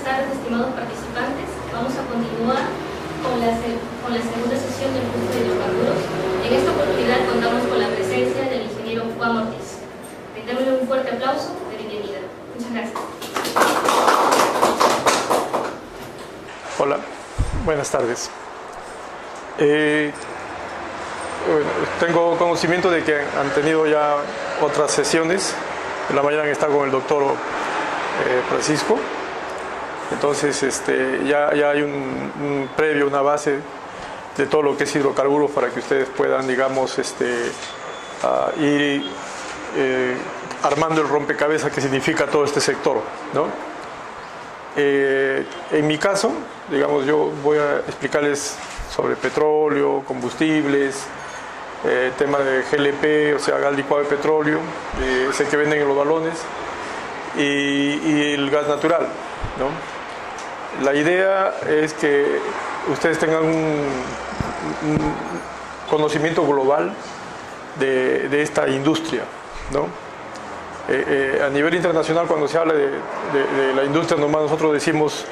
tardes, estimados participantes. Vamos a continuar con la segunda sesión del curso de hidrocarburos. En esta oportunidad contamos con la presencia del ingeniero Juan Ortiz. Brindémosle un fuerte aplauso de bienvenida. Muchas gracias. Hola, buenas tardes. Tengo conocimiento de que han tenido ya otras sesiones. En la mañana han estado con el doctor Francisco. Entonces ya hay un previo, una base de todo lo que es hidrocarburos para que ustedes puedan, digamos, ir armando el rompecabezas que significa todo este sector, ¿no? En mi caso, digamos, yo voy a explicarles sobre petróleo, combustibles, tema de GLP, o sea, gas licuado de petróleo, ese que venden en los balones, y el gas natural, ¿no? La idea es que ustedes tengan un conocimiento global de esta industria, ¿no? A nivel internacional, cuando se habla de la industria, nomás nosotros decimos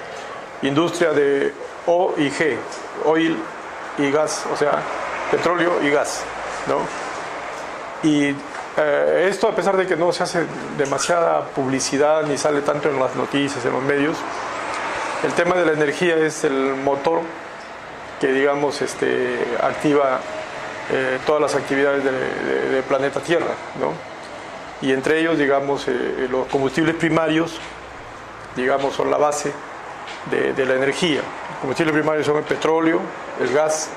industria de O y G, oil y gas, o sea, petróleo y gas, ¿no? Y esto, a pesar de que no se hace demasiada publicidad ni sale tanto en las noticias, en los medios, el tema de la energía es el motor que, digamos, activa todas las actividades del planeta Tierra, ¿no? Y entre ellos, digamos, los combustibles primarios, digamos, son la base de la energía. Los combustibles primarios son el petróleo, el gas,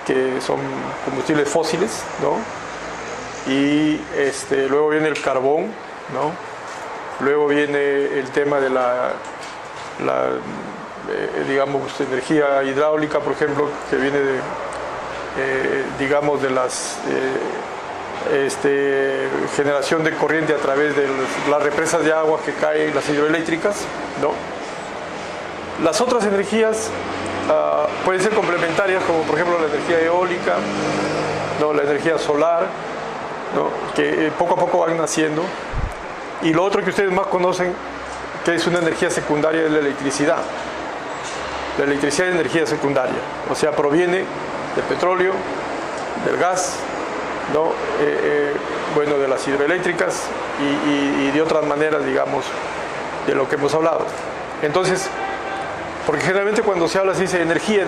que son combustibles fósiles, ¿no? Y luego viene el carbón, ¿no? Luego viene el tema de digamos, energía hidráulica, por ejemplo, que viene de, digamos, de las generación de corriente a través de las represas de agua que caen, las hidroeléctricas, ¿no? Las otras energías pueden ser complementarias, como por ejemplo la energía eólica, ¿no? La energía solar, ¿no? Que poco a poco van naciendo. Y lo otro que ustedes más conocen, que es una energía secundaria, es la electricidad. La electricidad es energía secundaria, o sea, proviene del petróleo, del gas, ¿no? Bueno, de las hidroeléctricas y de otras maneras, digamos, de lo que hemos hablado. Entonces, porque generalmente cuando se habla así, dice energía,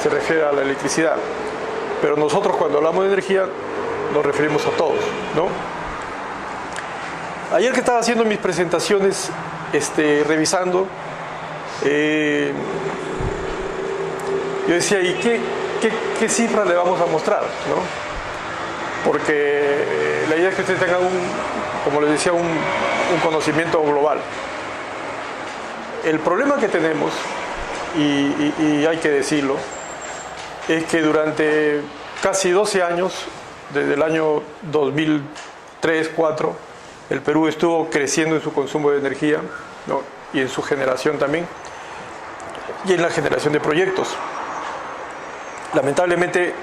se refiere a la electricidad, pero nosotros cuando hablamos de energía nos referimos a todos, ¿no? Ayer que estaba haciendo mis presentaciones, revisando, yo decía, ¿y qué cifras le vamos a mostrar, ¿no? Porque la idea es que ustedes tengan como les decía, un conocimiento global. El problema que tenemos, y hay que decirlo, es que durante casi 12 años, desde el año 2003-2004, el Perú estuvo creciendo en su consumo de energía, ¿no? Y en su generación también, y en la generación de proyectos. Lamentablemente,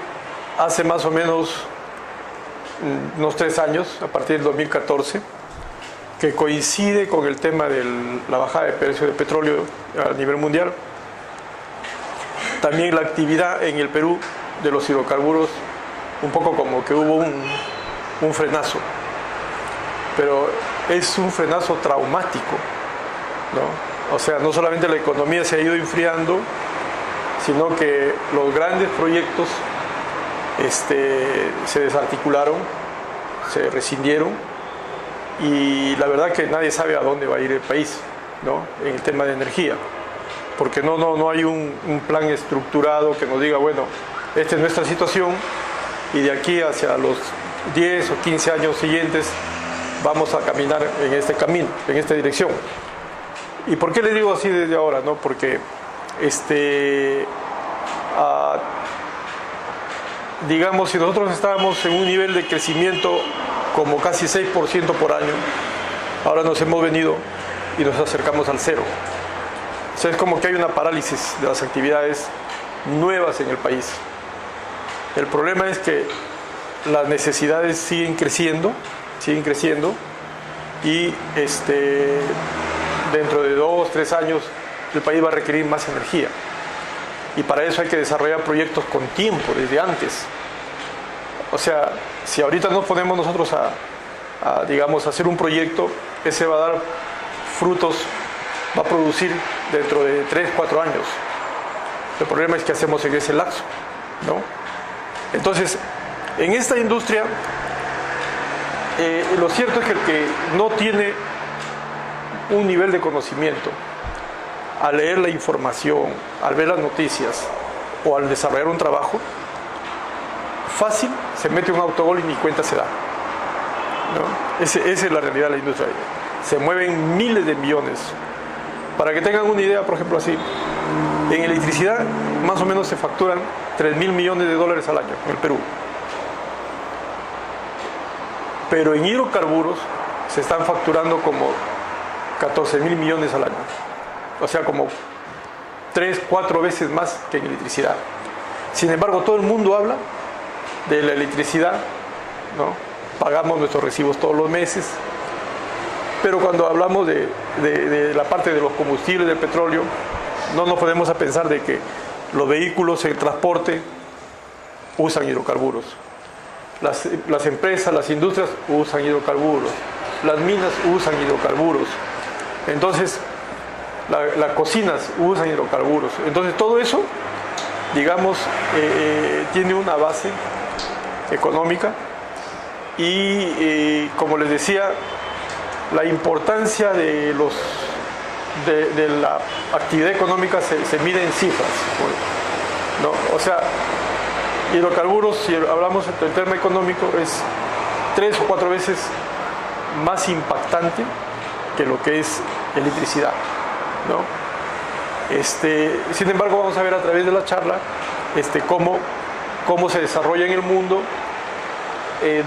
hace más o menos unos 3 años, a partir del 2014, que coincide con el tema de la bajada de precio del petróleo a nivel mundial, también la actividad en el Perú de los hidrocarburos, un poco como que hubo un frenazo, pero es un frenazo traumático, ¿no? O sea, no solamente la economía se ha ido enfriando, sino que los grandes proyectos se desarticularon, se rescindieron, y la verdad que nadie sabe a dónde va a ir el país, ¿no? En el tema de energía, porque no hay un plan estructurado que nos diga, bueno, esta es nuestra situación y de aquí hacia los 10 o 15 años siguientes vamos a caminar en este camino, en esta dirección. ¿Y por qué le digo así desde ahora, no? Porque digamos, si nosotros estábamos en un nivel de crecimiento como casi 6% por año, ahora nos hemos venido y nos acercamos al 0. O sea, es como que hay una parálisis de las actividades nuevas en el país. El problema es que las necesidades siguen creciendo y dentro de 2, 3 años el país va a requerir más energía. Y para eso hay que desarrollar proyectos con tiempo, desde antes. O sea, si ahorita nos ponemos nosotros digamos, hacer un proyecto, ese va a dar frutos, va a producir dentro de 3, 4 años. El problema es que hacemos en ese lapso, ¿no? Entonces, en esta industria, lo cierto es que el que no tiene un nivel de conocimiento, al leer la información, al ver las noticias o al desarrollar un trabajo, fácil se mete un autogol y ni cuenta se da, ¿no? Esa es la realidad de la industria. Se mueven miles de millones. Para que tengan una idea, por ejemplo, así, en electricidad más o menos se facturan 3.000 millones de dólares al año en el Perú. Pero en hidrocarburos se están facturando como 14.000 millones al año. O sea, como 3, 4 veces más que en electricidad. Sin embargo, todo el mundo habla de la electricidad, ¿no? Pagamos nuestros recibos todos los meses. Pero cuando hablamos de la parte de los combustibles, del petróleo, no nos podemos a pensar de que los vehículos en transporte usan hidrocarburos. Las empresas, las industrias usan hidrocarburos. Las minas usan hidrocarburos. Entonces, las cocinas usan hidrocarburos. Entonces, todo eso, digamos, tiene una base económica y, como les decía, la importancia de la actividad económica se mide en cifras, ¿no? O sea, hidrocarburos, si hablamos del tema económico, es 3 o 4 veces más impactante que lo que es electricidad, ¿no? Sin embargo, vamos a ver a través de la charla cómo se desarrolla en el mundo,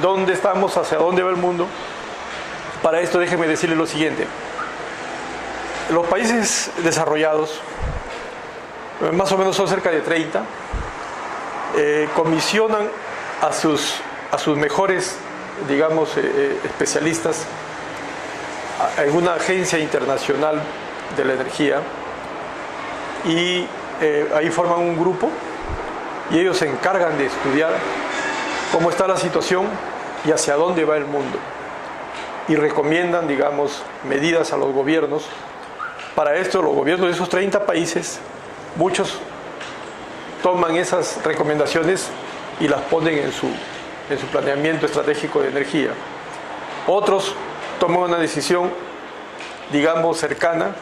dónde estamos, hacia dónde va el mundo. Para esto déjenme decirles lo siguiente. Los países desarrollados, más o menos son cerca de 30, comisionan a sus mejores, digamos, especialistas en una agencia internacional de la energía y ahí forman un grupo y ellos se encargan de estudiar cómo está la situación y hacia dónde va el mundo y recomiendan, digamos, medidas a los gobiernos. Para esto, los gobiernos de esos 30 países, muchos toman esas recomendaciones y las ponen en su planeamiento estratégico de energía. Otros toman una decisión, digamos, cercana,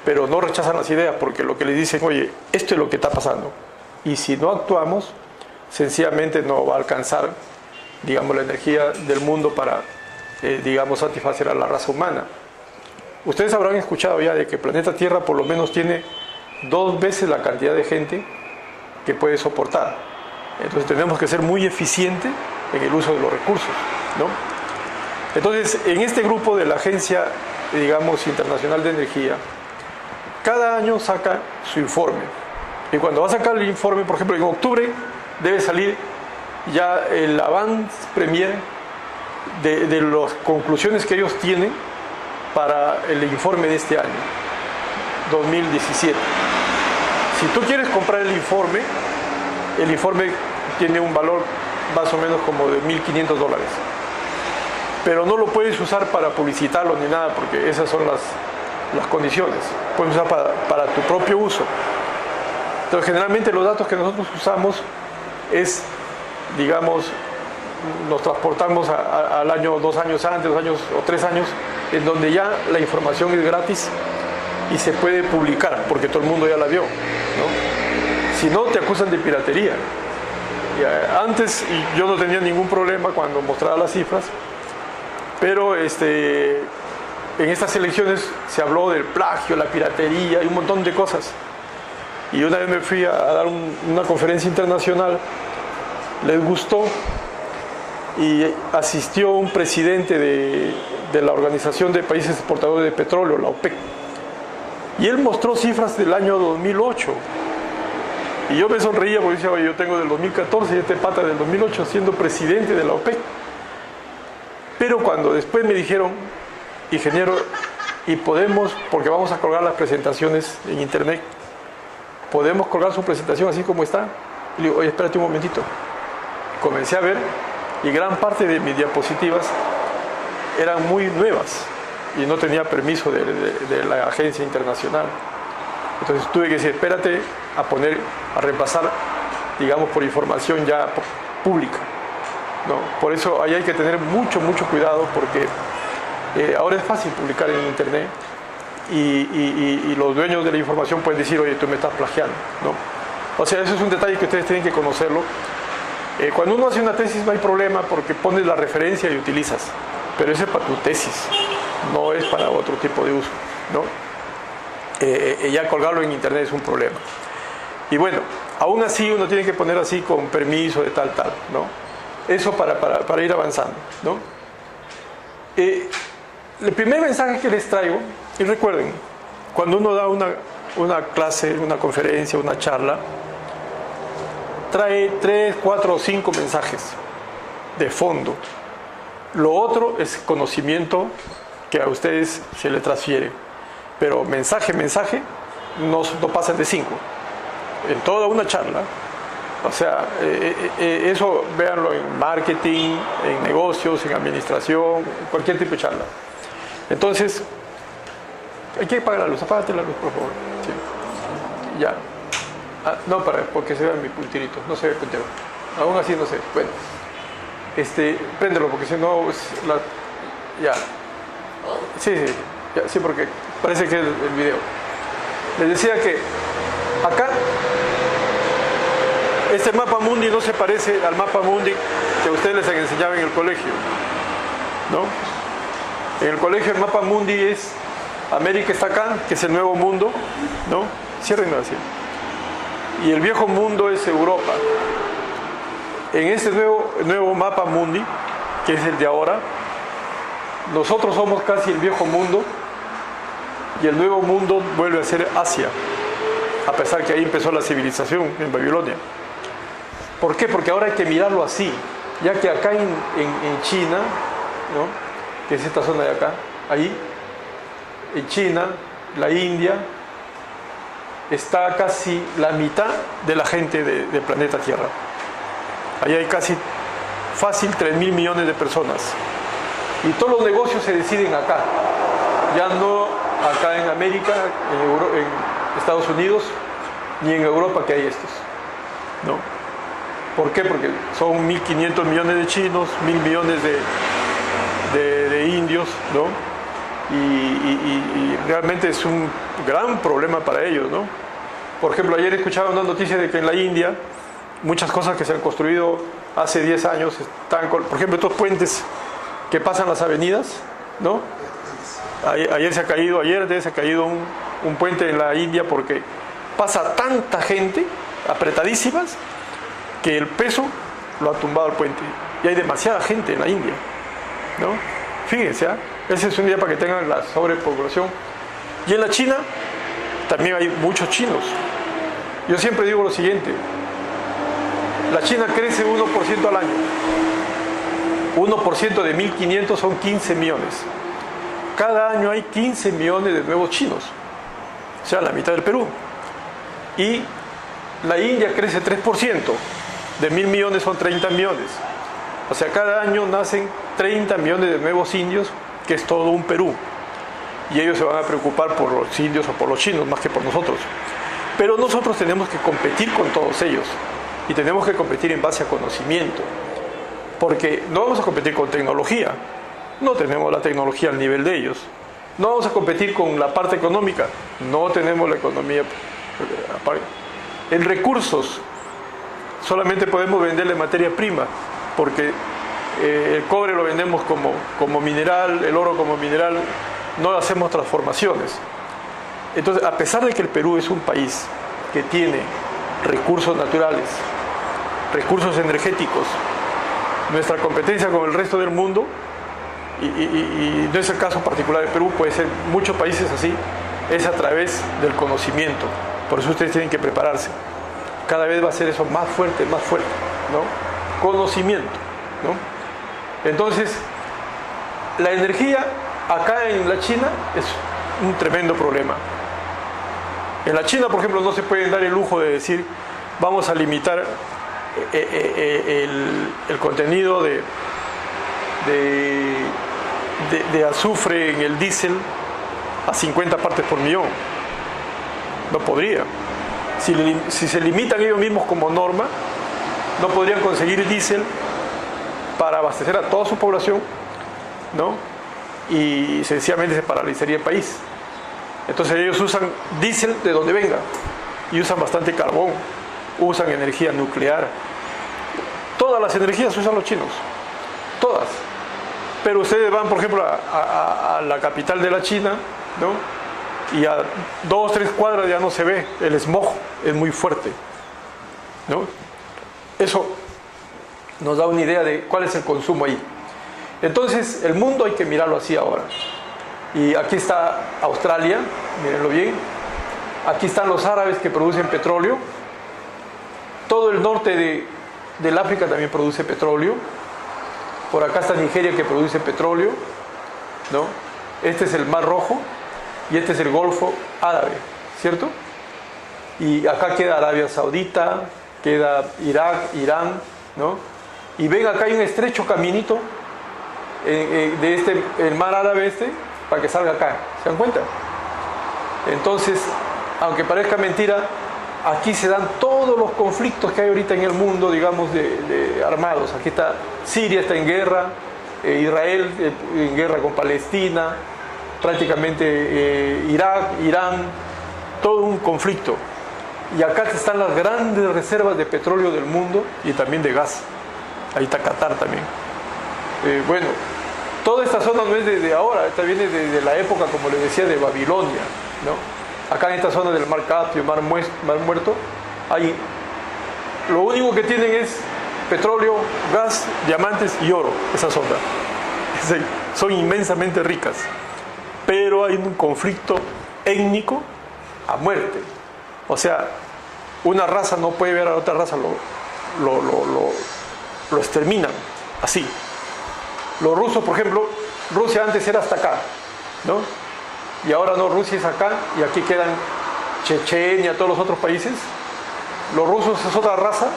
pero no rechazan las ideas porque lo que les dicen, oye, esto es lo que está pasando. Y si no actuamos, sencillamente no va a alcanzar, digamos, la energía del mundo para, digamos, satisfacer a la raza humana. Ustedes habrán escuchado ya de que el planeta Tierra por lo menos tiene 2 veces la cantidad de gente que puede soportar. Entonces tenemos que ser muy eficientes en el uso de los recursos, ¿no? Entonces, en este grupo de la Agencia, digamos, Internacional de Energía, cada año saca su informe. Y cuando va a sacar el informe, por ejemplo, en octubre debe salir ya el avance premier de las conclusiones que ellos tienen para el informe de este año, 2017. Si tú quieres comprar el informe tiene un valor más o menos como de $1.500. Pero no lo puedes usar para publicitarlo ni nada, porque esas son las condiciones. Puedes usar para tu propio uso. Entonces, generalmente los datos que nosotros usamos es, digamos, nos transportamos al año 2 años antes, 2 años o 3 años, en donde ya la información es gratis y se puede publicar, porque todo el mundo ya la vio, ¿no? Si no, te acusan de piratería. Y antes yo no tenía ningún problema cuando mostraba las cifras, pero en estas elecciones se habló del plagio, la piratería y un montón de cosas. Y una vez me fui a dar una conferencia internacional, les gustó, y asistió un presidente de la Organización de Países Exportadores de Petróleo, la OPEC, y él mostró cifras del año 2008. Y yo me sonreía porque decía, oye, yo tengo del 2014 y este pata del 2008 siendo presidente de la OPEC. Pero cuando después me dijeron, ingeniero, y podemos, porque vamos a colgar las presentaciones en internet, podemos colgar su presentación así como está. Y le digo, oye, espérate un momentito. Comencé a ver y gran parte de mis diapositivas eran muy nuevas y no tenía permiso de la agencia internacional. Entonces tuve que decir, espérate a repasar, digamos, por información ya pública, ¿no? Por eso ahí hay que tener mucho cuidado, porque ahora es fácil publicar en internet y los dueños de la información pueden decir, oye, tú me estás plagiando, ¿no? O sea, eso es un detalle que ustedes tienen que conocerlo. Cuando uno hace una tesis no hay problema porque pones la referencia y utilizas, pero ese es para tu tesis, no es para otro tipo de uso, ¿no? Ya colgarlo en internet es un problema. Y bueno, aún así uno tiene que poner así con permiso de tal, ¿no? Eso para ir avanzando, ¿no? El primer mensaje que les traigo, y recuerden, cuando uno da una clase, una conferencia, una charla, trae 3, 4 o 5 mensajes de fondo. Lo otro es conocimiento que a ustedes se les transfiere. Pero mensaje, no pasan de 5. En toda una charla. O sea, eso véanlo en marketing, en negocios, en administración, cualquier tipo de charla. Entonces, hay que apagar la luz. Apágate la luz, por favor. Sí. Ya. No, porque se vea mi puntirito. No se ve el puntero. Aún así no sé. Bueno. Préndelo, porque si no... Ya. Sí. Ya, sí, porque parece que es el video. Les decía que acá este mapa mundi no se parece al mapa mundi que a ustedes les han enseñado en el colegio, ¿no? En el colegio el mapa mundi es América está acá, que es el nuevo mundo, ¿no? Cierren así. Y el viejo mundo es Europa. En este nuevo mapa mundi, que es el de ahora, nosotros somos casi el viejo mundo y el nuevo mundo vuelve a ser Asia, a pesar que ahí empezó la civilización en Babilonia. ¿Por qué? Porque ahora hay que mirarlo así, ya que acá en China, ¿no? Que es esta zona de acá, ahí, en China, la India, está casi la mitad de la gente del planeta Tierra. Ahí hay casi fácil 3.000 millones de personas. Y todos los negocios se deciden acá, ya no acá en América, en Estados Unidos, ni en Europa, que hay estos, ¿no? ¿Por qué? Porque son 1.500 millones de chinos, 1.000 millones de indios, ¿no? Y realmente es un gran problema para ellos, ¿no? Por ejemplo, ayer escuchaba una noticia de que en la India muchas cosas que se han construido hace 10 años están, por ejemplo, estos puentes que pasan las avenidas, ¿no? Ayer se ha caído un puente en la India porque pasa tanta gente apretadísimas que el peso lo ha tumbado el puente. Y hay demasiada gente en la India, ¿no? Fíjense, ese es un día para que tengan la sobrepoblación. Y en la China también hay muchos chinos. Yo siempre digo lo siguiente: la China crece 1% al año. 1% de 1.500 son 15 millones. Cada año hay 15 millones de nuevos chinos, o sea, la mitad del Perú. Y la India crece 3%, de 1.000 millones son 30 millones. O sea, cada año nacen 30 millones de nuevos indios, que es todo un Perú. Y ellos se van a preocupar por los indios o por los chinos, más que por nosotros. Pero nosotros tenemos que competir con todos ellos. Y tenemos que competir en base a conocimiento. Porque no vamos a competir con tecnología. No tenemos la tecnología al nivel de ellos. No vamos a competir con la parte económica. No tenemos la economía. En recursos, solamente podemos venderle materia prima, porque el cobre lo vendemos como mineral, el oro como mineral, no hacemos transformaciones. Entonces, a pesar de que el Perú es un país que tiene recursos naturales, recursos energéticos, nuestra competencia con el resto del mundo, y no es el caso particular de Perú, puede ser muchos países así, es a través del conocimiento. Por eso ustedes tienen que prepararse. Cada vez va a ser eso más fuerte, ¿no? Conocimiento, ¿no? Entonces, la energía acá en la China es un tremendo problema. En la China, por ejemplo, no se pueden dar el lujo de decir vamos a limitar el contenido de azufre en el diésel a 50 partes por millón. No podría. Si se limitan ellos mismos como norma, no podrían conseguir diésel para abastecer a toda su población, ¿no? Y sencillamente se paralizaría el país. Entonces ellos usan diésel de donde venga y usan bastante carbón, usan energía nuclear. Todas las energías usan los chinos, todas. Pero ustedes van, por ejemplo, a la capital de la China, ¿no? Y a 2 o 3 cuadras ya no se ve, el smog es muy fuerte, ¿no? Eso nos da una idea de cuál es el consumo ahí. Entonces, el mundo hay que mirarlo así ahora. Y aquí está Australia, mírenlo bien. Aquí están los árabes que producen petróleo. Todo el norte del África también produce petróleo. Por acá está Nigeria que produce petróleo, ¿no? Este es el Mar Rojo y este es el Golfo Árabe, ¿cierto? Y acá queda Arabia Saudita, queda Irak, Irán, ¿no? Y ven, acá hay un estrecho caminito de el mar Árabe para que salga acá, ¿se dan cuenta? Entonces, aunque parezca mentira, aquí se dan todos los conflictos que hay ahorita en el mundo, digamos, de armados. Aquí está Siria, está en guerra, Israel en guerra con Palestina, prácticamente Irak, Irán, todo un conflicto. Y acá están las grandes reservas de petróleo del mundo y también de gas. Ahí está Qatar también. Bueno, toda esta zona no es de ahora, esta viene de la época, como les decía, de Babilonia, ¿no? Acá en esta zona del Mar Caspio, Mar Muerto, hay, lo único que tienen es petróleo, gas, diamantes y oro, esa zona. Son inmensamente ricas, pero hay un conflicto étnico a muerte. O sea, una raza no puede ver a la otra raza, lo exterminan, así. Los rusos, por ejemplo, Rusia antes era hasta acá, ¿no? Y ahora no, Rusia es acá y aquí quedan Chechenia, todos los otros países. Los rusos es otra raza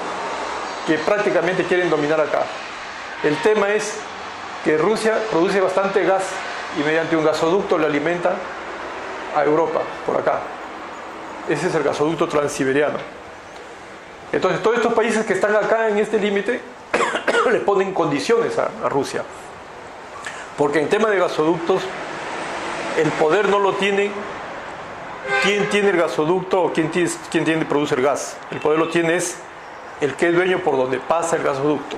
que prácticamente quieren dominar acá. El tema es que Rusia produce bastante gas y mediante un gasoducto le alimenta a Europa, por acá. Ese es el gasoducto transiberiano. Entonces, todos estos países que están acá en este límite le ponen condiciones a Rusia. Porque en tema de gasoductos, el poder no lo tiene quién tiene el gasoducto o quién produce el gas. El poder lo tiene es el que es dueño por donde pasa el gasoducto.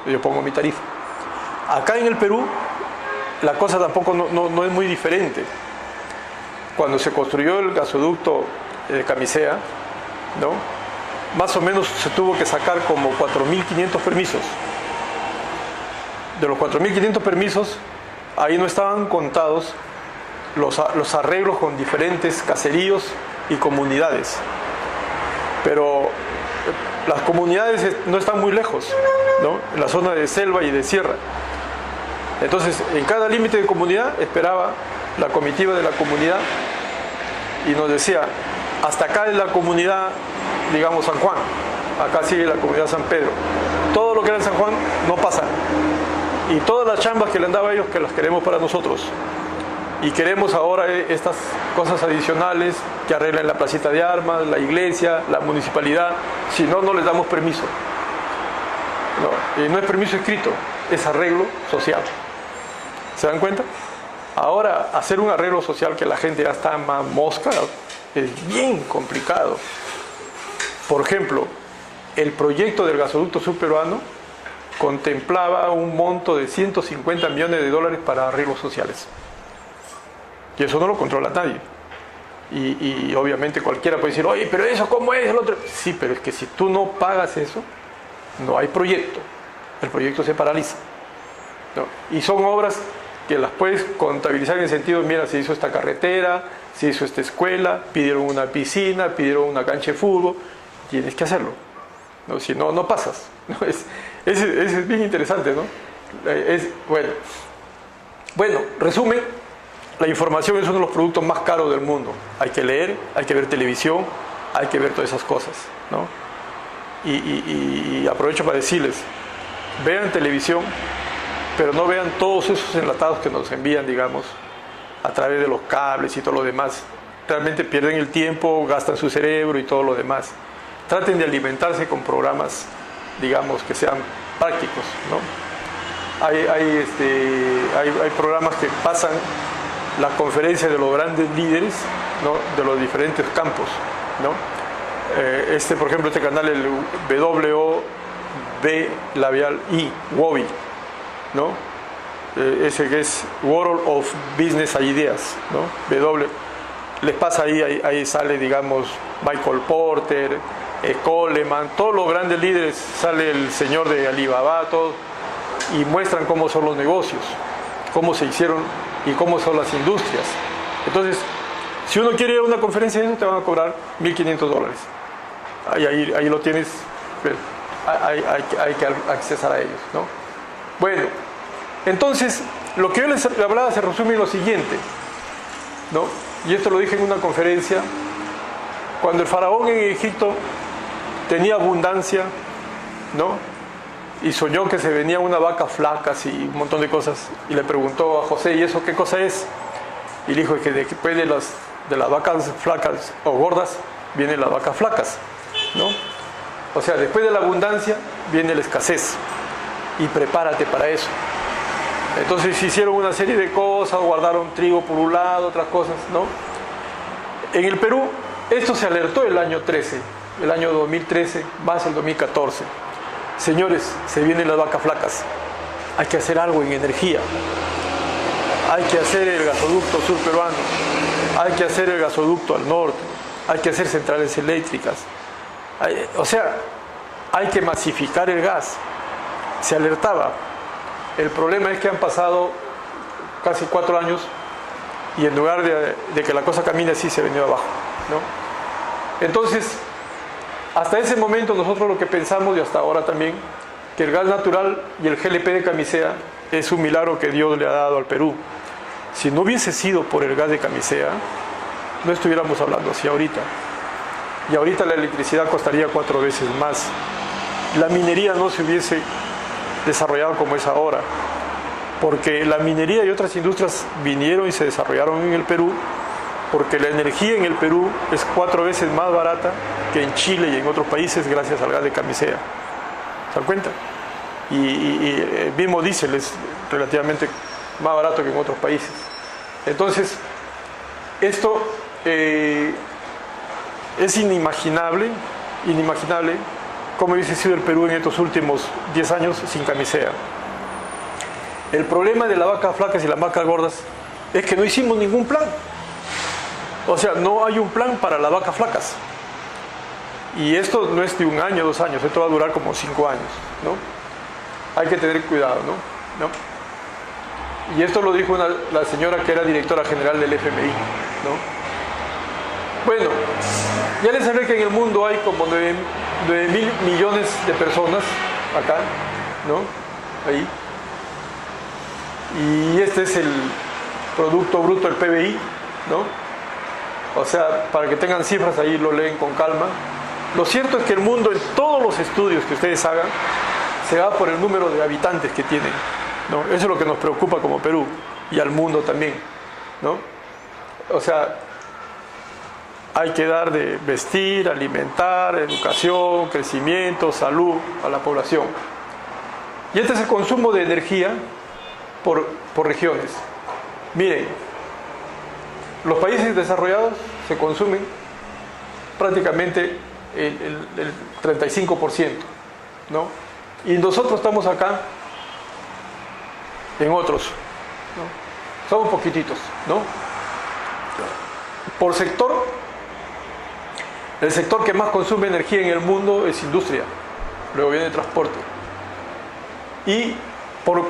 Yo pongo mi tarifa. Acá en el Perú, la cosa tampoco no es muy diferente. Cuando se construyó el gasoducto de Camisea, ¿no? Más o menos se tuvo que sacar como 4.500 permisos. De los 4.500 permisos, ahí no estaban contados los arreglos con diferentes caseríos y comunidades. Pero las comunidades no están muy lejos, ¿no? En la zona de selva y de sierra. Entonces, en cada límite de comunidad esperaba la comitiva de la comunidad y nos decía, hasta acá es la comunidad, digamos, San Juan, acá sigue la comunidad San Pedro. Todo lo que era en San Juan no pasa. Y todas las chambas que le han dado a ellos, que las queremos para nosotros. Y queremos ahora estas cosas adicionales que arreglen la placita de armas, la iglesia, la municipalidad. Si no, no les damos permiso. No, y no es permiso escrito, es arreglo social. ¿Se dan cuenta? Ahora, hacer un arreglo social que la gente ya está más mosca es bien complicado. Por ejemplo, el proyecto del gasoducto subperuano contemplaba un monto de 150 millones de dólares para arreglos sociales. Y eso no lo controla nadie. Y obviamente cualquiera puede decir, oye, pero eso ¿cómo es el otro? Sí, pero es que si tú no pagas eso, no hay proyecto. El proyecto se paraliza, ¿no? Y son obras que las puedes contabilizar en el sentido, mira, se hizo esta carretera, se hizo esta escuela, pidieron una piscina, pidieron una cancha de fútbol, tienes que hacerlo, ¿no? Si no, no pasas, ¿no? Es bien interesante, ¿no? Bueno, resumen, la información es uno de los productos más caros del mundo. Hay que leer, hay que ver televisión, hay que ver todas esas cosas, ¿no? Y aprovecho para decirles, vean televisión, pero no vean todos esos enlatados que nos envían, digamos, a través de los cables y todo lo demás. Realmente pierden el tiempo, gastan su cerebro y todo lo demás. Traten de alimentarse con programas, digamos, que sean prácticos, ¿no? Hay programas que pasan la conferencia de los grandes líderes, ¿no?, de los diferentes campos, ¿no? Por ejemplo, este canal, el WOBI, ¿no? Ese que es World of Business Ideas, ¿no? Les pasa ahí sale, digamos, Michael Porter, Coleman, todos los grandes líderes, sale el señor de Alibaba, todos, y muestran cómo son los negocios, cómo se hicieron y cómo son las industrias. Entonces, si uno quiere ir a una conferencia de eso, te van a cobrar $1.500. Ahí lo tienes, hay que accesar a ellos, ¿no? Bueno, entonces, lo que yo les hablaba se resume en lo siguiente, ¿no? Y esto lo dije en una conferencia. Cuando el faraón en Egipto tenía abundancia, ¿no?, y soñó que se venía una vaca flacas y un montón de cosas, y le preguntó a José, ¿y eso qué cosa es? Y le dijo que después de las vacas flacas o gordas vienen las vacas flacas, ¿no? O sea, después de la abundancia viene la escasez, y prepárate para eso. Entonces hicieron una serie de cosas, guardaron trigo por un lado, otras cosas, ¿no? En el Perú esto se alertó el año 13, el año 2013 más el 2014. Señores, se vienen las vacas flacas, hay que hacer algo en energía, hay que hacer el gasoducto sur peruano, hay que hacer el gasoducto al norte, hay que hacer centrales eléctricas, o sea, hay que masificar el gas. Se alertaba. El problema es que han pasado casi 4 años y en lugar de que la cosa camine así, se ha venido abajo, ¿no? Entonces, hasta ese momento nosotros lo que pensamos, y hasta ahora también, que el gas natural y el GLP de Camisea es un milagro que Dios le ha dado al Perú. Si no hubiese sido por el gas de Camisea, no estuviéramos hablando así ahorita. Y ahorita la electricidad costaría 4 veces más. La minería no se hubiese desarrollado como es ahora, porque la minería y otras industrias vinieron y se desarrollaron en el Perú, porque la energía en el Perú es 4 veces más barata que en Chile y en otros países gracias al gas de Camisea. ¿Se dan cuenta? Y el mismo diésel es relativamente más barato que en otros países. Entonces, esto es inimaginable cómo hubiese sido el Perú en estos últimos 10 años sin Camisea. El problema de las vacas flacas y las vacas gordas es que no hicimos ningún plan. O sea, no hay un plan para las vacas flacas. Y esto no es de 1 año, 2 años, esto va a durar como 5 años, ¿no? Hay que tener cuidado, ¿no? Y esto lo dijo la señora que era directora general del FMI, ¿no? Bueno, ya les hablé que en el mundo hay como 9.000 millones de personas acá, ¿no? Ahí. Y este es el Producto Bruto del PBI, ¿no? O sea, para que tengan cifras, ahí lo leen con calma. Lo cierto es que el mundo, en todos los estudios que ustedes hagan, se va por el número de habitantes que tienen, ¿no? Eso es lo que nos preocupa como Perú, y al mundo también, ¿no? O sea, hay que dar de vestir, alimentar, educación, crecimiento, salud a la población. Y este es el consumo de energía por regiones. Miren, los países desarrollados se consumen prácticamente el 35%, ¿no? Y nosotros estamos acá en otros, ¿no? Somos poquititos, ¿no? Por sector, el sector que más consume energía en el mundo es industria, luego viene el transporte. Y por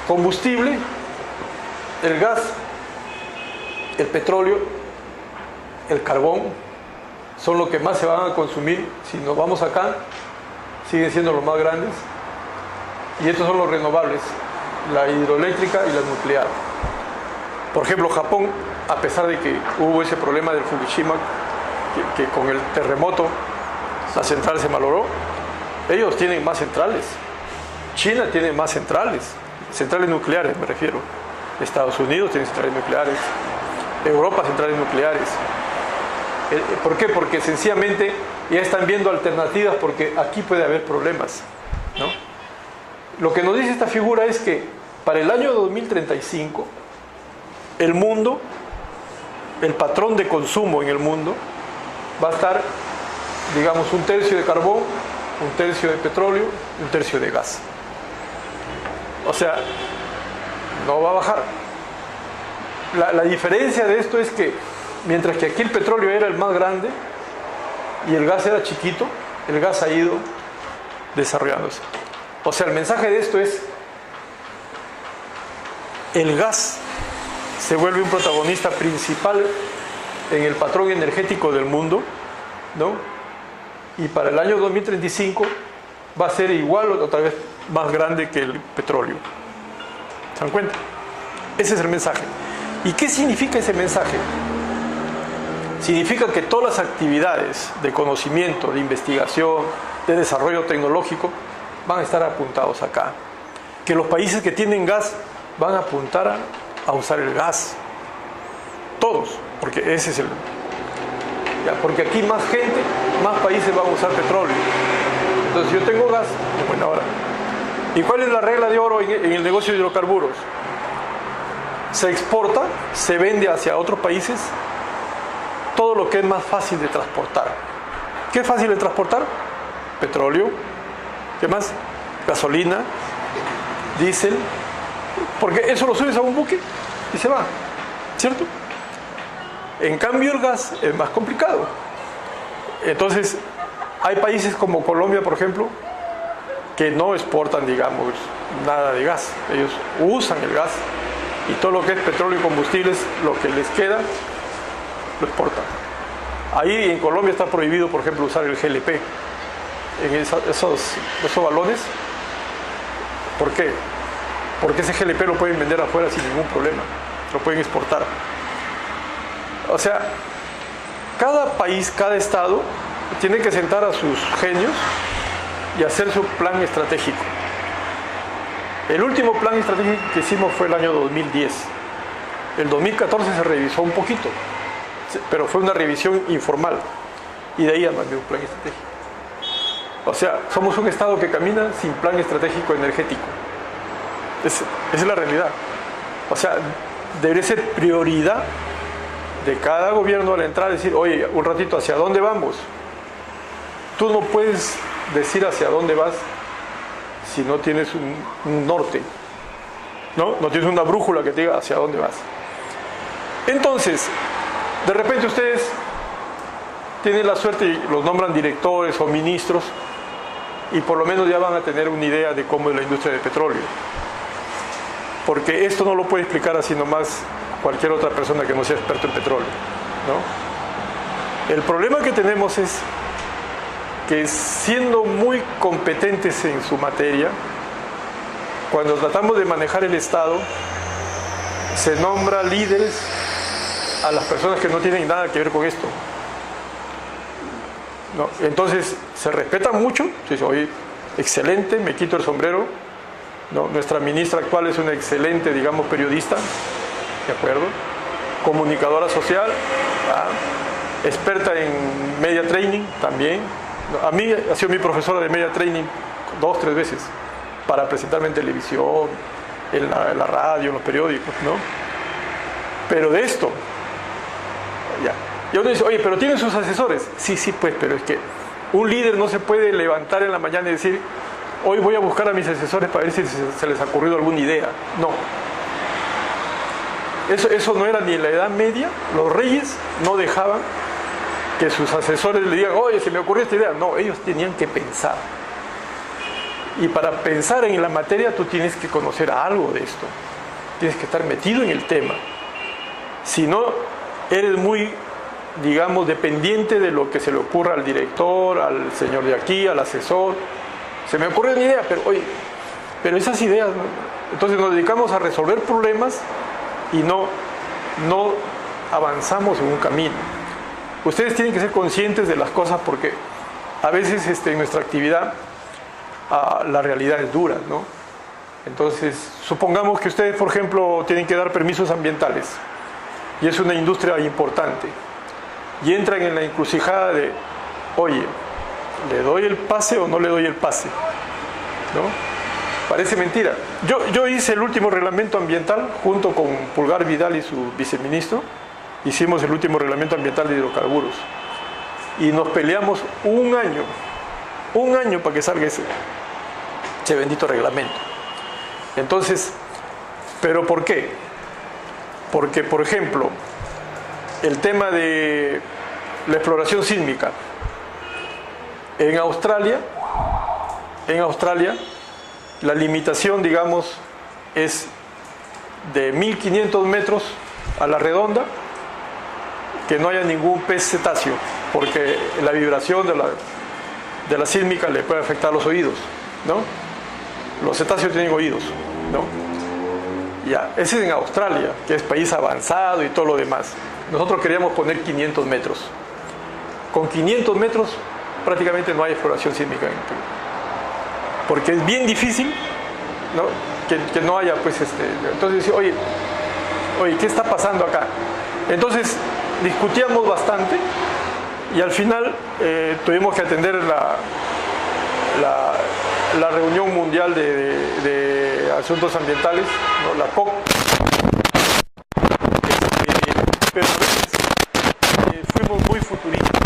combustible, el gas, el petróleo, el carbón, son los que más se van a consumir. Si nos vamos acá, siguen siendo los más grandes. Y estos son los renovables, la hidroeléctrica y la nuclear. Por ejemplo, Japón, a pesar de que hubo ese problema del Fukushima, que con el terremoto la central se malogró, ellos tienen más centrales. China tiene más centrales nucleares me refiero. Estados Unidos tiene centrales nucleares, Europa centrales nucleares. ¿Por qué? Porque sencillamente ya están viendo alternativas, porque aquí puede haber problemas, ¿no? Lo que nos dice esta figura es que para el año 2035 el mundo, el patrón de consumo en el mundo va a estar, digamos, 1/3 de carbón, 1/3 de petróleo, 1/3 de gas. O sea, no va a bajar. La diferencia de esto es que mientras que aquí el petróleo era el más grande y el gas era chiquito, el gas ha ido desarrollándose. O sea, el mensaje de esto es: el gas se vuelve un protagonista principal en el patrón energético del mundo, ¿no? Y para el año 2035 va a ser igual o tal vez más grande que el petróleo. ¿Se dan cuenta? Ese es el mensaje. ¿Y qué significa ese mensaje? Significa que todas las actividades de conocimiento, de investigación, de desarrollo tecnológico van a estar apuntados acá. Que los países que tienen gas van a apuntar a usar el gas. Todos, porque ese es el... porque aquí más gente, más países van a usar petróleo. Entonces, si yo tengo gas, bueno, ahora. ¿Y cuál es la regla de oro en el negocio de hidrocarburos? Se exporta, se vende hacia otros países todo lo que es más fácil de transportar. ¿Qué es fácil de transportar? Petróleo. ¿Qué más? Gasolina, diésel. Porque eso lo subes a un buque y se va, ¿cierto? En cambio el gas es más complicado. Entonces, hay países como Colombia, por ejemplo, que no exportan, digamos, nada de gas. Ellos usan el gas y todo lo que es petróleo y combustibles, lo que les queda, lo exportan. Ahí en Colombia está prohibido, por ejemplo, usar el GLP en esos balones. ¿Por qué? Porque ese GLP lo pueden vender afuera sin ningún problema, lo pueden exportar. O sea, cada país, cada estado tiene que sentar a sus genios y hacer su plan estratégico. El último plan estratégico que hicimos fue el año 2010. El 2014 se revisó un poquito, pero fue una revisión informal, y de ahí mandé un plan estratégico. O sea, somos un estado que camina sin plan estratégico energético. Esa es la realidad. O sea, debe ser prioridad de cada gobierno al entrar, decir: oye, un ratito, ¿hacia dónde vamos? Tú no puedes decir hacia dónde vas si no tienes un norte, ¿no? No tienes una brújula que te diga hacia dónde vas. Entonces, de repente ustedes tienen la suerte y los nombran directores o ministros, y por lo menos ya van a tener una idea de cómo es la industria del petróleo. Porque esto no lo puede explicar así nomás cualquier otra persona que no sea experto en petróleo, ¿no? El problema que tenemos es que, siendo muy competentes en su materia, cuando tratamos de manejar el Estado, se nombra líderes a las personas que no tienen nada que ver con esto, ¿no? Entonces se respeta mucho, se dice: oye, excelente, me quito el sombrero, ¿no? Nuestra ministra actual es una excelente, digamos, periodista, ¿de acuerdo? Comunicadora social, experta en media training también. A mí ha sido mi profesora de media training 2 o 3 veces para presentarme en televisión, en la radio, en los periódicos, ¿no? Pero de esto, ya. Y uno dice: oye, pero tienen sus asesores. Sí, pues, pero es que un líder no se puede levantar en la mañana y decir: hoy voy a buscar a mis asesores para ver si se les ha ocurrido alguna idea. No. Eso no era ni en la Edad Media. Los reyes no dejaban que sus asesores le digan: oye, se me ocurrió esta idea. No, ellos tenían que pensar. Y para pensar en la materia tú tienes que conocer algo de esto. Tienes que estar metido en el tema. Si no, eres muy, digamos, dependiente de lo que se le ocurra al director, al señor de aquí, al asesor. Se me ocurrió una idea, pero oye, pero esas ideas, ¿no? Entonces nos dedicamos a resolver problemas y no no avanzamos en un camino. Ustedes tienen que ser conscientes de las cosas porque a veces en nuestra actividad la realidad es dura, ¿no? Entonces, supongamos que ustedes, por ejemplo, tienen que dar permisos ambientales y es una industria importante y entran en la encrucijada de, oye, ¿le doy el pase o no le doy el pase? ¿No? Parece mentira. Yo hice el último reglamento ambiental junto con Pulgar Vidal y su viceministro. Hicimos el último reglamento ambiental de hidrocarburos y nos peleamos un año para que salga ese bendito reglamento. Entonces, ¿pero por qué? Porque, por ejemplo, el tema de la exploración sísmica en Australia la limitación, digamos, es de 1500 metros a la redonda, que no haya ningún pez cetáceo, porque la vibración de la sísmica le puede afectar los oídos, ¿no? Los cetáceos tienen oídos, ¿no? Ya, ese es en Australia, que es país avanzado y todo lo demás. Nosotros queríamos poner 500 metros. Con 500 metros prácticamente no hay exploración sísmica en el Perú. Porque es bien difícil, ¿no? que no haya, pues, entonces, oye, ¿qué está pasando acá? Entonces, discutíamos bastante y al final tuvimos que atender la reunión mundial de asuntos ambientales, ¿no? La COP. Pero a veces fuimos muy futuristas,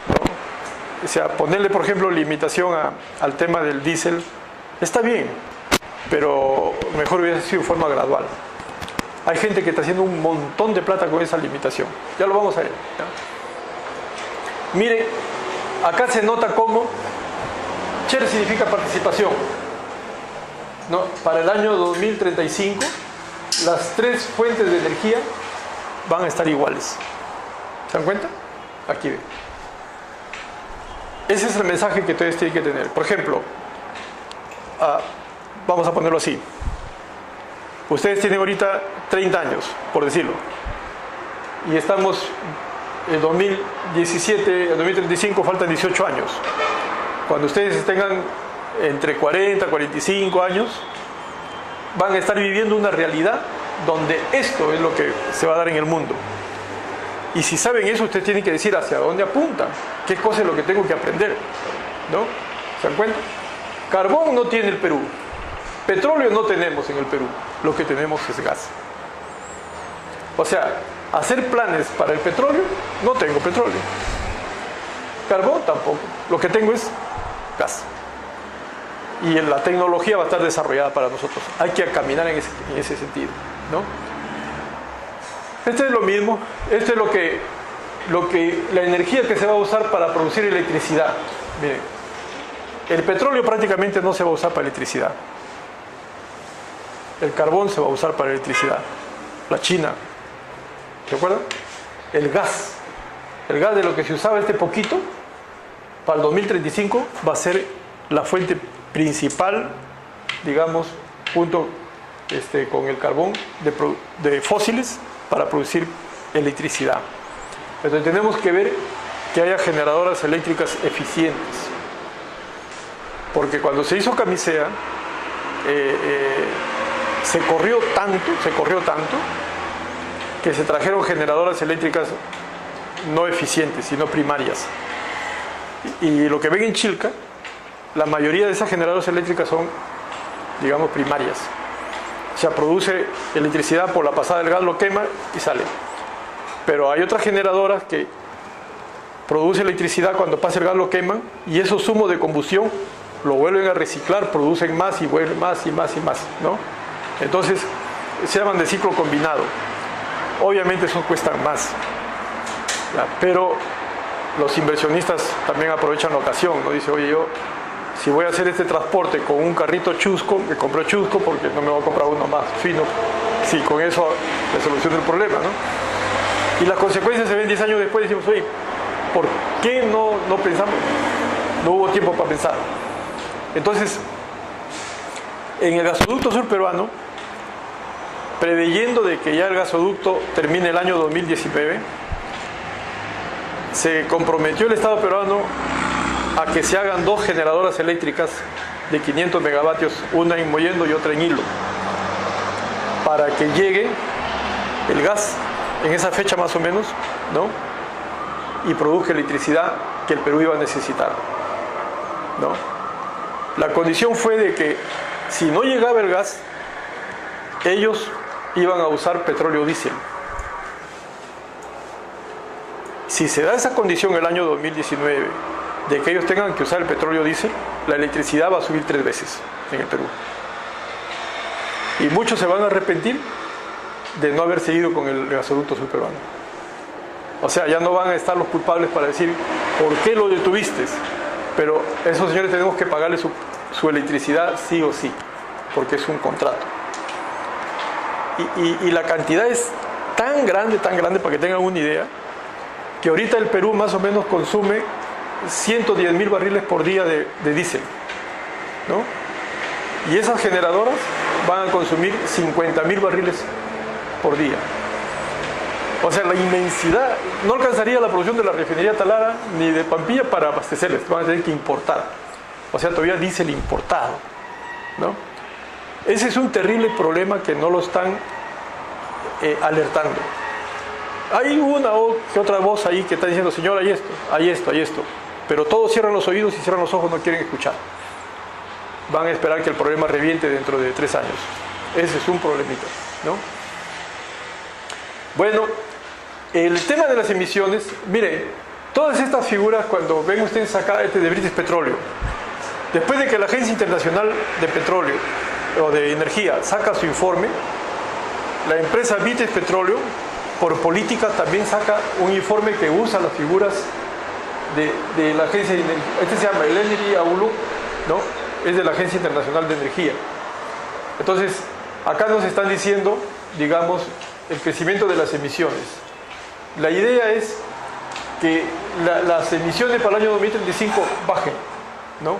¿no? O sea, ponerle, por ejemplo, limitación al tema del diésel está bien, pero mejor hubiese sido de forma gradual. Hay gente que está haciendo un montón de plata con esa limitación. Ya lo vamos a ver, ¿no? Miren, acá se nota cómo share significa participación, ¿no? Para el año 2035, las 3 fuentes de energía van a estar iguales. ¿Se dan cuenta? Aquí ven. Ese es el mensaje que ustedes tienen que tener. Por ejemplo, vamos a ponerlo así. Ustedes tienen ahorita 30 años, por decirlo. Y estamos en 2017, en 2035 faltan 18 años. Cuando ustedes tengan entre 40 y 45 años, van a estar viviendo una realidad donde esto es lo que se va a dar en el mundo. Y si saben eso, ustedes tienen que decir hacia dónde apuntan, qué cosa es lo que tengo que aprender, ¿no? ¿Se dan cuenta? Carbón no tiene el Perú, petróleo no tenemos en el Perú, lo que tenemos es gas. O sea, hacer planes para el petróleo, no tengo petróleo. Carbón tampoco, lo que tengo es gas. Y la tecnología va a estar desarrollada para nosotros. Hay que caminar en ese sentido, ¿no? Este es lo mismo, este es la energía que se va a usar para producir electricidad. Miren, el petróleo prácticamente no se va a usar para electricidad. El carbón se va a usar para electricidad. La China, ¿se acuerdan? El gas de lo que se usaba poquito, para el 2035 va a ser la fuente principal, digamos, junto con el carbón de fósiles para producir electricidad. Entonces tenemos que ver que haya generadoras eléctricas eficientes, porque cuando se hizo Camisea se corrió tanto que se trajeron generadoras eléctricas no eficientes, sino primarias. Y lo que ven en Chilca, la mayoría de esas generadoras eléctricas son, digamos, primarias. O sea, produce electricidad por la pasada del gas, lo quema y sale. Pero hay otras generadoras que producen electricidad cuando pasa el gas, lo queman, y esos humos de combustión lo vuelven a reciclar, producen más y vuelven más y más y más, ¿no? Entonces, se llaman de ciclo combinado. Obviamente eso cuestan más, ¿ya? Pero los inversionistas también aprovechan la ocasión, ¿no? Dice, oye, yo si voy a hacer este transporte con un carrito chusco, me compro chusco porque no me voy a comprar uno más fino. Sí, con eso le soluciona el problema, ¿no? Y las consecuencias se ven 10 años después y decimos, oye, ¿por qué no pensamos? No hubo tiempo para pensar. Entonces, en el gasoducto sur peruano, preveyendo de que ya el gasoducto termine el año 2019, se comprometió el Estado peruano a que se hagan 2 generadoras eléctricas de 500 megavatios, una en Mollendo y otra en Hilo, para que llegue el gas en esa fecha más o menos, ¿no? Y produzca electricidad que el Perú iba a necesitar, ¿no? La condición fue de que si no llegaba el gas, ellos iban a usar petróleo diésel. Si se da esa condición el año 2019 de que ellos tengan que usar el petróleo diésel, la electricidad va a subir 3 veces en el Perú. Y muchos se van a arrepentir de no haber seguido con el gasoducto subperuano. O sea, ya no van a estar los culpables para decir ¿por qué lo detuviste? Pero esos señores tenemos que pagarles su electricidad sí o sí, porque es un contrato. Y la cantidad es tan grande, para que tengan una idea, que ahorita el Perú más o menos consume 110.000 barriles por día de diésel, ¿no? Y esas generadoras van a consumir 50.000 barriles por día. O sea, la inmensidad, no alcanzaría la producción de la refinería Talara ni de Pampilla para abastecerles, van a tener que importar. O sea, todavía diésel importado, ¿no? Ese es un terrible problema que no lo están alertando. Hay una que otra voz ahí que está diciendo, señor, hay esto, pero todos cierran los oídos y cierran los ojos, no quieren escuchar. Van a esperar que el problema reviente dentro de 3 años. Ese es un problemita, ¿no? Bueno, el tema de las emisiones, miren, todas estas figuras, cuando ven ustedes sacar de British Petroleum, después de que la Agencia Internacional de Petróleo o de Energía saca su informe, la empresa British Petroleum, por política, también saca un informe que usa las figuras de la Agencia de Energía. Este se llama el Energy Outlook, ¿no? Es de la Agencia Internacional de Energía. Entonces, acá nos están diciendo, digamos, el crecimiento de las emisiones. La idea es que las emisiones para el año 2035 bajen, ¿no?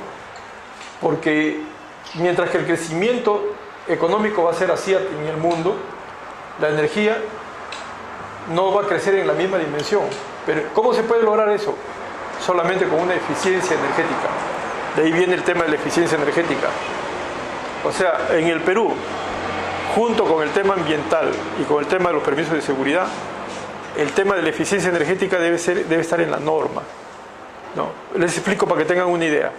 Porque mientras que el crecimiento económico va a ser así en el mundo, la energía no va a crecer en la misma dimensión. Pero ¿cómo se puede lograr eso? Solamente con una eficiencia energética. De ahí viene el tema de la eficiencia energética. O sea, en el Perú, junto con el tema ambiental y con el tema de los permisos de seguridad, el tema de la eficiencia energética debe estar en la norma, ¿no? Les explico para que tengan una idea.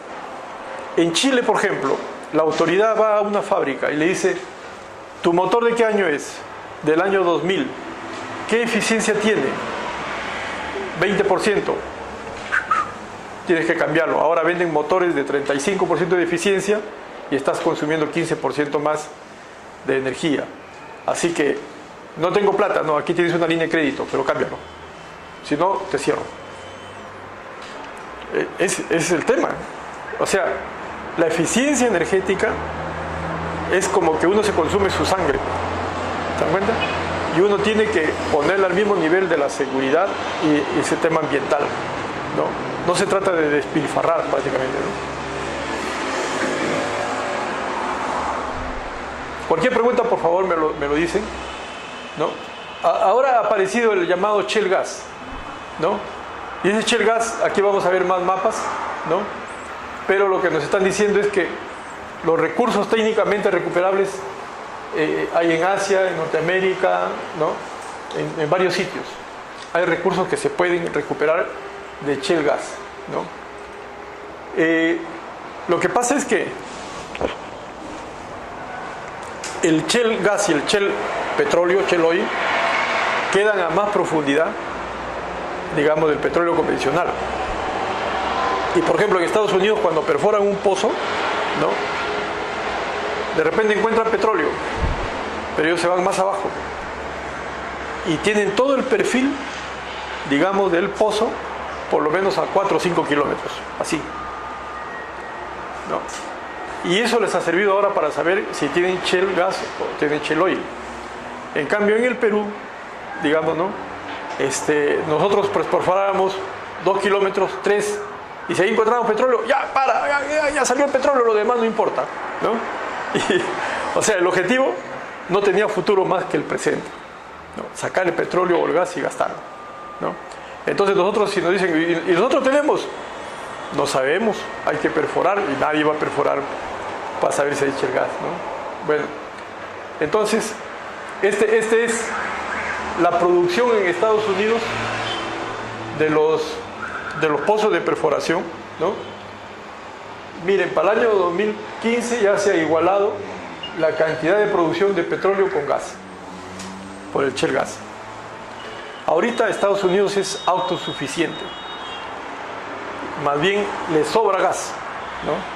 En Chile, por ejemplo, la autoridad va a una fábrica y le dice, ¿tu motor de qué año es? Del año 2000. ¿Qué eficiencia tiene? 20%. Tienes que cambiarlo. Ahora venden motores de 35% de eficiencia y estás consumiendo 15% más de energía. Así que no tengo plata, no, aquí tienes una línea de crédito, pero cámbialo. Si no, te cierro. Ese es el tema. O sea, la eficiencia energética es como que uno se consume su sangre. ¿Se dan cuenta? Y uno tiene que ponerla al mismo nivel de la seguridad y ese tema ambiental, ¿no? No se trata de despilfarrar prácticamente, ¿no? Cualquier pregunta, por favor, me lo dicen, ¿no? Ahora ha aparecido el llamado Shell Gas, ¿no? Y ese Shell Gas, aquí vamos a ver más mapas, ¿no? Pero lo que nos están diciendo es que los recursos técnicamente recuperables hay en Asia, en Norteamérica, ¿no? En varios sitios. Hay recursos que se pueden recuperar de Shell Gas, ¿no? Lo que pasa es que el Shell Gas y el Shell Petróleo, Shell Oil, quedan a más profundidad, digamos, del petróleo convencional. Y por ejemplo, en Estados Unidos, cuando perforan un pozo, ¿no? De repente encuentran petróleo, pero ellos se van más abajo y tienen todo el perfil, digamos, del pozo, por lo menos a 4 o 5 kilómetros, así, ¿no? Y eso les ha servido ahora para saber si tienen Shell Gas o tienen Shell Oil. En cambio, en el Perú, digamos, ¿no? Nosotros perforábamos 2 kilómetros, 3, y si ahí encontramos petróleo, ya salió el petróleo, lo demás no importa, ¿no? Y, o sea, el objetivo no tenía futuro más que el presente, ¿no? Sacar el petróleo o el gas y gastarlo, ¿no? Entonces nosotros, si nos dicen, ¿y nosotros tenemos? No sabemos, hay que perforar y nadie va a perforar para saber si hay el gas, ¿no? Bueno, entonces, este es la producción en Estados Unidos de los pozos de perforación, ¿no? Miren, para el año 2015 ya se ha igualado la cantidad de producción de petróleo con gas, por el shale gas. Ahorita Estados Unidos es autosuficiente, más bien le sobra gas, ¿no?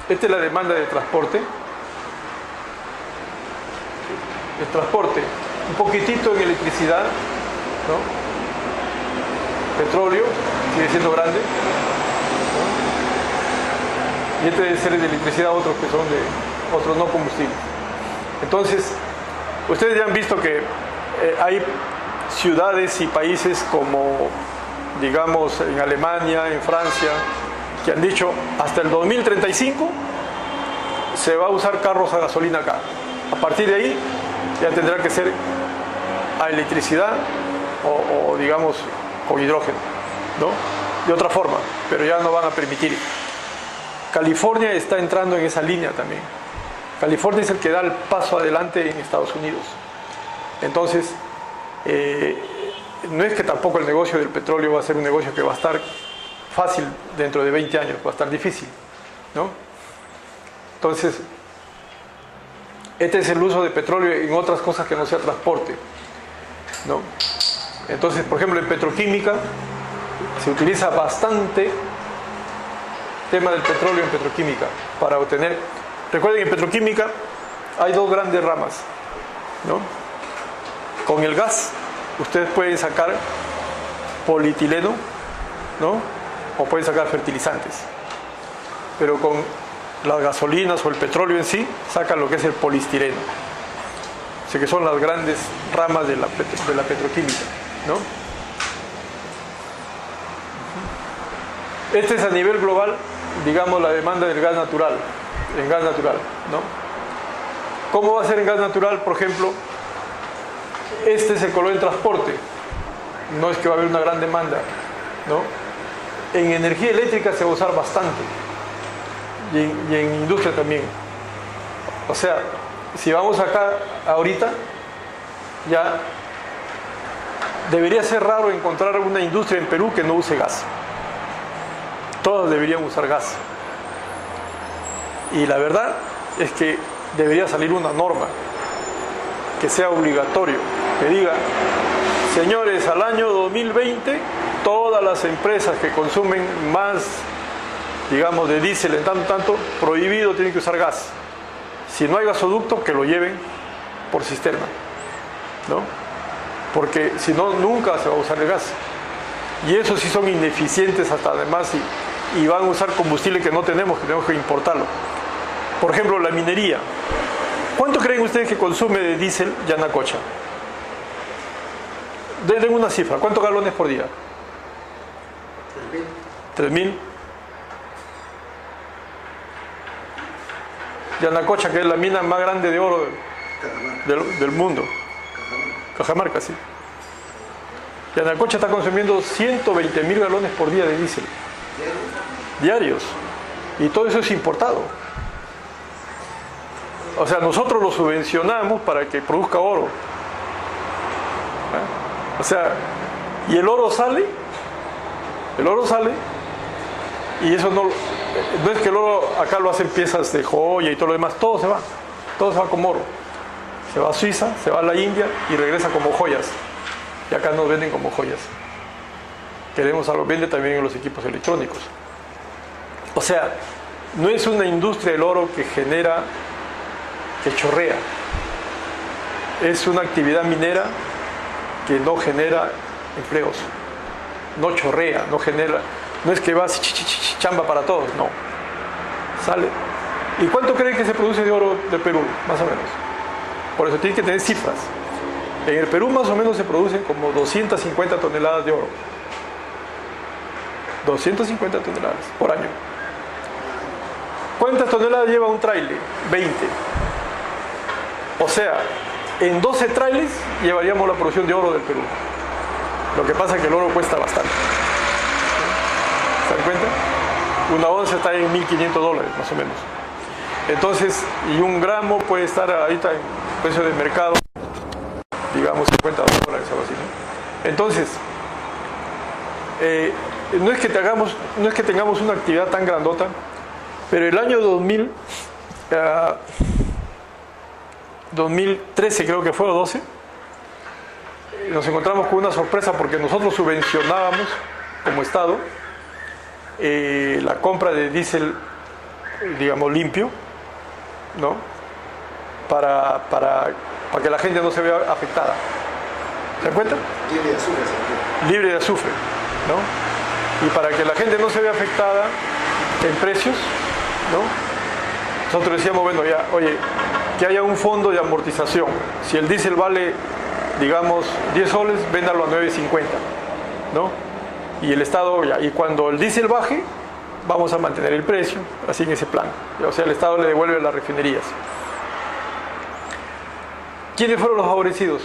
Esta es la demanda de transporte. El transporte, un poquitito en electricidad, ¿no? Petróleo, sigue siendo grande, ¿no? Y este debe ser de electricidad, otros que son de otros no combustibles. Entonces, ustedes ya han visto que hay ciudades y países como, digamos, en Alemania, en Francia, que han dicho hasta el 2035 se va a usar carros a gasolina acá. A partir de ahí ya tendrá que ser a electricidad o digamos con hidrógeno, ¿no? De otra forma, pero ya no van a permitir. California está entrando en esa línea también. California es el que da el paso adelante en Estados Unidos. Entonces, no es que tampoco el negocio del petróleo va a ser un negocio que va a estar fácil dentro de 20 años, va a estar difícil, ¿no? Entonces, este es el uso de petróleo en otras cosas que no sea transporte, ¿no? Entonces, por ejemplo, en petroquímica se utiliza bastante tema del petróleo en petroquímica para obtener. Recuerden, en petroquímica hay dos grandes ramas, ¿no? Con el gas ustedes pueden sacar polietileno, ¿no? O pueden sacar fertilizantes, pero con las gasolinas o el petróleo en sí sacan lo que es el poliestireno. Así que son las grandes ramas de la petroquímica, ¿no? Este es a nivel global, digamos, la demanda del gas natural, en gas natural, ¿no? ¿Cómo va a ser en gas natural? Por ejemplo, este se coló en transporte, no es que va a haber una gran demanda, ¿no? En energía eléctrica se va a usar bastante y en industria también. O sea, si vamos acá ahorita, ya debería ser raro encontrar una industria en Perú que no use gas. Todas deberían usar gas. Y la verdad es que debería salir una norma que sea obligatorio, que diga, señores, al año 2020 todas las empresas que consumen más, digamos, de diésel en tanto, prohibido, tienen que usar gas. Si no hay gasoducto, que lo lleven por cisterna, ¿no? Porque si no, nunca se va a usar el gas. Y esos sí son ineficientes hasta además y van a usar combustible que tenemos que importarlo. Por ejemplo, la minería. ¿Cuánto creen ustedes que consume de diésel Yanacocha? Den una cifra. ¿Cuántos galones por día? 3.000. Yanacocha, que es la mina más grande de oro del mundo. Cajamarca, sí. Yanacocha está consumiendo 120.000 galones por día de diésel. Diarios. Y todo eso es importado. O sea, nosotros lo subvencionamos para que produzca oro. ¿Eh? O sea, y el oro sale y eso no es que el oro acá lo hacen piezas de joya y todo lo demás, todo se va como oro. Se va a Suiza, se va a la India y regresa como joyas. Y acá nos venden como joyas. Queremos algo, vende también en los equipos electrónicos. O sea, no es una industria del oro que genera, que chorrea. Es una actividad minera que no genera empleos. No chorrea, no genera. No es que va chamba para todos, no. Sale. ¿Y cuánto creen que se produce de oro de Perú? Más o menos. Por eso tienen que tener cifras. En el Perú más o menos se producen como 250 toneladas de oro. 250 toneladas por año. ¿Cuántas toneladas lleva un tráiler? 20. O sea, en 12 trailers llevaríamos la producción de oro del Perú. Lo que pasa es que el oro cuesta bastante. ¿Se dan cuenta? Una onza está en $1.500 más o menos. Entonces, y un gramo puede estar ahorita en precio de mercado, digamos $50, algo así, ¿no? Entonces, no es que tengamos una actividad tan grandota, pero el año 2013 creo que fue, o 12, nos encontramos con una sorpresa porque nosotros subvencionábamos como Estado la compra de diésel, digamos, limpio, ¿no? Para que la gente no se vea afectada. ¿Se dan cuenta? Libre de azufre. Libre de azufre, ¿no? Y para que la gente no se vea afectada en precios, ¿no? Nosotros decíamos, bueno, ya, oye, que haya un fondo de amortización. Si el diésel vale, digamos, 10 soles, véndalo a 9.50, ¿no? Y el Estado, ya, y cuando el diésel baje, vamos a mantener el precio, así en ese plan. O sea, el Estado le devuelve a las refinerías. ¿Quiénes fueron los favorecidos?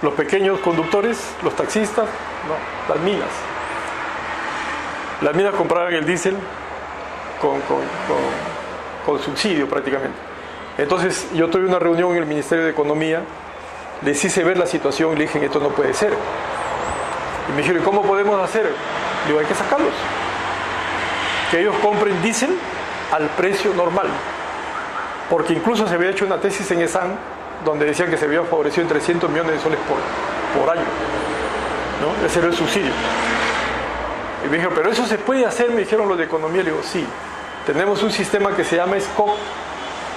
Los pequeños conductores, los taxistas, no, las minas. Las minas compraban el diésel con subsidio prácticamente. Entonces yo tuve una reunión en el Ministerio de Economía, les hice ver la situación y le dije, esto no puede ser. Y me dijeron, ¿cómo podemos hacer? Digo, hay que sacarlos. Que ellos compren diésel al precio normal. Porque incluso se había hecho una tesis en ESAN donde decían que se había favorecido en 300 millones de soles por año, ¿no? Ese era el subsidio. Y me dijeron, pero eso se puede hacer, me dijeron los de economía. Le digo, sí, tenemos un sistema que se llama SCOP,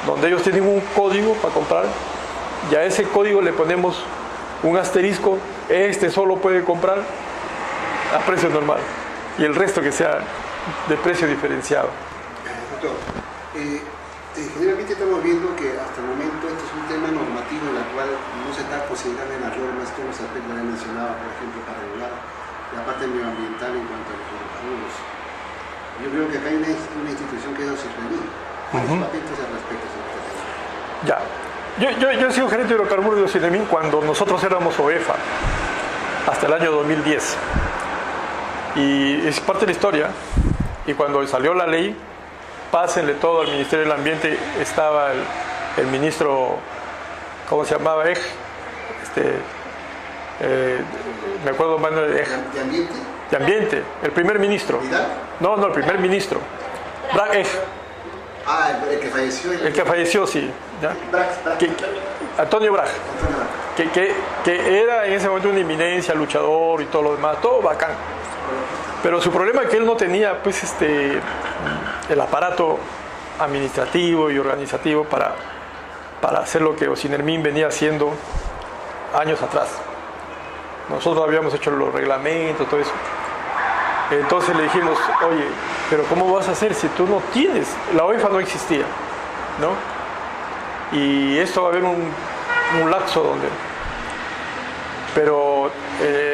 donde ellos tienen un código para comprar, y a ese código le ponemos un asterisco, este solo puede comprar a precio normal, y el resto que sea de precio diferenciado. Doctor, generalmente estamos viendo que hasta el momento este es un tema normativo en el cual no se está considerando en las normas todos los aspectos que he mencionado, por ejemplo, para regular la parte medioambiental en cuanto a los hidrocarburos. Yo creo que acá hay una institución que es OCIRNEMIN. ¿Cuáles son aspectos al respecto, señor? Ya. Yo he sido gerente de hidrocarburos de OCIRNEMIN cuando nosotros éramos OEFA, hasta el año 2010. Y es parte de la historia. Y cuando salió la ley, pásenle todo al Ministerio del Ambiente, estaba el ministro, ¿cómo se llamaba? Me acuerdo más de ambiente. De Ambiente, el primer ministro. ¿Vidal? No, el primer ministro. Bragg. Ah, el que falleció. El que falleció, sí. ¿Ya? Bragg. Antonio Bragg. Que era en ese momento una eminencia, luchador y todo lo demás, todo bacán. Pero su problema es que él no tenía pues el aparato administrativo y organizativo para hacer lo que OCIRNEMIN venía haciendo años atrás. Nosotros habíamos hecho los reglamentos, todo eso. Entonces le dijimos, oye, pero ¿cómo vas a hacer si tú no tienes? La OEFA no existía, ¿no? Y esto va a haber un lapso donde... Pero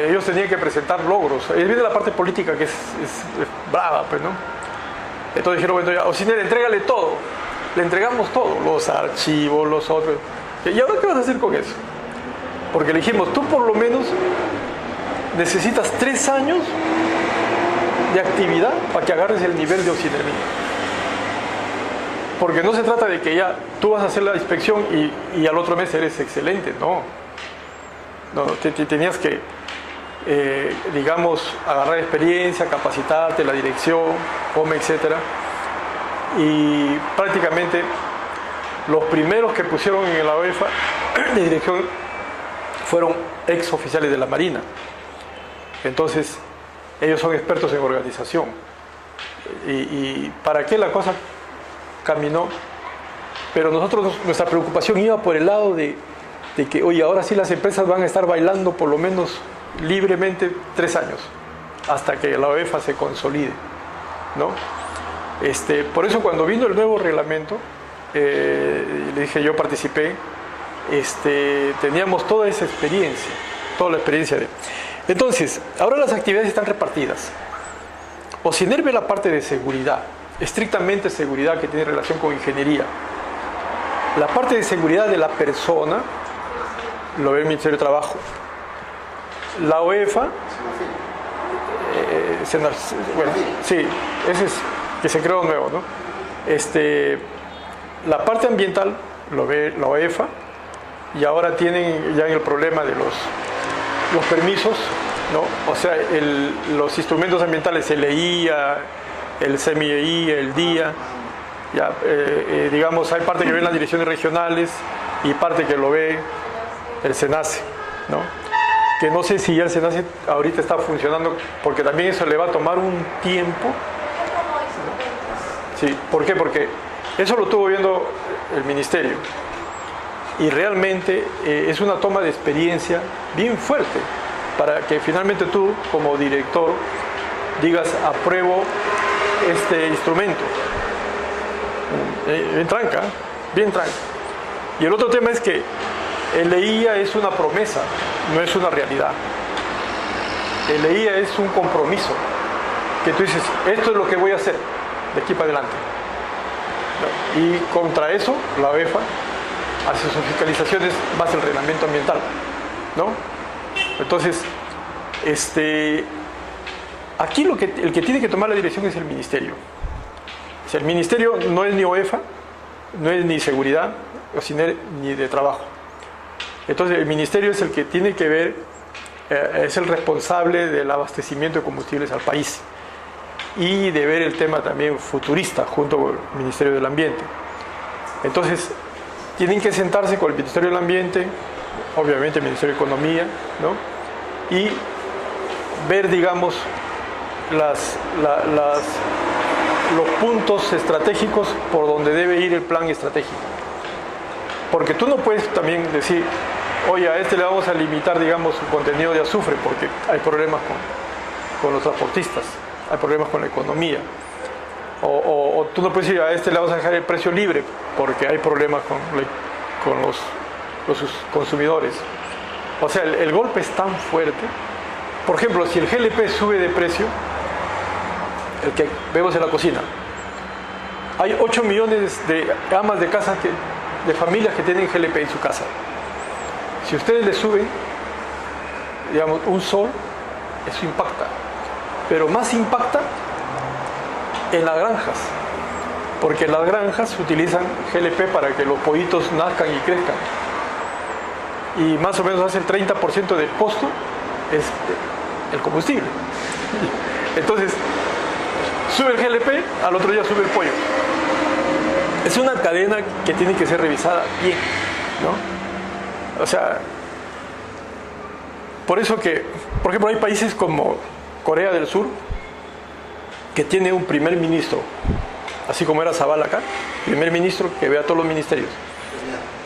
ellos tenían que presentar logros. Ahí viene la parte política que es brava, pues, ¿no? Entonces dijeron, bueno, ya, OCINER, entrégale todo. Le entregamos todo, los archivos, los otros. ¿Y ahora qué vas a hacer con eso? Porque le dijimos, tú por lo menos necesitas 3 años de actividad para que agarres el nivel de OCINERMIN. Porque no se trata de que ya tú vas a hacer la inspección y al otro mes eres excelente, no. No, tenías que, digamos, agarrar experiencia, capacitarte, la dirección, etcétera. Y prácticamente los primeros que pusieron en la OEFA de dirección fueron ex oficiales de la Marina. Entonces, ellos son expertos en organización. Y para qué la cosa caminó. Pero nosotros, nuestra preocupación iba por el lado de que, oye, ahora sí las empresas van a estar bailando por lo menos libremente 3 años, hasta que la OEFA se consolide, ¿no? Por eso cuando vino el nuevo reglamento, le dije, yo participé, teníamos toda esa experiencia, toda la experiencia de... Entonces, ahora las actividades están repartidas. O SINER ve la parte de seguridad, estrictamente seguridad que tiene relación con ingeniería. La parte de seguridad de la persona lo ve el Ministerio de Trabajo. La OEFA, bueno, sí, ese es que se creó nuevo, ¿no? La parte ambiental lo ve la OEFA y ahora tienen ya el problema de los permisos, ¿no? O sea, los instrumentos ambientales, el EIA, el CEMIEI, el DIA, ya, digamos, hay parte que ven las direcciones regionales y parte que lo ve el SENACE, ¿no? Que no sé si ya el SENACE ahorita está funcionando, porque también eso le va a tomar un tiempo. Sí, ¿por qué? Porque eso lo estuvo viendo el ministerio y realmente es una toma de experiencia bien fuerte para que finalmente tú como director digas apruebo este instrumento. Bien tranca, bien tranca. Y el otro tema es que el EIA es una promesa, no es una realidad. El EIA es un compromiso, que tú dices, esto es lo que voy a hacer de aquí para adelante. Y contra eso, la OEFA hace sus fiscalizaciones más el reglamento ambiental, ¿no? Entonces, aquí el que tiene que tomar la dirección es el ministerio. O sea, el ministerio no es ni OEFA, no es ni seguridad, ni de trabajo. Entonces, el ministerio es el que tiene que ver, es el responsable del abastecimiento de combustibles al país y de ver el tema también futurista junto con el Ministerio del Ambiente. Entonces, tienen que sentarse con el Ministerio del Ambiente, obviamente el Ministerio de Economía, ¿no? Y ver, digamos, los puntos estratégicos por donde debe ir el plan estratégico. Porque tú no puedes también decir, oye, a este le vamos a limitar, digamos, su contenido de azufre, porque hay problemas con los transportistas, hay problemas con la economía. O tú no puedes decir, a este le vamos a dejar el precio libre, porque hay problemas con los consumidores. O sea, el golpe es tan fuerte. Por ejemplo, si el GLP sube de precio, el que vemos en la cocina, hay 8 millones de amas de casa, de familias que tienen GLP en su casa. Si ustedes le suben, digamos, un sol, eso impacta. Pero más impacta en las granjas, porque en las granjas utilizan GLP para que los pollitos nazcan y crezcan. Y más o menos hace el 30% del costo es el combustible. Entonces, sube el GLP, al otro día sube el pollo. Es una cadena que tiene que ser revisada bien, ¿no? O sea, por eso que, por ejemplo, hay países como Corea del Sur que tiene un primer ministro, así como era Zavala acá, primer ministro que ve a todos los ministerios,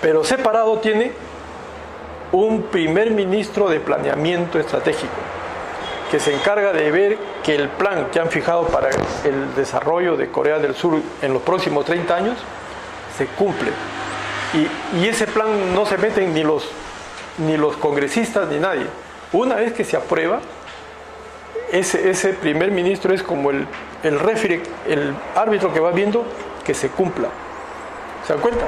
pero separado tiene un primer ministro de planeamiento estratégico que se encarga de ver que el plan que han fijado para el desarrollo de Corea del Sur en los próximos 30 años se cumple. Y ese plan no se meten ni los congresistas ni nadie. Una vez que se aprueba, ese primer ministro es como el referee, el árbitro que va viendo que se cumpla. ¿Se dan cuenta?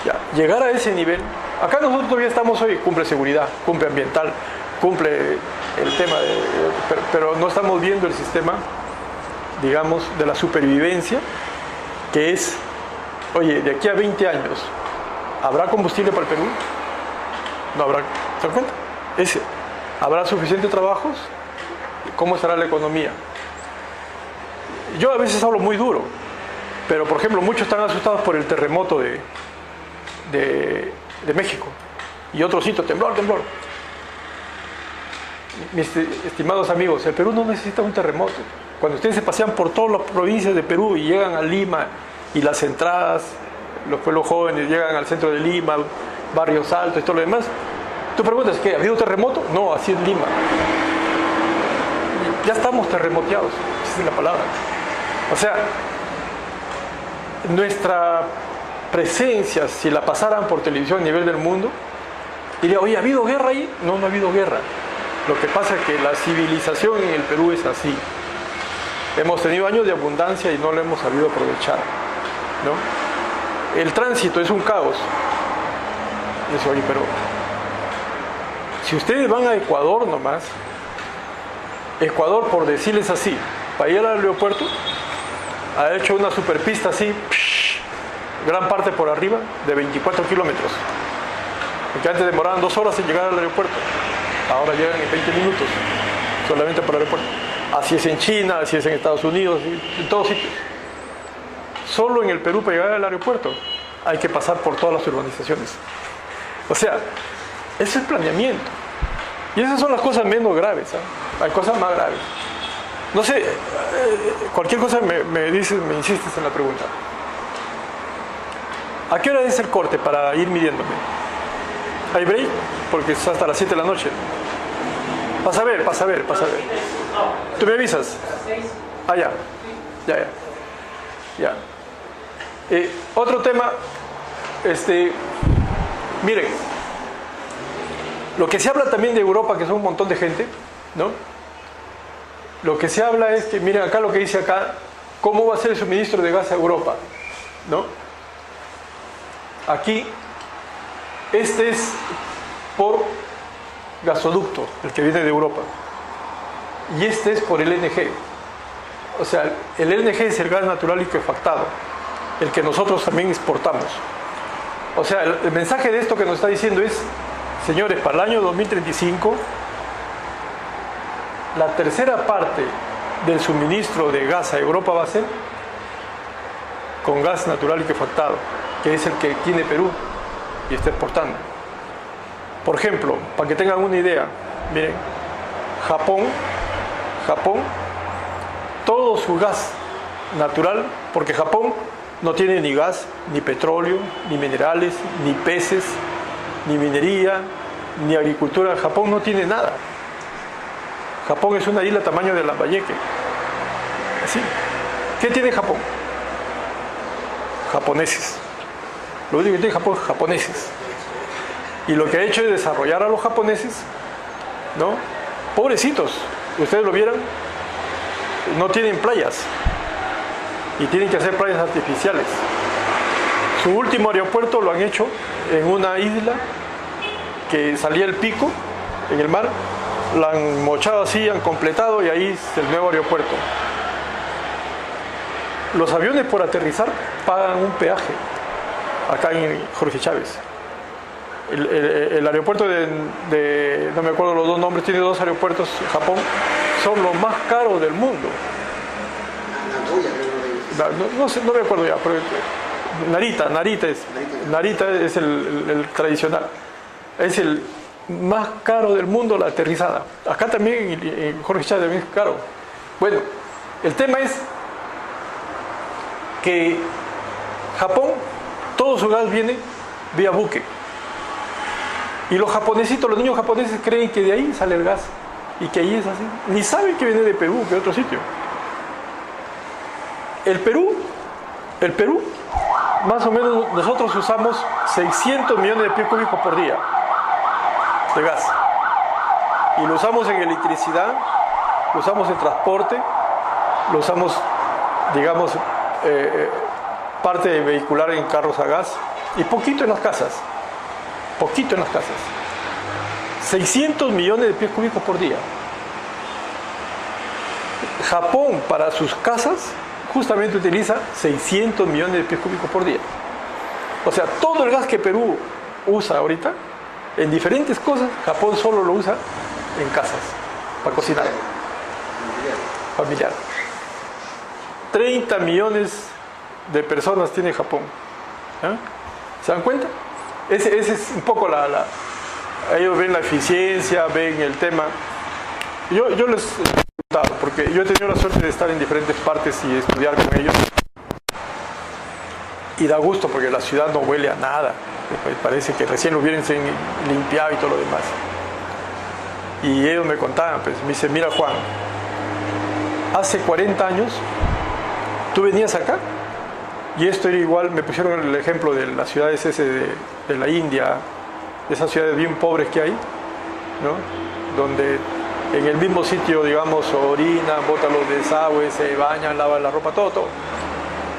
Ya, llegar a ese nivel. Acá nosotros todavía estamos hoy, cumple seguridad, cumple ambiental, cumple el tema, pero no estamos viendo el sistema, digamos, de la supervivencia, que es, oye, de aquí a 20 años, ¿habrá combustible para el Perú? No habrá, ¿se dan cuenta? ¿Habrá suficientes trabajos? ¿Cómo estará la economía? Yo a veces hablo muy duro, pero por ejemplo, muchos están asustados por el terremoto de México y otros sitios, temblor. Mis estimados amigos, el Perú no necesita un terremoto. Cuando ustedes se pasean por todas las provincias de Perú y llegan a Lima y las entradas, los pueblos jóvenes llegan al centro de Lima, barrios altos y todo lo demás, tú preguntas, ¿qué? ¿Ha habido terremoto? No, así es Lima. Ya estamos terremoteados, esa es la palabra. O sea, nuestra presencia, si la pasaran por televisión a nivel del mundo, diría, oye, ¿ha habido guerra ahí? No, no ha habido guerra. Lo que pasa es que la civilización en el Perú es así. Hemos tenido años de abundancia y no lo hemos sabido aprovechar, ¿no? El tránsito es un caos. Dice, oye, pero si ustedes van a Ecuador nomás, Ecuador, por decirles así, para ir al aeropuerto, ha hecho una superpista así, gran parte por arriba, de 24 kilómetros. Porque antes demoraban 2 horas en llegar al aeropuerto. Ahora llegan en 20 minutos, solamente por el aeropuerto. Así es en China, así es en Estados Unidos, en todos sitios. Solo en el Perú, para llegar al aeropuerto, hay que pasar por todas las urbanizaciones. O sea, ese es planeamiento. Y esas son las cosas menos graves, ¿eh? Hay cosas más graves. No sé, cualquier cosa me dices, me insistes en la pregunta. ¿A qué hora es el corte para ir midiéndome? ¿Hay break? Porque es hasta las 7 de la noche. Pasa a ver. ¿Tú me avisas? Ah, ya. Otro tema, miren, lo que se habla también de Europa, que son un montón de gente, ¿no? Lo que se habla es que, miren acá lo que dice acá, ¿cómo va a ser el suministro de gas a Europa? ¿No? Aquí, este es por gasoducto, el que viene de Europa. Y este es por LNG. O sea, el LNG es el gas natural liquefactado, el que nosotros también exportamos. O sea, el mensaje de esto que nos está diciendo es, señores, para el año 2035, la tercera parte del suministro de gas a Europa va a ser con gas natural liquefactado, que es el que tiene Perú y está exportando. Por ejemplo, para que tengan una idea, miren, Japón, todo su gas natural, porque Japón no tiene ni gas, ni petróleo, ni minerales, ni peces, ni minería, ni agricultura. Japón no tiene nada. Japón es una isla tamaño de Lambayeque. Así. ¿Qué tiene Japón? Japoneses. Lo único que tiene Japón es japoneses. Y lo que ha hecho es desarrollar a los japoneses, ¿no? Pobrecitos. Ustedes lo vieran, no tienen playas. Y tienen que hacer playas artificiales. Su último aeropuerto lo han hecho en una isla que salía el pico en el mar. La han mochado así, han completado y ahí es el nuevo aeropuerto. Los aviones por aterrizar pagan un peaje acá en Jorge Chávez. El aeropuerto no me acuerdo los dos nombres, tiene 2 aeropuertos en Japón, son los más caros del mundo. No sé, no me acuerdo ya, pero Narita es el tradicional. Es el más caro del mundo la aterrizada. Acá también en Jorge Chávez también es caro. Bueno, el tema es que Japón, todo su gas viene vía buque. Y los japonesitos, los niños japoneses creen que de ahí sale el gas y que ahí es así. Ni saben que viene de Perú, que de otro sitio. El Perú, más o menos nosotros usamos 600 millones de pies cúbicos por día de gas. Y lo usamos en electricidad, lo usamos en transporte, lo usamos, digamos, parte vehicular en carros a gas y poquito en las casas. 600 millones de pies cúbicos por día. Japón, para sus casas, justamente utiliza 600 millones de pies cúbicos por día. O sea, todo el gas que Perú usa ahorita, en diferentes cosas, Japón solo lo usa en casas, para cocinar. Familiar. 30 millones de personas tiene Japón. ¿Eh? ¿Se dan cuenta? Ese es un poco ellos ven la eficiencia, ven el tema. Yo les he preguntado, porque yo he tenido la suerte de estar en diferentes partes y estudiar con ellos. Y da gusto porque la ciudad no huele a nada. Parece que recién lo hubieran limpiado y todo lo demás. Y ellos me contaban, pues, me dicen, mira Juan, hace 40 años tú venías acá y esto era igual. Me pusieron el ejemplo de las ciudades de la India, de esas ciudades bien pobres que hay, ¿no? Donde en el mismo sitio, digamos, orinan, botan los desagües, se bañan, lavan la ropa, todo, todo.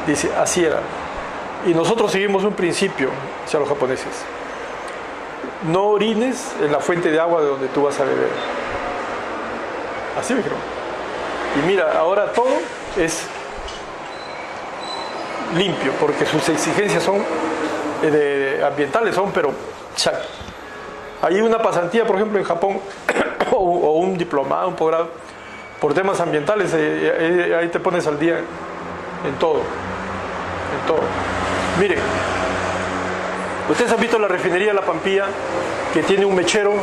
Dice, así era. Y nosotros seguimos un principio hacia los japoneses. No orines en la fuente de agua de donde tú vas a beber. Así me dijeron. Y mira, ahora todo es limpio, porque sus exigencias son ambientales, son, pero hay una pasantía, por ejemplo, en Japón, o un diplomado, un posgrado, por temas ambientales, ahí te pones al día en todo. En todo. Miren, ustedes han visto la refinería de La Pampilla, que tiene un mechero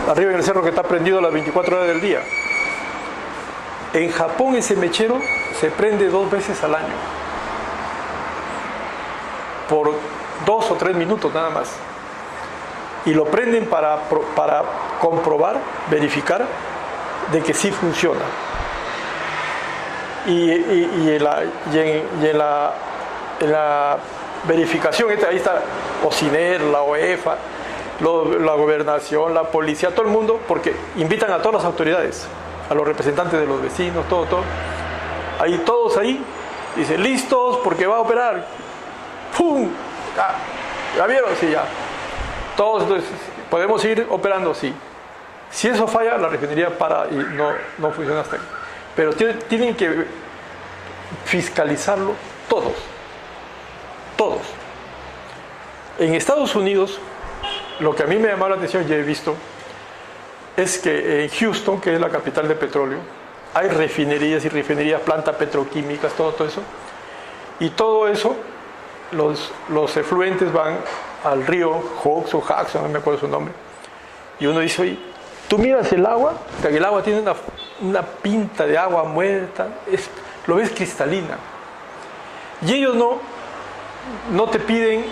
arriba en el cerro que está prendido las 24 horas del día. En Japón ese mechero se prende 2 veces al año, por 2 o 3 minutos nada más. Y lo prenden para comprobar, verificar de que sí funciona. Y en la verificación, ahí está OCINER, la OEFA, la gobernación, la policía, todo el mundo, porque invitan a todas las autoridades, a los representantes de los vecinos, todo. Ahí todos ahí, dicen, listos porque va a operar. ¡Pum! ¿Ya vieron? Sí, ya. Todos, entonces, ¿podemos ir operando? Sí. Si eso falla, la refinería para y no funciona hasta aquí. Pero tienen que fiscalizarlo todos. Todos. En Estados Unidos, lo que a mí me llamó la atención, ya he visto, es que en Houston, que es la capital de petróleo, hay refinerías y refinerías, plantas petroquímicas, todo eso. Y todo eso, los efluentes van al río Hawks o Jackson, no me acuerdo su nombre. Y uno dice, oye, tú miras el agua, que el agua tiene una pinta de agua muerta, lo ves cristalina. Y ellos no te piden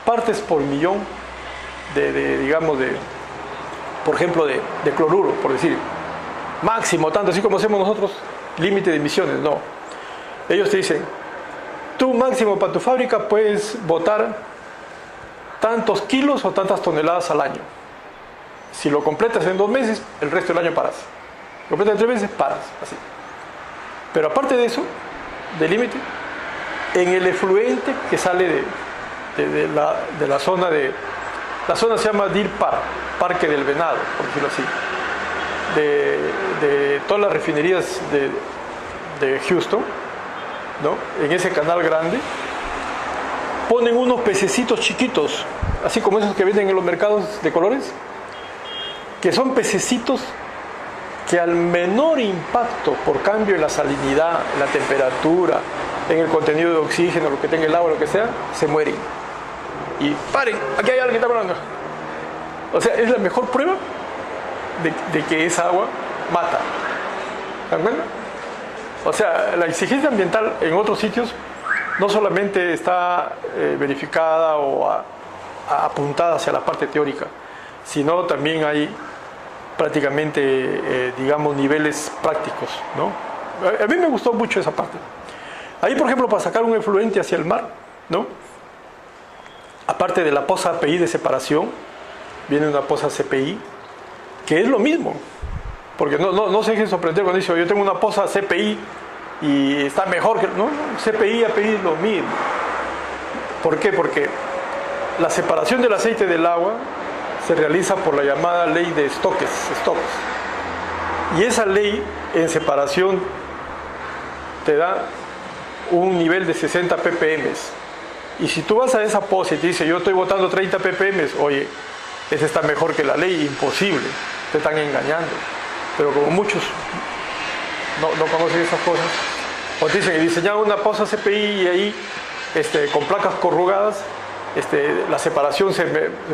partes por millón digamos, por ejemplo, de cloruro, por decir, máximo, tanto, así como hacemos nosotros, límite de emisiones, no. Ellos te dicen, tú máximo para tu fábrica puedes botar tantos kilos o tantas toneladas al año. Si lo completas en 2 meses, el resto del año paras. Lo completas en 3 meses, paras, así. Pero aparte de eso, del límite, en el efluente que sale de la zona la zona se llama Deer Park, Parque del Venado, por decirlo así, de todas las refinerías de Houston, ¿no? En ese canal grande ponen unos pececitos chiquitos, así como esos que venden en los mercados de colores, que son pececitos que al menor impacto por cambio en la salinidad, en la temperatura, en el contenido de oxígeno, lo que tenga el agua, lo que sea, se mueren. Y paren, aquí hay alguien que está hablando. O sea, es la mejor prueba de que esa agua mata. ¿Se dan cuenta? O sea, la exigencia ambiental en otros sitios no solamente está verificada o apuntada hacia la parte teórica, sino también hay prácticamente, digamos, niveles prácticos, ¿no? A mí me gustó mucho esa parte. Ahí, por ejemplo, para sacar un efluente hacia el mar, ¿no? Aparte de la poza API de separación, viene una poza CPI, que es lo mismo. Porque no se dejen sorprender cuando dicen, yo tengo una poza CPI y está mejor que... No, CPI, API es lo mismo. ¿Por qué? Porque la separación del aceite del agua se realiza por la llamada ley de Stokes. Y esa ley en separación te da un nivel de 60 ppm. Y si tú vas a esa poza y te dice, yo estoy botando 30 ppm, oye, ese está mejor que la ley, imposible, te están engañando. Pero como muchos no conocen esas cosas, o te dicen, diseñaron una poza CPI y ahí con placas corrugadas, la separación se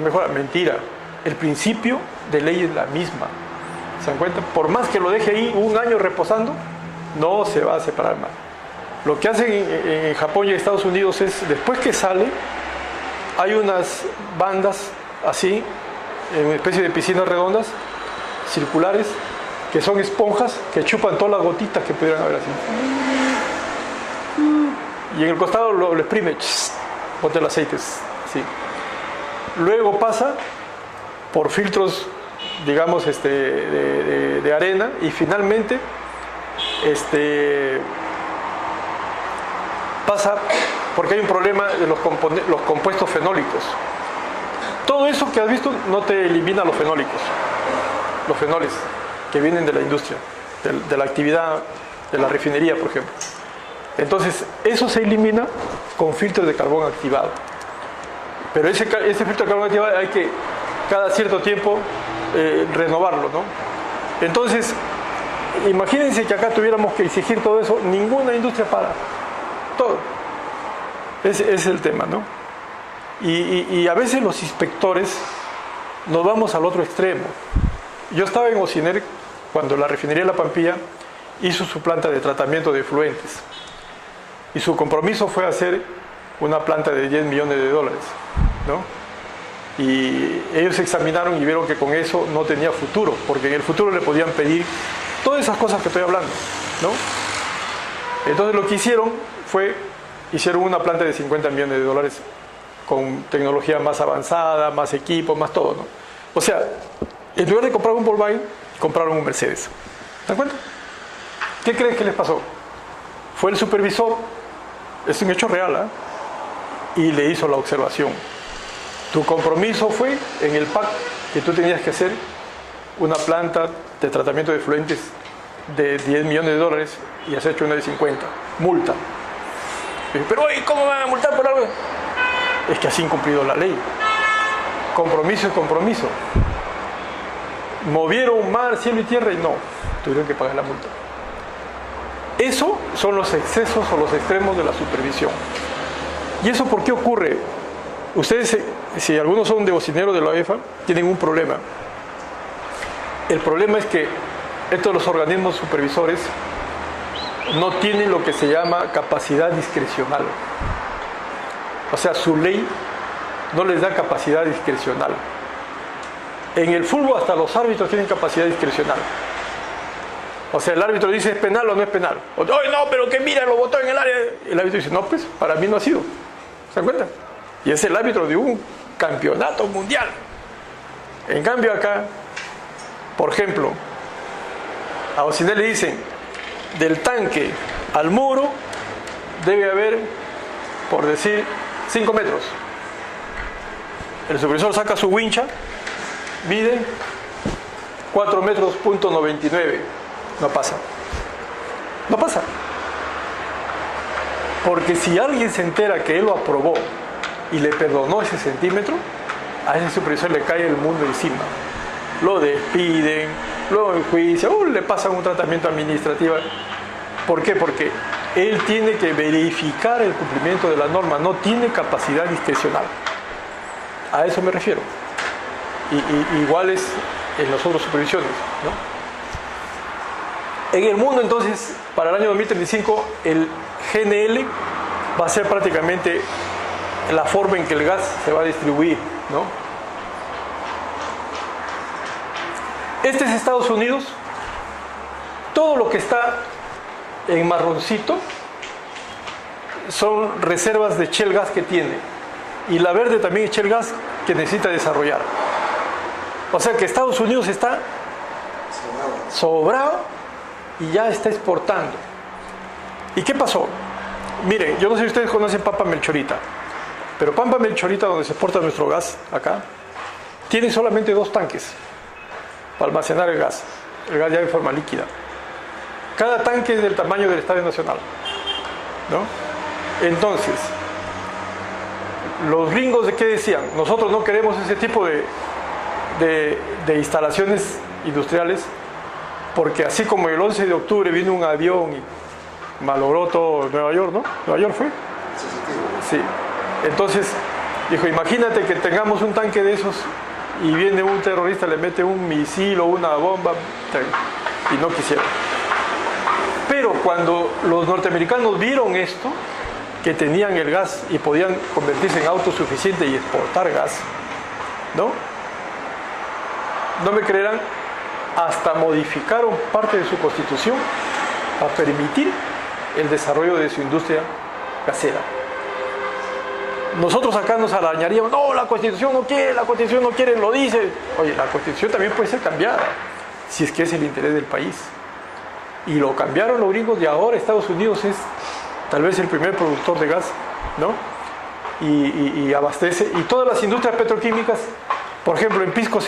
mejora. Mentira, el principio de ley es la misma. ¿Se dan cuenta? Por más que lo deje ahí 1 año reposando, no se va a separar más. Lo que hacen en Japón y en Estados Unidos es, después que sale, hay unas bandas así, en una especie de piscinas redondas, circulares, que son esponjas que chupan todas las gotitas que pudieran haber así. Y en el costado lo exprime, bota el aceite, así. Luego pasa por filtros, digamos, de de arena y finalmente pasa porque hay un problema de los compuestos fenólicos. Todo eso que has visto no te elimina los fenólicos, los fenoles que vienen de la industria, de la actividad de la refinería, por ejemplo. Entonces, eso se elimina con filtro de carbón activado. Pero ese filtro de carbón activado hay que, cada cierto tiempo, renovarlo, ¿no? Entonces, imagínense que acá tuviéramos que exigir todo eso, ninguna industria para. Todo. Ese es el tema, ¿no? Y a veces los inspectores nos vamos al otro extremo. Yo estaba en Ociner cuando la refinería de La Pampilla hizo su planta de tratamiento de efluentes. Y su compromiso fue hacer una planta de 10 millones de dólares, ¿no? Y ellos examinaron y vieron que con eso no tenía futuro, porque en el futuro le podían pedir todas esas cosas que estoy hablando, ¿no? Entonces lo que hicieron una planta de 50 millones de dólares con tecnología más avanzada, más equipo, más todo, ¿no? O sea, en lugar de comprar un Volkswagen, compraron un Mercedes. ¿Se dan cuenta? ¿Qué creen que les pasó? Fue el supervisor, es un hecho real, ¿eh? Y le hizo la observación. Tu compromiso fue en el PAC que tú tenías que hacer una planta de tratamiento de efluentes de 10 millones de dólares y has hecho una de 50. Multa. Y dije, pero oye, ¿cómo van a multar por algo? Es que así han incumplido la ley. Compromiso es compromiso. Movieron mar, cielo y tierra y no, tuvieron que pagar la multa. Eso son los excesos o los extremos de la supervisión. ¿Y eso por qué ocurre? Ustedes, si algunos son de bocineros de la OEFA, tienen un problema. El problema es que estos los organismos supervisores no tienen lo que se llama capacidad discrecional. O sea, su ley no les da capacidad discrecional. En el fútbol hasta los árbitros tienen capacidad discrecional. O sea, el árbitro dice es penal o no es penal. O no, pero que mira, lo botó en el área. El árbitro dice, no, pues para mí no ha sido. ¿Se dan cuenta? Y es el árbitro de un campeonato mundial. En cambio acá, por ejemplo, a Ociner le dicen, del tanque al muro debe haber, por decir, 5 metros. El supervisor saca su wincha, mide 4 metros, punto 99. No pasa. No pasa. Porque si alguien se entera que él lo aprobó y le perdonó ese centímetro, a ese supervisor le cae el mundo encima. Lo despiden, luego en juicio, le pasan un tratamiento administrativo. ¿Por qué? Porque él tiene que verificar el cumplimiento de la norma, no tiene capacidad discrecional. A eso me refiero. Y igual es en las otras supervisiones, ¿no? En el mundo, entonces, para el año 2035, el GNL va a ser prácticamente la forma en que el gas se va a distribuir, ¿no? Este es Estados Unidos. Todo lo que está en marroncito son reservas de shale gas que tiene. Y la verde también es shale gas que necesita desarrollar. O sea que Estados Unidos está sobrado y ya está exportando. ¿Y qué pasó? Miren, yo no sé si ustedes conocen Pampa Melchorita, pero Pampa Melchorita, donde se exporta nuestro gas acá, tiene solamente 2 tanques para almacenar el gas ya en forma líquida. Cada tanque es del tamaño del Estadio Nacional, ¿no? Entonces, los gringos, ¿de qué decían? Nosotros no queremos ese tipo de instalaciones industriales, porque así como el 11 de octubre vino un avión y malogró todo Nueva York, ¿no? ¿Nueva York fue? Sí. Entonces, dijo, imagínate que tengamos un tanque de esos y viene un terrorista, le mete un misil o una bomba, y no quisieron. Pero cuando los norteamericanos vieron esto, que tenían el gas y podían convertirse en autosuficientes y exportar gas, ¿no? No me creerán, hasta modificaron parte de su constitución para permitir el desarrollo de su industria gasera. Nosotros acá nos arañaríamos, no, la constitución no quiere, lo dice. Oye, la constitución también puede ser cambiada. si es que es el interés del país. Y lo cambiaron los gringos y ahora Estados Unidos es tal vez el primer productor de gas, ¿no? Y abastece. Y todas las industrias petroquímicas, por ejemplo, en Pisco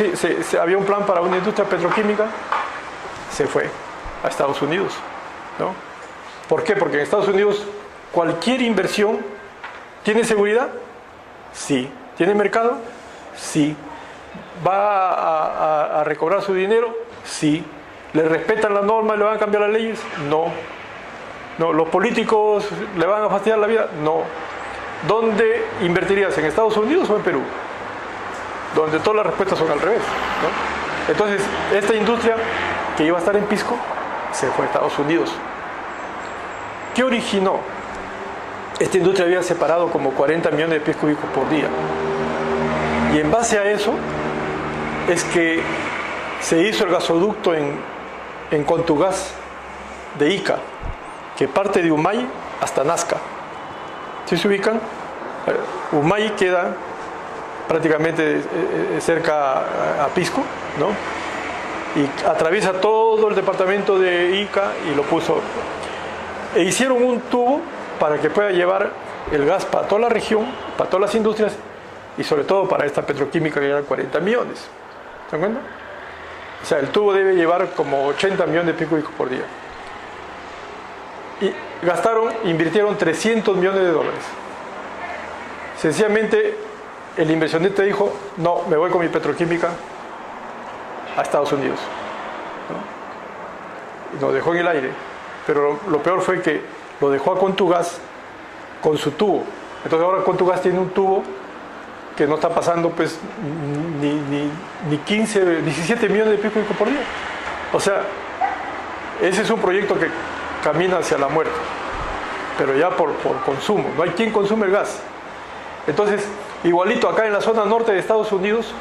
había un plan para una industria petroquímica, se fue a Estados Unidos, ¿no? ¿Por qué? Porque en Estados Unidos cualquier inversión tiene seguridad, sí. ¿Tiene mercado? Sí. ¿Va a recobrar su dinero? Sí. ¿Le respetan las normas y le van a cambiar las leyes? No. No. ¿Los políticos le van a fastidiar la vida? No. ¿Dónde invertirías? ¿En Estados Unidos o en Perú? Donde todas las respuestas son al revés, ¿no? Entonces, esta industria que iba a estar en Pisco se fue a Estados Unidos. ¿Qué originó? Esta industria había separado como 40 millones de pies cúbicos por día. Y en base a eso es que se hizo el gasoducto en Contugás de Ica, que parte de Humay hasta Nazca. ¿Sí se ubican? Humay queda prácticamente cerca a Pisco, ¿no? Y atraviesa todo el departamento de Ica y lo puso. E hicieron un tubo para que pueda llevar el gas para toda la región, para todas las industrias y sobre todo para esta petroquímica que eran 40 millones. ¿Se dan cuenta? O sea, el tubo debe llevar como 80 millones de pies cúbicos por día. Y invirtieron 300 millones de dólares. Sencillamente, el inversionista dijo, no, me voy con mi petroquímica a Estados Unidos, ¿no? Y nos dejó en el aire. Pero lo peor fue que lo dejó a Contugás con su tubo. Entonces ahora Contugás tiene un tubo que no está pasando pues ni 15, 17 millones de pies cúbicos por día. O sea, ese es un proyecto que camina hacia la muerte, pero ya por consumo. No hay quien consume el gas. Entonces, igualito acá en la zona norte de Estados Unidos,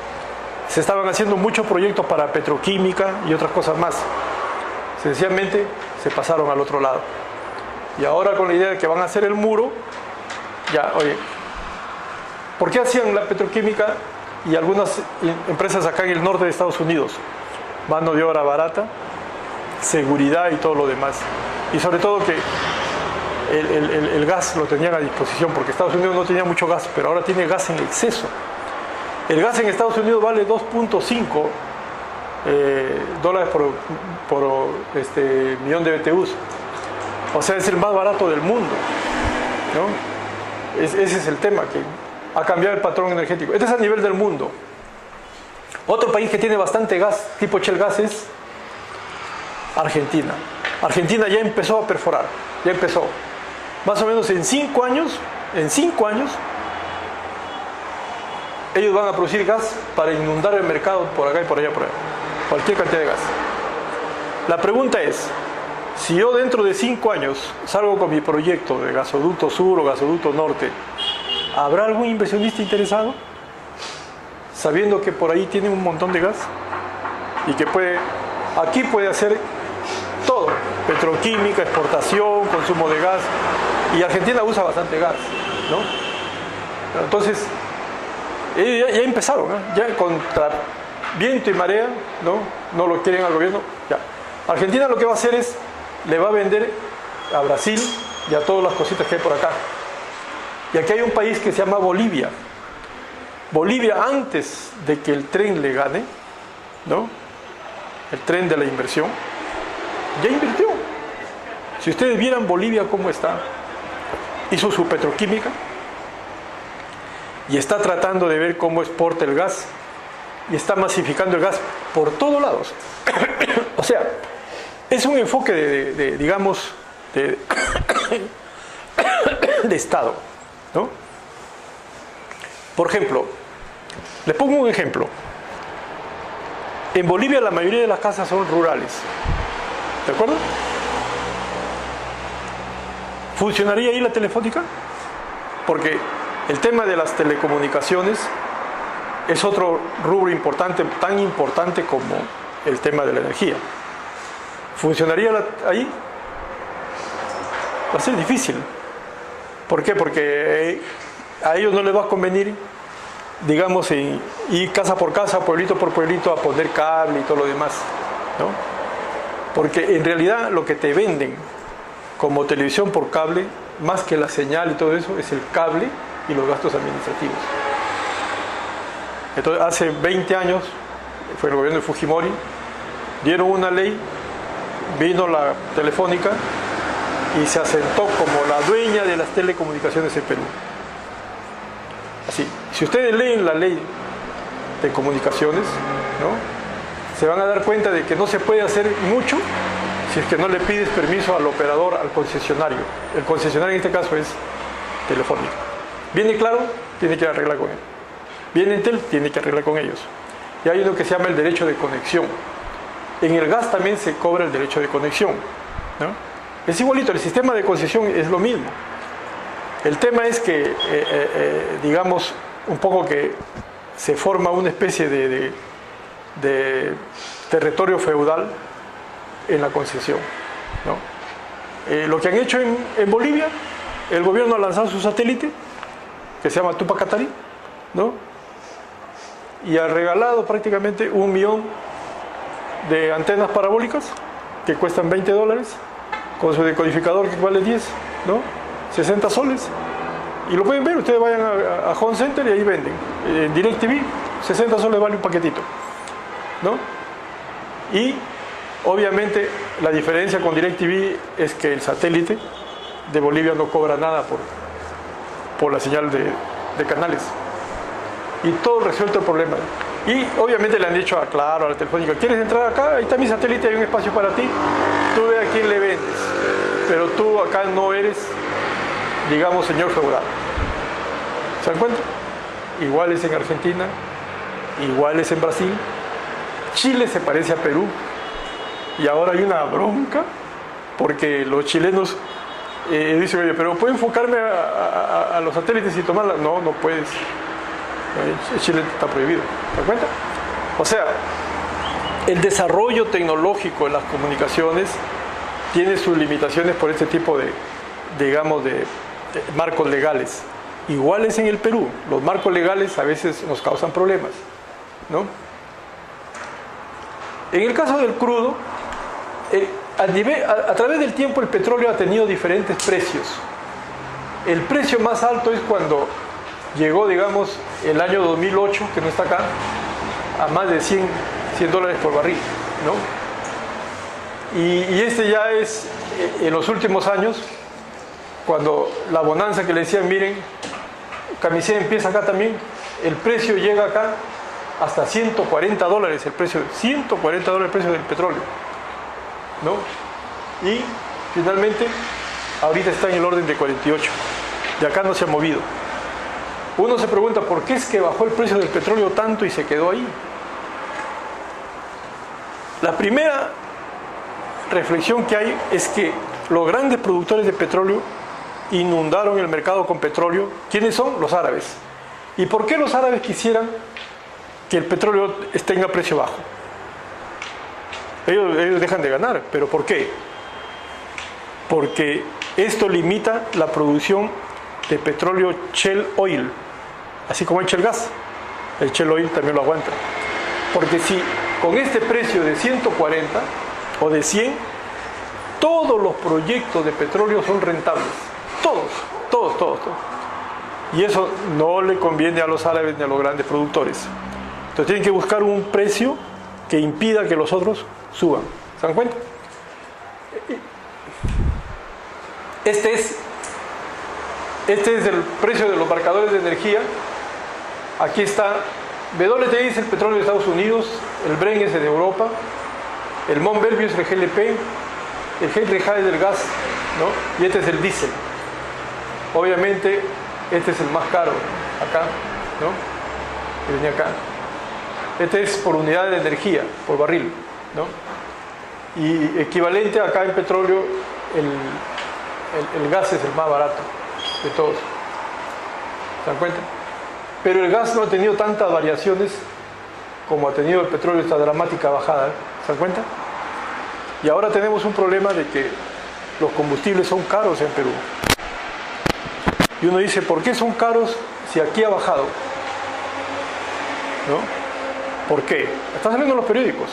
se estaban haciendo muchos proyectos para petroquímica y otras cosas más. Sencillamente se pasaron al otro lado. Y ahora con la idea de que van a hacer el muro, ya, oye, ¿por qué hacían la petroquímica y algunas empresas acá en el norte de Estados Unidos? Mano de obra barata, seguridad y todo lo demás. Y sobre todo que el gas lo tenían a disposición, porque Estados Unidos no tenía mucho gas, pero ahora tiene gas en exceso. El gas en Estados Unidos vale 2.5 dólares por millón de BTUs. O sea, es el más barato del mundo, ¿no? Ese es el tema, que ha cambiado el patrón energético. Este es a nivel del mundo. Otro país que tiene bastante gas, tipo Shell Gas, es Argentina. Argentina ya empezó a perforar, ya empezó. Más o menos en 5 años, ellos van a producir gas para inundar el mercado por acá y por allá, por allá. Cualquier cantidad de gas. La pregunta es, si yo dentro de 5 años salgo con mi proyecto de gasoducto sur o gasoducto norte, ¿habrá algún inversionista interesado? Sabiendo que por ahí tiene un montón de gas y que aquí puede hacer todo, petroquímica, exportación, consumo de gas, y Argentina usa bastante gas, ¿no? Entonces, ellos ya empezaron, ¿no? Ya contra viento y marea, no lo quieren al gobierno, ya. Argentina lo que va a hacer es, le va a vender a Brasil y a todas las cositas que hay por acá. Y aquí hay un país que se llama Bolivia. Bolivia, antes de que el tren le gane, ¿no? El tren de la inversión, ya invirtió. Si ustedes vieran Bolivia cómo está, hizo su petroquímica y está tratando de ver cómo exporta el gas y está masificando el gas por todos lados. O sea, es un enfoque digamos, de Estado, ¿no? Por ejemplo, les pongo un ejemplo. En Bolivia la mayoría de las casas son rurales, ¿de acuerdo? ¿Funcionaría ahí la telefónica? Porque el tema de las telecomunicaciones es otro rubro importante, tan importante como el tema de la energía. ¿Funcionaría ahí? Va a ser difícil. ¿Por qué? Porque a ellos no les va a convenir, digamos, ir casa por casa, pueblito por pueblito, a poner cable y todo lo demás. ¿no? Porque en realidad lo que te venden como televisión por cable, más que la señal y todo eso, es el cable y los gastos administrativos. Entonces, hace 20 años, fue el gobierno de Fujimori, dieron una ley, vino la Telefónica y se asentó como la dueña de las telecomunicaciones en Perú. Así, si ustedes leen la ley de comunicaciones, ¿no?, se van a dar cuenta de que no se puede hacer mucho si es que no le pides permiso al operador, al concesionario. El concesionario en este caso es Telefónica. Viene Claro, tiene que arreglar con él. Viene Entel, tiene que arreglar con ellos. Y hay uno que se llama el derecho de conexión. En el gas también se cobra el derecho de conexión, ¿no? Es igualito, el sistema de concesión es lo mismo. El tema es que, digamos, un poco que se forma una especie de territorio feudal en la concesión, ¿no? Lo que han hecho en Bolivia, el gobierno ha lanzado su satélite, que se llama Tupac Katari, ¿no?, y ha regalado prácticamente 1 millón de antenas parabólicas que cuestan $20, con su decodificador que vale 10, ¿no?, 60 soles. Y lo pueden ver, ustedes vayan a Home Center y ahí venden. DirecTV, 60 soles vale un paquetito, ¿no? Y obviamente la diferencia con DirecTV es que el satélite de Bolivia no cobra nada por la señal de canales. Y todo resuelto el problema. Y obviamente le han dicho a Claro, a la Telefónica, ¿quieres entrar acá? Ahí está mi satélite, hay un espacio para ti. Tú ve a quién le vendes. Pero tú acá no eres, digamos, señor feudal. ¿Se dan cuenta? Igual es en Argentina, igual es en Brasil. Chile se parece a Perú. Y ahora hay una bronca porque los chilenos dicen, oye, pero ¿puedo enfocarme a los satélites y tomarla? No, no puedes. Chile está prohibido. ¿Se dan cuenta? O sea, el desarrollo tecnológico en las comunicaciones tiene sus limitaciones por este tipo de, digamos, de marcos legales. Iguales en el Perú. Los marcos legales a veces nos causan problemas, ¿no? En el caso del crudo, a través del tiempo el petróleo ha tenido diferentes precios. El precio más alto es cuando llegó, digamos, el año 2008, que no está acá, a más de $100 por barril, ¿no? Y este ya es, en los últimos años, cuando la bonanza que le decían, miren, Camisea empieza acá también, el precio llega acá hasta $140 el precio, $140 el precio del petróleo, ¿no? Y finalmente, ahorita está en el orden de 48, de acá no se ha movido. Uno se pregunta, ¿por qué es que bajó el precio del petróleo tanto y se quedó ahí? La primera reflexión que hay es que los grandes productores de petróleo inundaron el mercado con petróleo. ¿Quiénes son? Los árabes. ¿Y por qué los árabes quisieran que el petróleo tenga precio bajo? Ellos dejan de ganar, ¿pero por qué? Porque esto limita la producción de petróleo Shell Oil, así como el Shell Gas. El Shell Oil también lo aguanta. Porque si con este precio de 140 o de 100, todos los proyectos de petróleo son rentables. Todos. Y eso no le conviene a los árabes ni a los grandes productores. Entonces tienen que buscar un precio que impida que los otros suban. ¿Se dan cuenta? Este es el precio de los marcadores de energía. Aquí está, WTI es el petróleo de Estados Unidos, el Brent es el de Europa, el Mont Belvieu es el GLP, el Henry Hub es del gas, ¿no? Y este es el diésel. Obviamente, este es el más caro, acá, ¿no? Que venía acá. Este es por unidad de energía, por barril, ¿no? Y equivalente acá en petróleo, el gas es el más barato de todos. ¿Se dan cuenta? Pero el gas no ha tenido tantas variaciones como ha tenido el petróleo, esta dramática bajada. ¿Se dan cuenta? Y ahora tenemos un problema de que los combustibles son caros en Perú. Y uno dice, ¿por qué son caros si aquí ha bajado? ¿No? ¿Por qué? Está saliendo en los periódicos.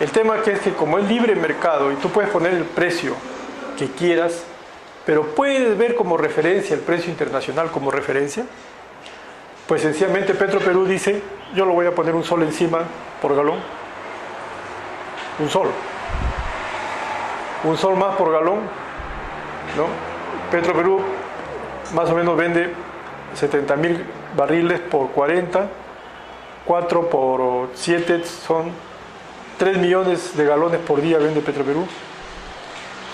El tema que es que como es libre mercado y tú puedes poner el precio que quieras, pero puedes ver como referencia el precio internacional como referencia, pues sencillamente Petroperú dice, yo lo voy a poner un sol encima por galón, un sol más por galón, ¿no? Petroperú más o menos vende 70.000 barriles por 40, 4 por 7 son 3 millones de galones por día vende Petroperú,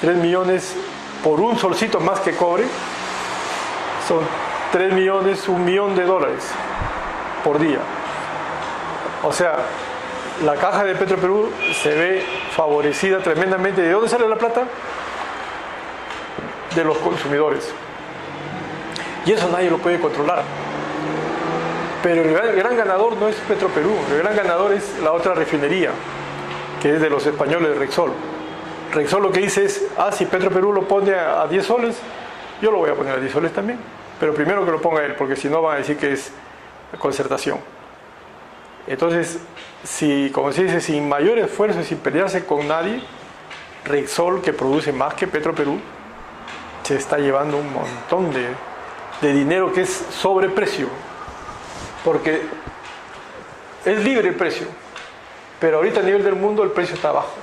3 millones por un solcito más que cobre, son 3 millones, $1 millón por día. O sea, la caja de Petroperú se ve favorecida tremendamente. ¿De dónde sale la plata? De los consumidores. Y eso nadie lo puede controlar. Pero el gran ganador no es Petroperú, el gran ganador es la otra refinería, que es de los españoles de Repsol. Repsol lo que dice es, si Petroperú lo pone a 10 soles, yo lo voy a poner a 10 soles también. Pero primero que lo ponga él, porque si no van a decir que es concertación. Entonces, como se dice, sin mayor esfuerzo y sin pelearse con nadie, Repsol, que produce más que Petroperú, se está llevando un montón de dinero que es sobreprecio. Porque es libre el precio, pero ahorita a nivel del mundo el precio está bajo.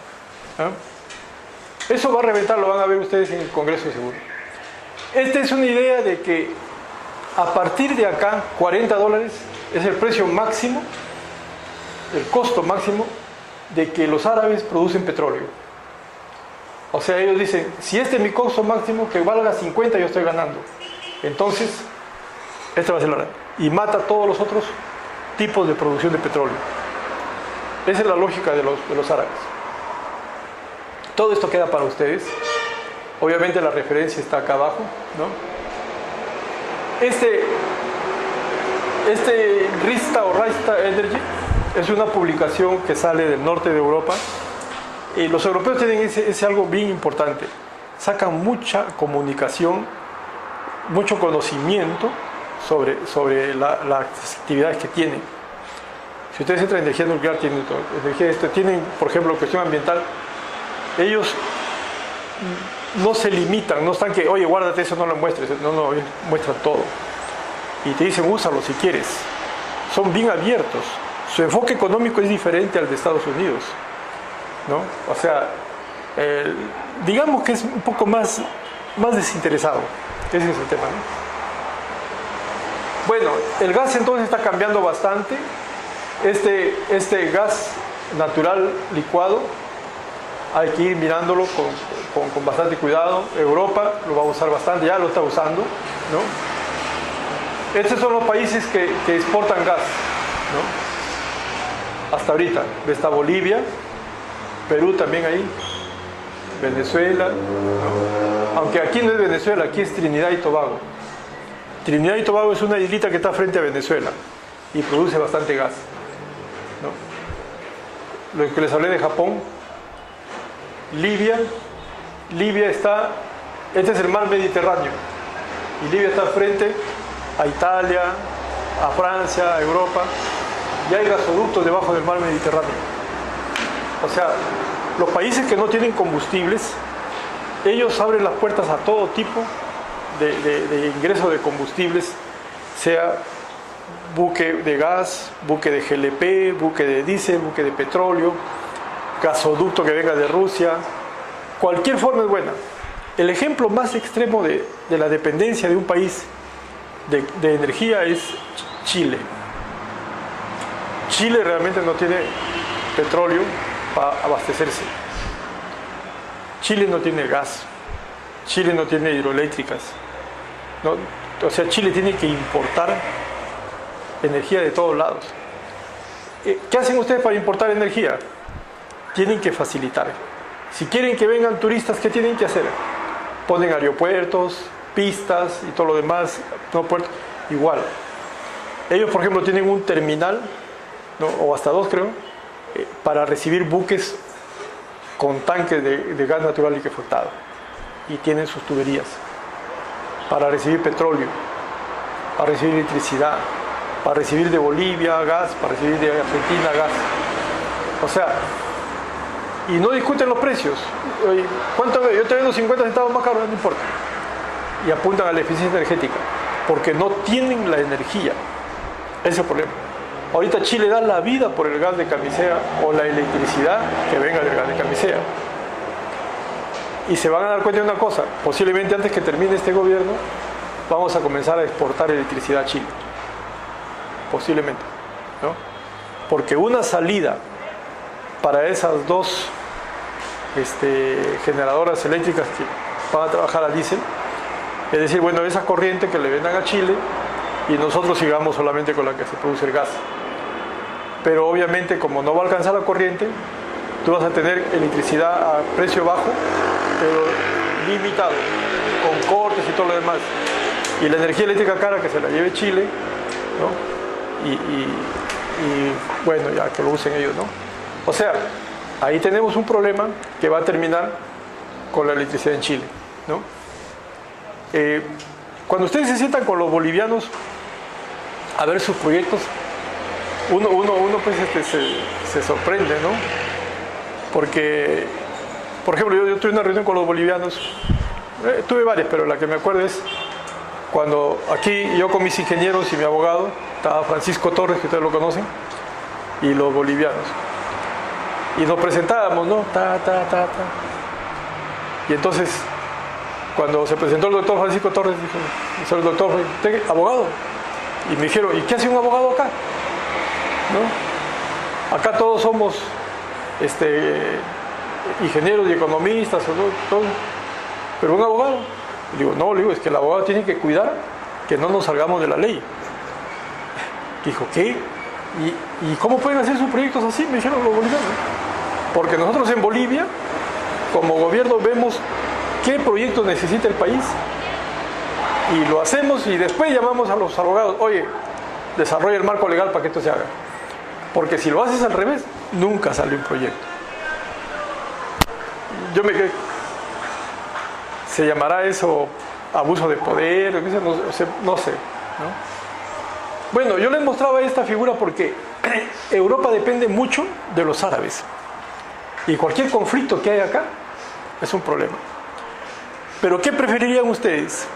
Eso va a reventar, lo van a ver ustedes en el Congreso seguro. Esta es una idea de que a partir de acá, $40 es el precio máximo, el costo máximo de que los árabes producen petróleo. O sea, ellos dicen, si este es mi costo máximo, que valga 50, yo estoy ganando. Entonces, esta va a ser la... Y mata todos los otros tipos de producción de petróleo. Esa es la lógica de los árabes. Todo esto queda para ustedes. Obviamente la referencia está acá abajo, ¿no? Este Rista o Rista Energy es una publicación que sale del norte de Europa. Y los europeos tienen ese algo bien importante. Sacan mucha comunicación, mucho conocimiento sobre las actividades que tienen. Si ustedes entran en energía nuclear, tienen, por ejemplo, cuestión ambiental, ellos no se limitan, no están que, oye, guárdate eso, no lo muestres, no, ellos muestran todo. Y te dicen, úsalo si quieres. Son bien abiertos. Su enfoque económico es diferente al de Estados Unidos, ¿no? O sea, digamos que es un poco más desinteresado. Ese es el tema, ¿no? Bueno, el gas entonces está cambiando bastante. Este gas natural licuado hay que ir mirándolo con bastante cuidado. Europa lo va a usar bastante, ya lo está usando, ¿no? Estos son los países que exportan gas, ¿no? Hasta ahorita. Está Bolivia, Perú también ahí, Venezuela, ¿no? Aunque aquí no es Venezuela, aquí es Trinidad y Tobago. Trinidad y Tobago es una islita que está frente a Venezuela y produce bastante gas, ¿no? Lo que les hablé de Japón, Libia está, este es el mar Mediterráneo, y Libia está frente a Italia, a Francia, a Europa, y hay gasoductos debajo del mar Mediterráneo. O sea, los países que no tienen combustibles, ellos abren las puertas a todo tipo de ingreso de combustibles, sea buque de gas, buque de GLP, buque de diésel, buque de petróleo, gasoducto que venga de Rusia, cualquier forma es buena. El ejemplo más extremo de la dependencia de un país de energía es Chile. Chile realmente no tiene petróleo para abastecerse. Chile no tiene gas. Chile no tiene hidroeléctricas. ¿No? O sea, Chile tiene que importar energía de todos lados. ¿Qué hacen ustedes para importar energía? Tienen que facilitar. Si quieren que vengan turistas, ¿qué tienen que hacer? Ponen aeropuertos, pistas y todo lo demás, no puertos, igual. Ellos, por ejemplo, tienen un terminal, ¿no? O hasta 2 creo, para recibir buques con tanques de gas natural liquefactado. Y tienen sus tuberías para recibir petróleo, para recibir electricidad, para recibir de Bolivia gas, para recibir de Argentina gas. O sea, y no discuten los precios. Oye, ¿cuánto? Yo te vendo 50 centavos más caro, no importa. Y apuntan a la eficiencia energética, porque no tienen la energía. Ese es el problema. Ahorita Chile da la vida por el gas de camisea o la electricidad que venga del gas de camisea. Y se van a dar cuenta de una cosa, posiblemente antes que termine este gobierno, vamos a comenzar a exportar electricidad a Chile. Posiblemente, ¿no? Porque una salida para esas dos generadoras eléctricas que van a trabajar a diésel, es decir, bueno, esa corriente que le vendan a Chile y nosotros sigamos solamente con la que se produce el gas. Pero obviamente, como no va a alcanzar la corriente, tú vas a tener electricidad a precio bajo, pero limitado, con cortes y todo lo demás. Y la energía eléctrica cara que se la lleve Chile, ¿no? Y bueno, ya que lo usen ellos, ¿no? O sea, ahí tenemos un problema que va a terminar con la electricidad en Chile, ¿no? Cuando ustedes se sientan con los bolivianos a ver sus proyectos, uno pues se sorprende, ¿no? Porque, por ejemplo, yo tuve una reunión con los bolivianos, tuve varias, pero la que me acuerdo es cuando aquí yo con mis ingenieros y mi abogado, estaba Francisco Torres, que ustedes lo conocen, y los bolivianos. Y nos presentábamos, ¿no? Y entonces, cuando se presentó el doctor Francisco Torres, dijo el doctor, ¿usted abogado? Y me dijeron, ¿y qué hace un abogado acá? ¿No? Acá todos somos ingenieros y economistas, todo, pero un abogado. Y digo, no, es que el abogado tiene que cuidar que no nos salgamos de la ley. Dijo, ¿qué? ¿Y cómo pueden hacer sus proyectos así? Me dijeron los bolivianos. Porque nosotros en Bolivia, como gobierno, vemos qué proyecto necesita el país y lo hacemos y después llamamos a los abogados, oye, desarrolla el marco legal para que esto se haga. Porque si lo haces al revés, nunca sale un proyecto. Yo me quedé, ¿se llamará eso abuso de poder? No sé, ¿no? Bueno, yo les mostraba esta figura porque Europa depende mucho de los árabes. Y cualquier conflicto que hay acá es un problema. Pero ¿qué preferirían ustedes?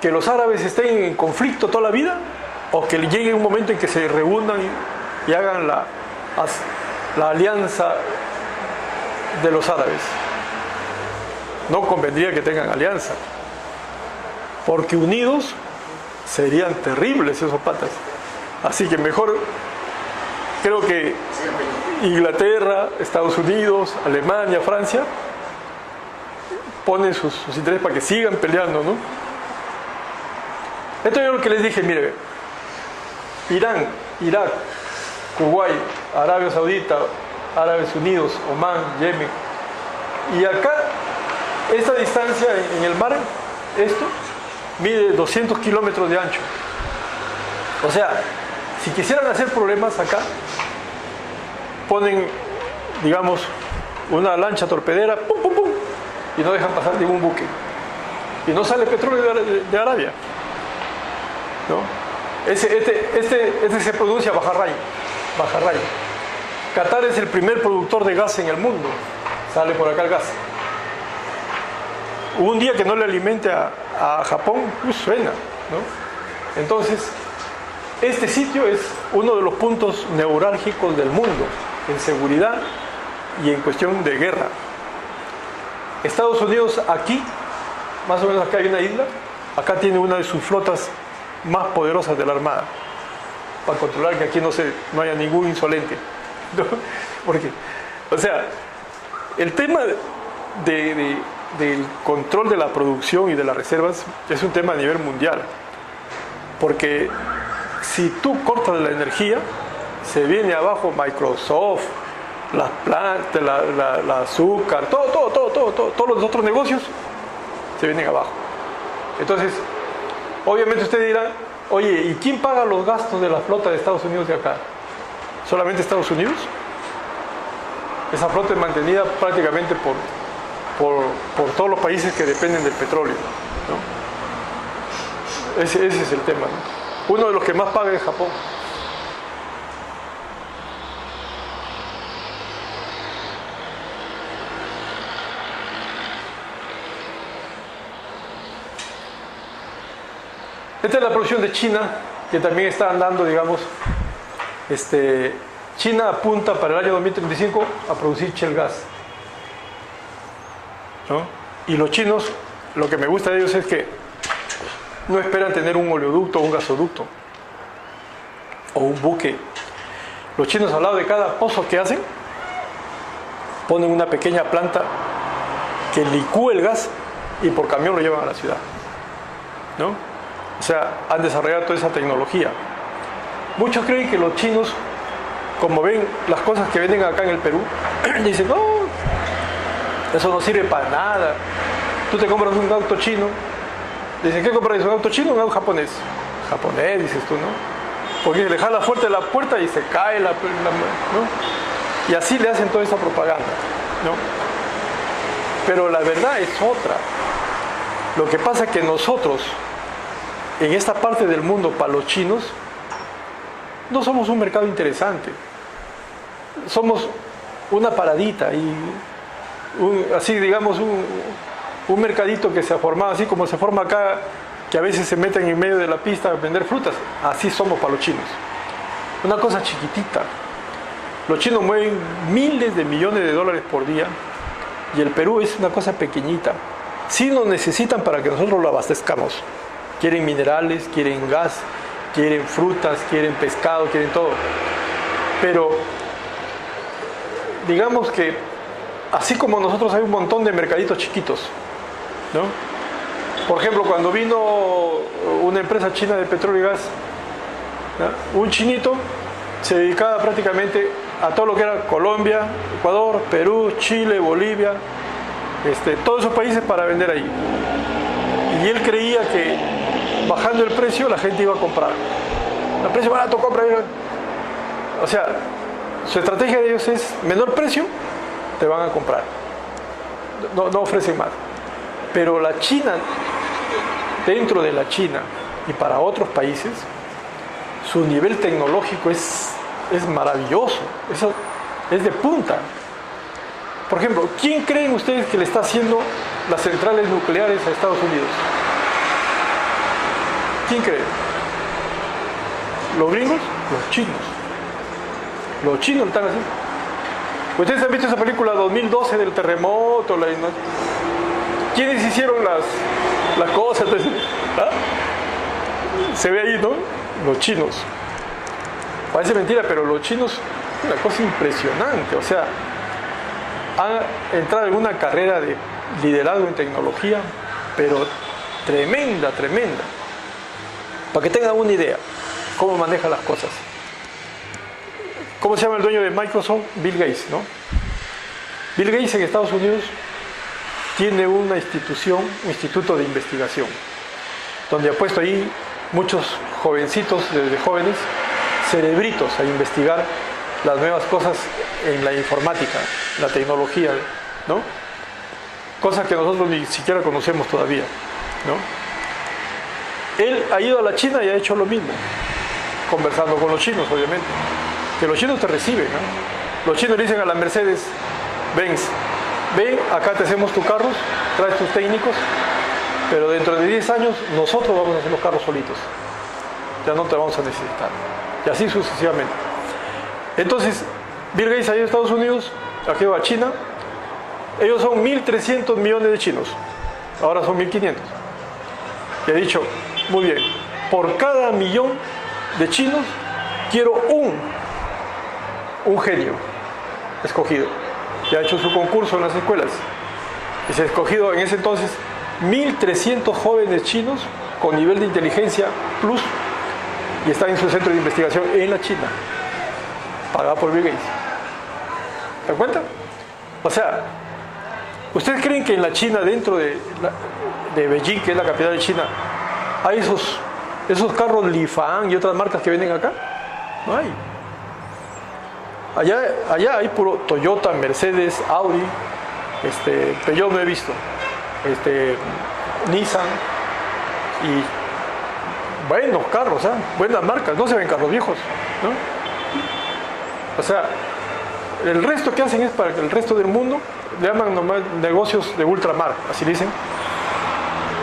¿Que los árabes estén en conflicto toda la vida? ¿O que llegue un momento en que se reúnan y hagan la alianza de los árabes? No convendría que tengan alianza, porque unidos serían terribles esos patas. Así que mejor, creo que Inglaterra, Estados Unidos, Alemania, Francia ponen sus intereses para que sigan peleando, ¿no? Esto es lo que les dije, mire, Irán, Irak, Kuwait, Arabia Saudita, Árabes Unidos, Omán, Yemen. Y acá, esta distancia en el mar, esto, mide 200 kilómetros de ancho. O sea, si quisieran hacer problemas acá, ponen, digamos, una lancha torpedera, pum, pum, pum, y no dejan pasar ningún buque. Y no sale petróleo de Arabia, ¿no? Este se pronuncia Bajarray. Qatar es el primer productor de gas en el mundo. Sale por acá el gas. Un día que no le alimente a Japón, pues suena, ¿no? Entonces, este sitio es uno de los puntos neurálgicos del mundo en seguridad y en cuestión de guerra. Estados Unidos aquí, más o menos acá hay una isla, acá tiene una de sus flotas más poderosas de la Armada, para controlar que aquí no haya ningún insolente, ¿no? Porque, o sea, el tema del control de la producción y de las reservas es un tema a nivel mundial, porque si tú cortas la energía, se viene abajo Microsoft, las plantas, la azúcar, todos los otros negocios se vienen abajo. Entonces, obviamente ustedes dirán, oye, ¿y quién paga los gastos de la flota de Estados Unidos de acá? ¿Solamente Estados Unidos? Esa flota es mantenida prácticamente por todos los países que dependen del petróleo, ¿no? Ese es el tema, ¿no? Uno de los que más paga es Japón. Esta es la producción de China, que también está andando, digamos, China apunta para el año 2035 a producir shale gas, ¿no? Y los chinos, lo que me gusta de ellos es que no esperan tener un oleoducto o un gasoducto o un buque. Los chinos, al lado de cada pozo que hacen, ponen una pequeña planta que licúa el gas y por camión lo llevan a la ciudad, ¿no? O sea, han desarrollado toda esa tecnología. Muchos creen que los chinos, como ven las cosas que venden acá en el Perú, dicen, no, eso no sirve para nada. Tú te compras un auto chino, dicen, ¿qué compras? ¿Un auto chino o un auto japonés? Japonés, dices tú, ¿no? Porque le jala fuerte la puerta y se cae ¿no? Y así le hacen toda esa propaganda, ¿no? Pero la verdad es otra. Lo que pasa es que nosotros, en esta parte del mundo, para los chinos, no somos un mercado interesante. Somos una paradita y así, digamos, un mercadito que se ha formado, así como se forma acá, que a veces se meten en medio de la pista a vender frutas. Así somos para los chinos. Una cosa chiquitita. Los chinos mueven miles de millones de dólares por día y el Perú es una cosa pequeñita. Sí nos necesitan para que nosotros lo abastezcamos. Quieren minerales, quieren gas, quieren frutas, quieren pescado, quieren todo. Pero digamos que así como nosotros hay un montón de mercaditos chiquitos, ¿no? Por ejemplo, cuando vino una empresa china de petróleo y gas, ¿no? Un chinito se dedicaba prácticamente a todo lo que era Colombia, Ecuador, Perú, Chile, Bolivia, todos esos países para vender ahí. Y él creía que bajando el precio la gente iba a comprar. El precio barato, compra. O sea, su estrategia de ellos es menor precio, te van a comprar. No ofrecen más. Pero la China, dentro de la China y para otros países, su nivel tecnológico es maravilloso. Eso es de punta. Por ejemplo, ¿quién creen ustedes que le está haciendo las centrales nucleares a Estados Unidos? ¿Quién cree? ¿Los gringos? Los chinos. Los chinos lo están haciendo. ¿Ustedes han visto esa película 2012 del terremoto? ¿Quiénes hicieron las cosas? ¿Ah? Se ve ahí, ¿no? Los chinos. Parece mentira, pero los chinos, una cosa impresionante. O sea, han entrado en una carrera de liderazgo en tecnología, pero tremenda, tremenda. Para que tengan una idea cómo maneja las cosas. ¿Cómo se llama el dueño de Microsoft? Bill Gates, ¿no? Bill Gates en Estados Unidos tiene una institución, un instituto de investigación, donde ha puesto ahí muchos jovencitos, desde jóvenes, cerebritos a investigar las nuevas cosas en la informática, la tecnología, ¿no? Cosas que nosotros ni siquiera conocemos todavía, ¿no? Él ha ido a la China y ha hecho lo mismo, conversando con los chinos, obviamente. Que los chinos te reciben, ¿no? Los chinos le dicen a la Mercedes Benz, ven, acá te hacemos tus carros, traes tus técnicos, pero dentro de 10 años nosotros vamos a hacer los carros solitos. Ya no te vamos a necesitar. Y así sucesivamente. Entonces, Bill Gates ha ido a Estados Unidos, aquí va a China. Ellos son 1.300 millones de chinos. Ahora son 1.500. Y ha dicho, muy bien, por cada millón de chinos quiero un genio escogido. Y ha hecho su concurso en las escuelas. Y se ha escogido en ese entonces 1.300 jóvenes chinos con nivel de inteligencia plus y están en su centro de investigación en la China, pagado por Bill Gates. ¿Se dan cuenta? O sea, ¿ustedes creen que en la China, dentro de Beijing, que es la capital de China, hay esos carros Li Fan y otras marcas que venden acá? No hay. Allá hay puro Toyota, Mercedes, Audi, Peugeot no he visto, Nissan y buenos carros, buenas marcas, no se ven carros viejos, ¿no? O sea, el resto que hacen es para que el resto del mundo le llaman nomás negocios de ultramar, así dicen.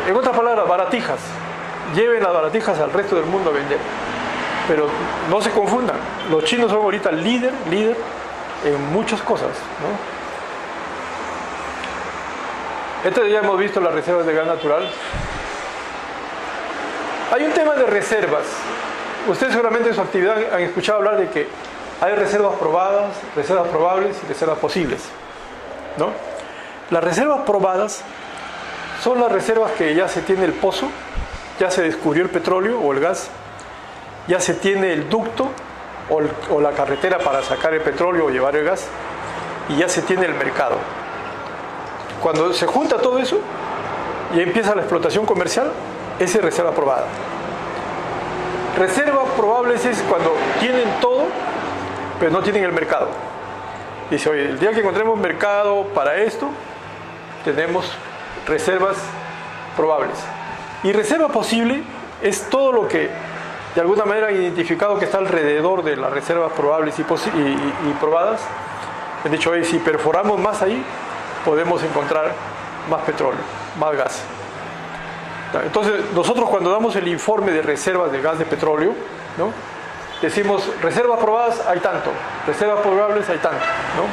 En otras palabras, baratijas, lleven las baratijas al resto del mundo a vender. Pero no se confundan, los chinos son ahorita líder en muchas cosas, ¿no? Este ya hemos visto las reservas de gas natural. Hay un tema de reservas. Ustedes seguramente en su actividad han escuchado hablar de que hay reservas probadas, reservas probables y reservas posibles, ¿no? Las reservas probadas son las reservas que ya se tiene el pozo, ya se descubrió el petróleo o el gas, ya se tiene el ducto o la carretera para sacar el petróleo o llevar el gas, y ya se tiene el mercado. Cuando se junta todo eso y empieza la explotación comercial, esa es reserva probada. Reservas probables es cuando tienen todo, pero no tienen el mercado. Dice, oye, el día que encontremos mercado para esto, tenemos reservas probables. Y reserva posible es todo lo que de alguna manera han identificado que está alrededor de las reservas probables y probadas. Han dicho, oye, si perforamos más ahí, podemos encontrar más petróleo, más gas. Entonces, nosotros cuando damos el informe de reservas de gas de petróleo, ¿no?, decimos, reservas probadas hay tanto, reservas probables hay tanto, ¿no?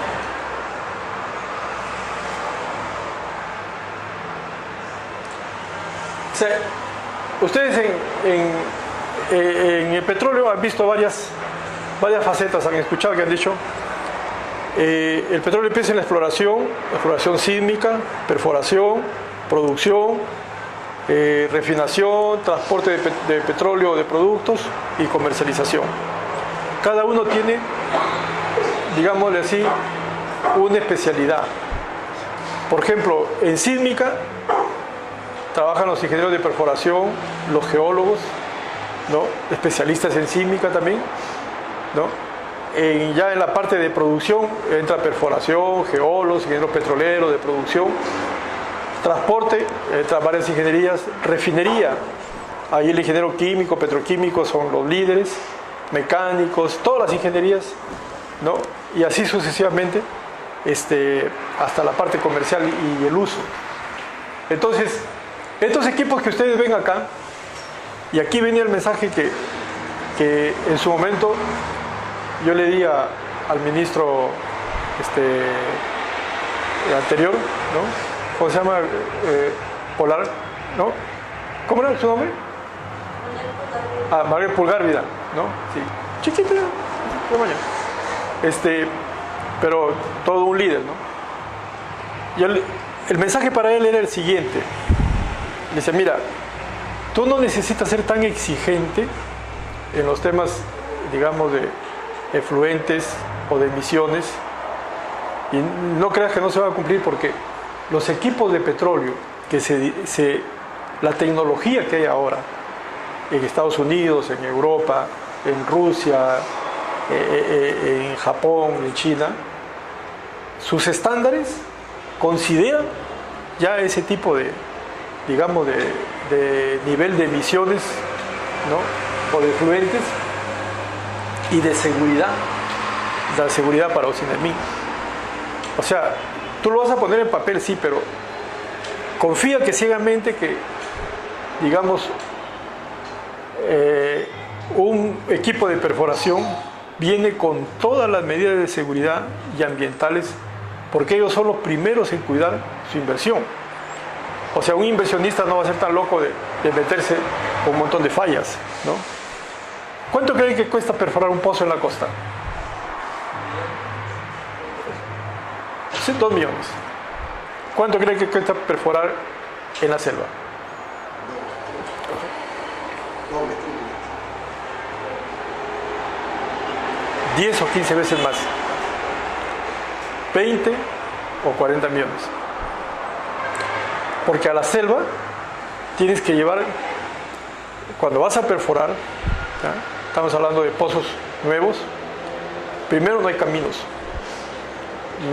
O sea, ustedes en el petróleo han visto varias facetas, han escuchado que han dicho, el petróleo empieza en la exploración sísmica, perforación, producción, refinación, transporte de petróleo o de productos y comercialización. Cada uno tiene, digámosle así, una especialidad. Por ejemplo, en sísmica trabajan los ingenieros de perforación, los geólogos, ¿no?, especialistas en sísmica también, ¿no? Ya en la parte de producción entra perforación, geólogos, ingenieros petroleros de producción, transporte, varias ingenierías, refinería, ahí el ingeniero químico, petroquímico son los líderes, mecánicos, todas las ingenierías, ¿no? Y así sucesivamente, hasta la parte comercial y el uso. Entonces, estos equipos que ustedes ven acá, y aquí venía el mensaje que en su momento yo le di al ministro anterior, ¿no?, ¿cómo se llama? Polar, ¿no? ¿Cómo era su nombre? Manuel Pulgar-Vidal, ¿no? Sí, chiquito, pero todo un líder, ¿no? Y el mensaje para él era el siguiente. Le dice, mira, tú no necesitas ser tan exigente en los temas, digamos, de efluentes o de emisiones, y no creas que no se va a cumplir, porque los equipos de petróleo, la tecnología que hay ahora en Estados Unidos, en Europa, en Rusia, en Japón, en China, sus estándares consideran ya ese tipo de, digamos, de nivel de emisiones, ¿no?, o de efluentes y de seguridad, la seguridad para los enemigos. O sea, tú lo vas a poner en papel, sí, pero confía que ciegamente que, digamos, un equipo de perforación viene con todas las medidas de seguridad y ambientales, porque ellos son los primeros en cuidar su inversión. O sea, un inversionista no va a ser tan loco de meterse con un montón de fallas, ¿no? ¿Cuánto creen que cuesta perforar un pozo en la costa? 2 millones. ¿Cuánto creen que cuesta perforar en la selva? 10 o 15 veces más. 20 o 40 millones. Porque a la selva tienes que llevar, cuando vas a perforar, ¿ya?, estamos hablando de pozos nuevos, primero no hay caminos,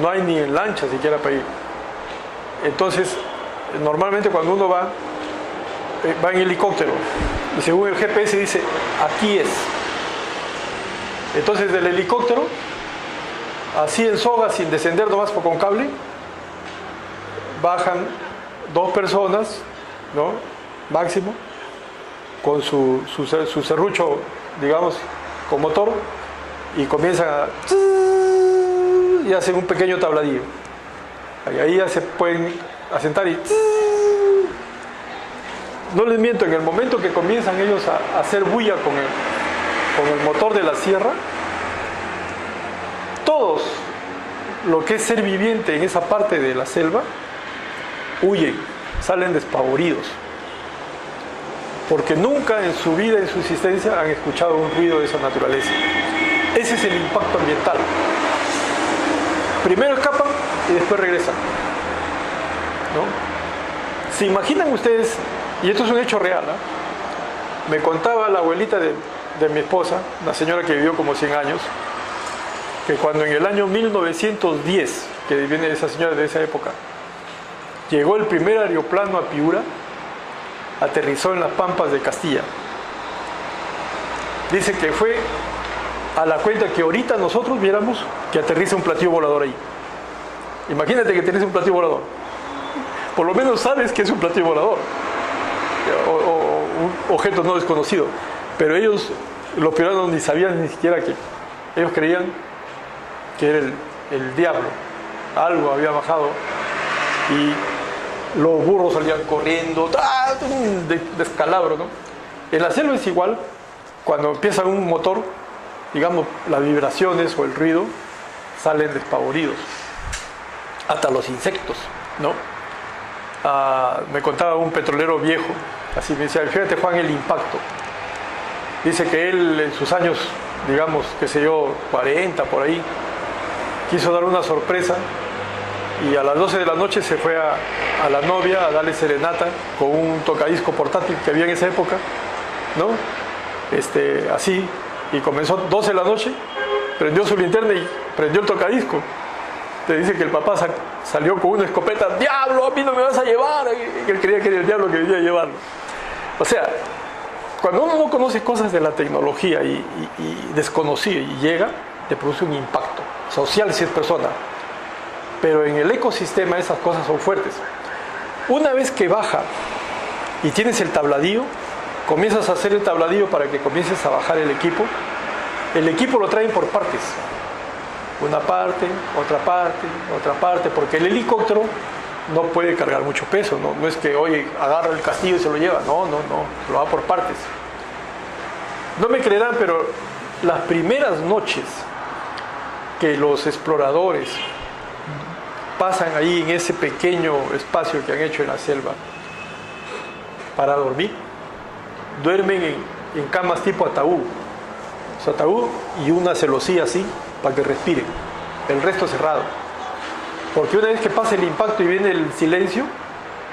no hay ni lancha siquiera para ir. Entonces, normalmente cuando uno va en helicóptero, y según el GPS dice, aquí es. Entonces del helicóptero, así en soga, sin descender nomás con cable, bajan 2 personas, ¿no?, máximo, con su serrucho, digamos, con motor, y comienzan y hacen un pequeño tabladillo. Ahí ya se pueden asentar y no les miento, en el momento que comienzan ellos a hacer bulla con el motor de la sierra, todos lo que es ser viviente en esa parte de la selva huyen, salen despavoridos, porque nunca en su vida, en su existencia, han escuchado un ruido de esa naturaleza. Ese es el impacto ambiental. Primero escapan y después regresan, ¿no? ¿Se imaginan ustedes? Y esto es un hecho real, ¿eh? Me contaba la abuelita de mi esposa, una señora que vivió como 100 años, que cuando en el año 1910, que viene esa señora de esa época, llegó el primer aeroplano a Piura, aterrizó en las pampas de Castilla. Dice que fue a la cuenta que ahorita nosotros viéramos que aterriza un platillo volador ahí. Imagínate que tenés un platillo volador. Por lo menos sabes que es un platillo volador. O un objeto no desconocido. Pero ellos, los peruanos, ni sabían ni siquiera que... Ellos creían que era el diablo. Algo había bajado y los burros salían corriendo, un descalabro, ¿no? En la selva es igual. Cuando empieza un motor, digamos, las vibraciones o el ruido salen despavoridos. Hasta los insectos, ¿no? Me contaba un petrolero viejo, así me decía, fíjate Juan, el impacto. Dice que él en sus años, digamos, qué sé yo, 40 por ahí, quiso dar una sorpresa y a las 12 de la noche se fue a la novia a darle serenata con un tocadisco portátil que había en esa época, ¿no? Así, y comenzó 12 de la noche, prendió su linterna y prendió el tocadisco. Te dice que el papá salió con una escopeta, ¡diablo, a mí no me vas a llevar! Y él creía que era el diablo que venía a llevarlo. O sea, cuando uno no conoce cosas de la tecnología y desconocido y llega, te produce un impacto social si es persona. Pero en el ecosistema esas cosas son fuertes. Una vez que baja y tienes el tabladillo, comienzas a hacer el tabladillo para que comiences a bajar el equipo. El equipo lo traen por partes. Una parte, otra parte, porque el helicóptero no puede cargar mucho peso, no es que, oye, agarra el castillo y se lo lleva, no, lo va por partes. No me creerán, pero las primeras noches que los exploradores pasan ahí en ese pequeño espacio que han hecho en la selva para dormir, duermen en camas tipo ataúd, o sea, ataúd y una celosía así para que respiren, el resto cerrado, porque una vez que pasa el impacto y viene el silencio,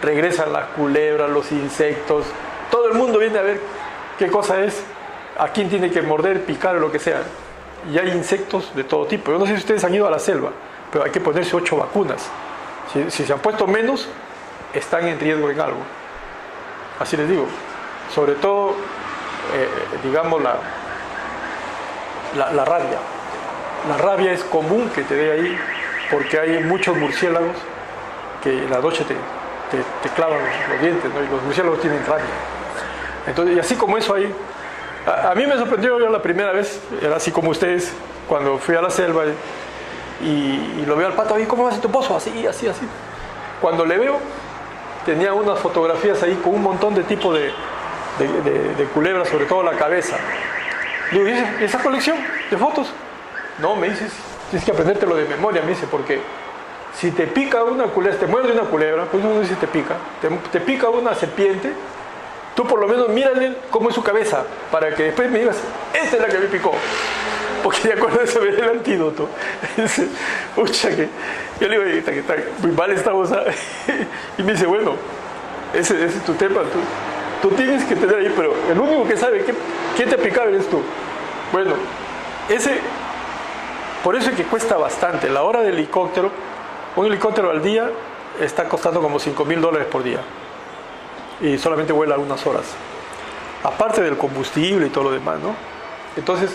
regresan las culebras, los insectos, todo el mundo viene a ver qué cosa es, a quién tiene que morder, picar o lo que sea, y hay insectos de todo tipo. Yo no sé si ustedes han ido a la selva, pero hay que ponerse 8 vacunas, si se han puesto menos, están en riesgo en algo, así les digo, sobre todo, digamos, la rabia. La rabia es común que te dé ahí porque hay muchos murciélagos que en la noche te clavan los dientes, ¿no? Y los murciélagos tienen rabia. Entonces, y así como eso ahí, a mí me sorprendió yo la primera vez, era así como ustedes, cuando fui a la selva y lo veo al pato ahí, ¿cómo va a ser tu pozo? Así. Cuando le veo, tenía unas fotografías ahí con un montón de tipos de culebras, sobre todo la cabeza. Le digo, ¿y esa colección de fotos? No, me dices, tienes que aprendértelo de memoria, me dice, porque si te pica una culebra, te muerde una culebra, pues no dice te pica, te pica una serpiente, tú por lo menos mírale cómo es su cabeza, para que después me digas, esta es la que me picó, porque de acuerdo a eso me da el antídoto. Dice, pucha, que yo le digo, que está muy mal estamos, y me dice, bueno, ese es tu tema, tú tienes que tener ahí, pero el único que sabe qué te picaba eres tú. Bueno, por eso es que cuesta bastante. La hora del helicóptero, un helicóptero al día está costando como $5,000 por día. Y solamente vuela unas horas. Aparte del combustible y todo lo demás, ¿no? Entonces,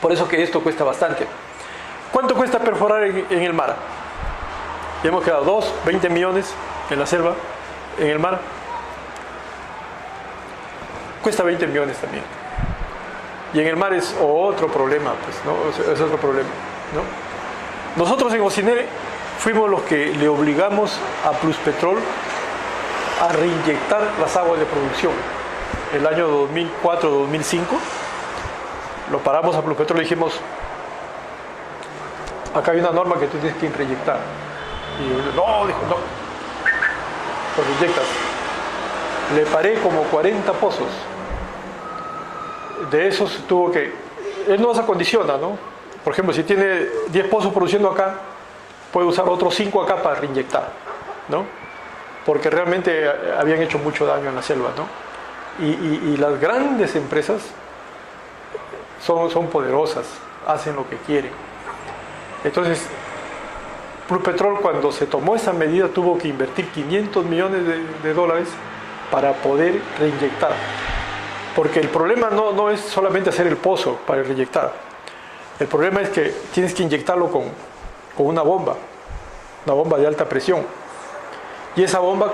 por eso que esto cuesta bastante. ¿Cuánto cuesta perforar en el mar? Ya hemos quedado 20 millones en la selva, en el mar. cuesta 20 millones también. Y en el mar es otro problema, pues, ¿no? Es otro problema, ¿no? Nosotros en Ocine fuimos los que le obligamos a Pluspetrol a reinyectar las aguas de producción. El año 2004-2005 lo paramos a Pluspetrol y dijimos, acá hay una norma que tú tienes que reinyectar. Y yo, no, dijo, no, lo reinyectas. Le paré como 40 pozos. De esos tuvo que... Él no se acondiciona, ¿no? Por ejemplo, si tiene 10 pozos produciendo acá, puede usar otros 5 acá para reinyectar, ¿no? Porque realmente habían hecho mucho daño en la selva, ¿no? Y las grandes empresas son poderosas, hacen lo que quieren. Entonces, Pluspetrol, cuando se tomó esa medida, tuvo que invertir 500 millones de dólares para poder reinyectar. Porque el problema no es solamente hacer el pozo para reinyectar. El problema es que tienes que inyectarlo con una bomba de alta presión. Y esa bomba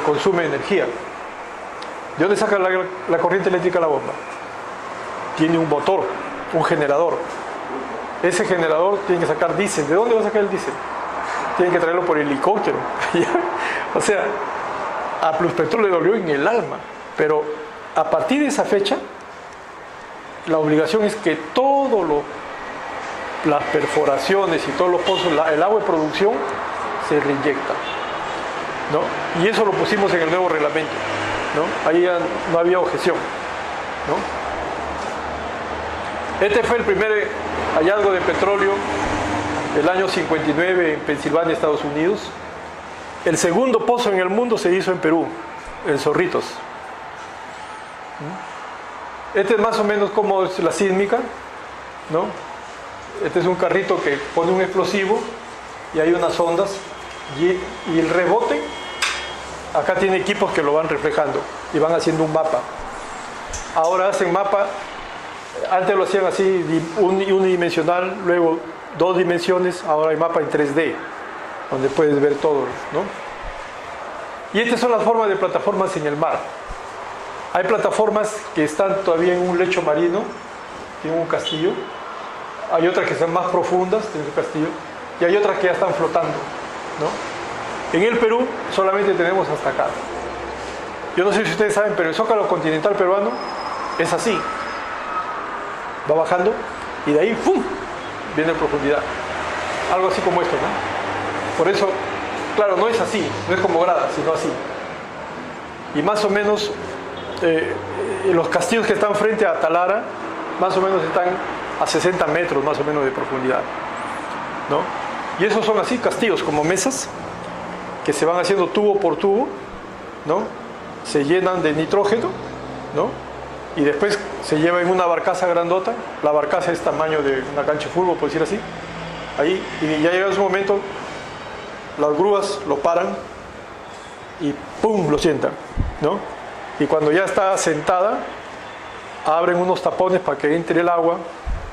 consume energía. ¿De dónde saca la corriente eléctrica la bomba? Tiene un motor, un generador. Ese generador tiene que sacar diésel. ¿De dónde va a sacar el diésel? Tienen que traerlo por helicóptero. O sea, a Pluspetrol le dolió en el alma. Pero a partir de esa fecha, la obligación es que las perforaciones y todos los pozos, el agua de producción se reinyecta, ¿no? Y eso lo pusimos en el nuevo reglamento, ¿no? Ahí ya no había objeción, ¿no? Este fue el primer hallazgo de petróleo del año 59 en Pensilvania, Estados Unidos. El segundo pozo en el mundo se hizo en Perú, en Zorritos. Este es más o menos como es la sísmica, ¿no? Este es un carrito que pone un explosivo y hay unas ondas y el rebote, acá tiene equipos que lo van reflejando y van haciendo un mapa. Ahora hacen mapa, antes lo hacían así, unidimensional, luego 2 dimensiones, ahora hay mapa en 3D, donde puedes ver todo, ¿no? Y estas son las formas de plataformas en el mar. Hay plataformas que están todavía en un lecho marino, tienen un castillo. Hay otras que están más profundas, tienen un castillo. Y hay otras que ya están flotando, ¿no? En el Perú solamente tenemos hasta acá. Yo no sé si ustedes saben, pero el zócalo continental peruano es así. Va bajando y de ahí ¡fum!, viene en profundidad. Algo así como esto, ¿no? Por eso, claro, no es así, no es como grada, sino así. Y más o menos... los castillos que están frente a Talara más o menos están a 60 metros más o menos de profundidad, ¿no? Y esos son así, castillos como mesas que se van haciendo tubo por tubo, ¿no? Se llenan de nitrógeno, ¿no? Y después se lleva en una barcaza grandota. La barcaza es tamaño de una cancha de fútbol, por decir así. Ahí, y ya llega su momento, las grúas lo paran y ¡pum!, lo sientan, ¿no? Y cuando ya está sentada, abren unos tapones para que entre el agua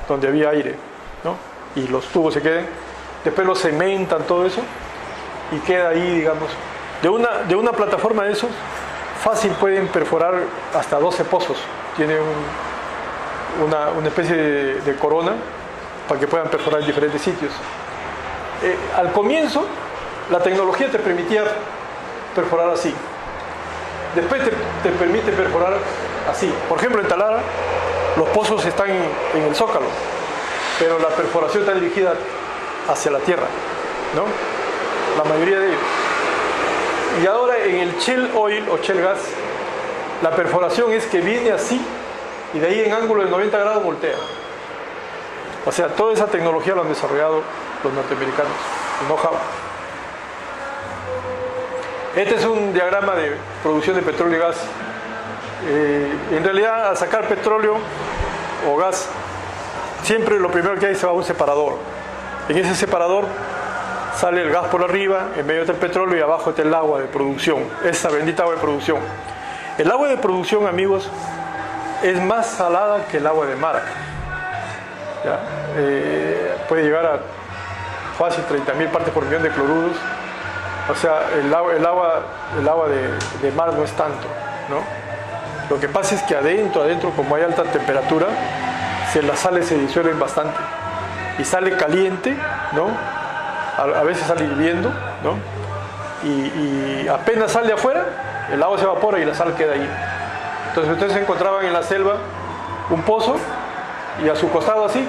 donde había aire, ¿no? Y los tubos se queden, después los cementan, todo eso, y queda ahí, digamos, de una plataforma de esos, fácil pueden perforar hasta 12 pozos. Tiene una especie de corona para que puedan perforar en diferentes sitios. Al comienzo, la tecnología te permitía perforar así. Después te permite perforar así. Por ejemplo, en Talara, los pozos están en el zócalo, pero la perforación está dirigida hacia la tierra, ¿no? La mayoría de ellos. Y ahora en el shale oil o shale gas, la perforación es que viene así y de ahí en ángulo de 90 grados voltea. O sea, toda esa tecnología la han desarrollado los norteamericanos, el know-how. Este es un diagrama de producción de petróleo y gas. En realidad, al sacar petróleo o gas, siempre lo primero que hay se va a un separador. En ese separador sale el gas por arriba, en medio está el petróleo y abajo está el agua de producción, esa bendita agua de producción. El agua de producción, amigos, es más salada que el agua de mar. ¿Ya? Puede llegar a fácil 30.000 partes por millón de cloruros. O sea, el agua de mar no es tanto, ¿no? Lo que pasa es que adentro, como hay alta temperatura, las sales se disuelven bastante. Y sale caliente, ¿no? A veces sale hirviendo, ¿no? Y apenas sale afuera, el agua se evapora y la sal queda ahí. Entonces ustedes se encontraban en la selva un pozo y a su costado así,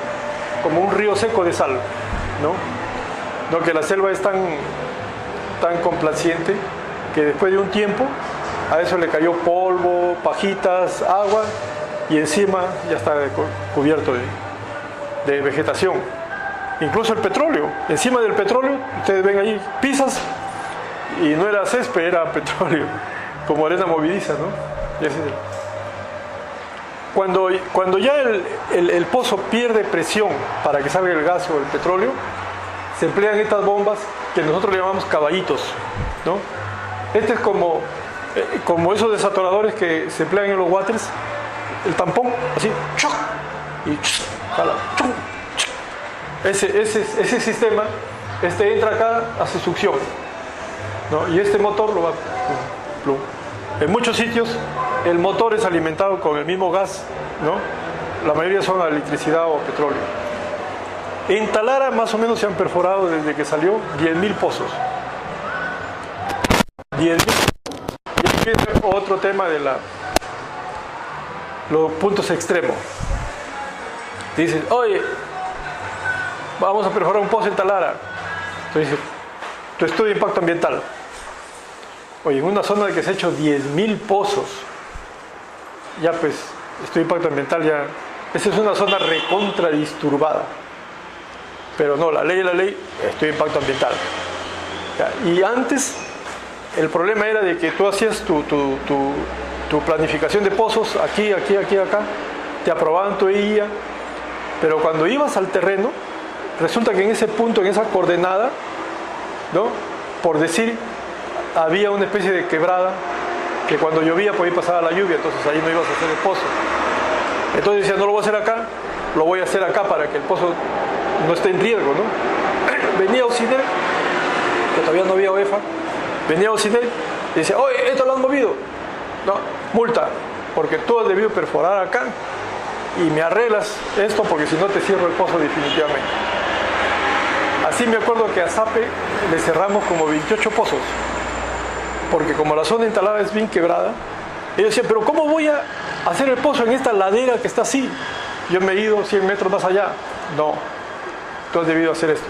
como un río seco de sal, ¿no? No, que la selva es tan complaciente que después de un tiempo a eso le cayó polvo, pajitas, agua y encima ya está cubierto de vegetación. Incluso el petróleo, encima del petróleo, ustedes ven ahí, pisas y no era césped, era petróleo, como arena movediza, ¿no? Cuando ya el pozo pierde presión para que salga el gas o el petróleo, se emplean estas bombas que nosotros le llamamos caballitos, ¿no? Este es como esos desatoradores que se emplean en los waters, el tampón, así, ¡chuc! Y ¡chuc! Jala, ¡chuc! Ese sistema, entra acá, hace succión, ¿no? Y este motor lo va, plum. En muchos sitios el motor es alimentado con el mismo gas, ¿no? La mayoría son a electricidad o petróleo. En Talara más o menos se han perforado desde que salió 10.000 pozos. 10.000. Y aquí viene otro tema de los puntos extremos. Dicen, oye, vamos a perforar un pozo en Talara. Entonces, tu estudio de impacto ambiental. Oye, en una zona de que se ha hecho 10.000 pozos, ya pues, estudio de impacto ambiental ya, esa es una zona recontra disturbada. Pero no, la ley es la ley, estudio de impacto ambiental. Ya, y antes, el problema era de que tú hacías tu planificación de pozos, aquí, acá, te aprobaban tu EIA, pero cuando ibas al terreno, resulta que en ese punto, en esa coordenada, ¿no? Por decir, había una especie de quebrada que cuando llovía por ahí pasaba la lluvia, entonces ahí no ibas a hacer el pozo. Entonces decía, no lo voy a hacer acá, lo voy a hacer acá para que el pozo no esté en riesgo, ¿no? Venía Ociner, que todavía no había OEFA, venía Ociner y decía, oye, esto lo han movido. No, multa, porque tú has debido perforar acá y me arreglas esto porque si no te cierro el pozo definitivamente. Así me acuerdo que a Zape le cerramos como 28 pozos, porque como la zona instalada es bien quebrada, ellos decían, pero ¿cómo voy a hacer el pozo en esta ladera que está así? Yo me he ido 100 metros más allá. No, tú has debido hacer esto.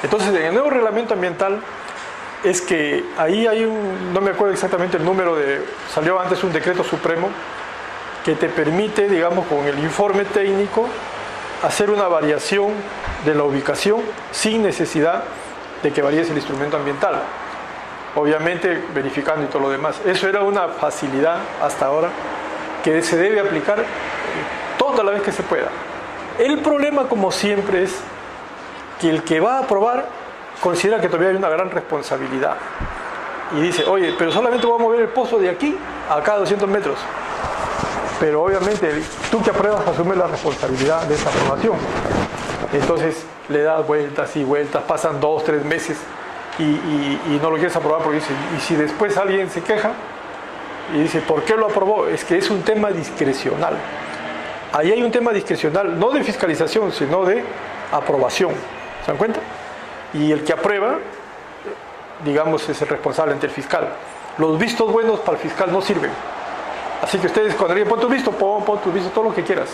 Entonces, en el nuevo reglamento ambiental, es que ahí hay no me acuerdo exactamente el número salió antes un decreto supremo que te permite, digamos, con el informe técnico, hacer una variación de la ubicación sin necesidad de que varíes el instrumento ambiental. Obviamente verificando y todo lo demás. Eso era una facilidad hasta ahora que se debe aplicar toda la vez que se pueda. El problema, como siempre, es que el que va a aprobar considera que todavía hay una gran responsabilidad y dice, oye, pero solamente voy a mover el pozo de aquí a acá a 200 metros. Pero obviamente tú que apruebas asumes la responsabilidad de esa aprobación. Entonces le das vueltas y vueltas, pasan 2 o 3 meses y no lo quieres aprobar porque dice, y si después alguien se queja y dice, ¿por qué lo aprobó? Es que es un tema discrecional. Ahí hay un tema discrecional, no de fiscalización, sino de aprobación. ¿Se dan cuenta? Y el que aprueba, digamos, es el responsable ante el fiscal. Los vistos buenos para el fiscal no sirven. Así que ustedes, cuando alguien pon tu visto, todo lo que quieras.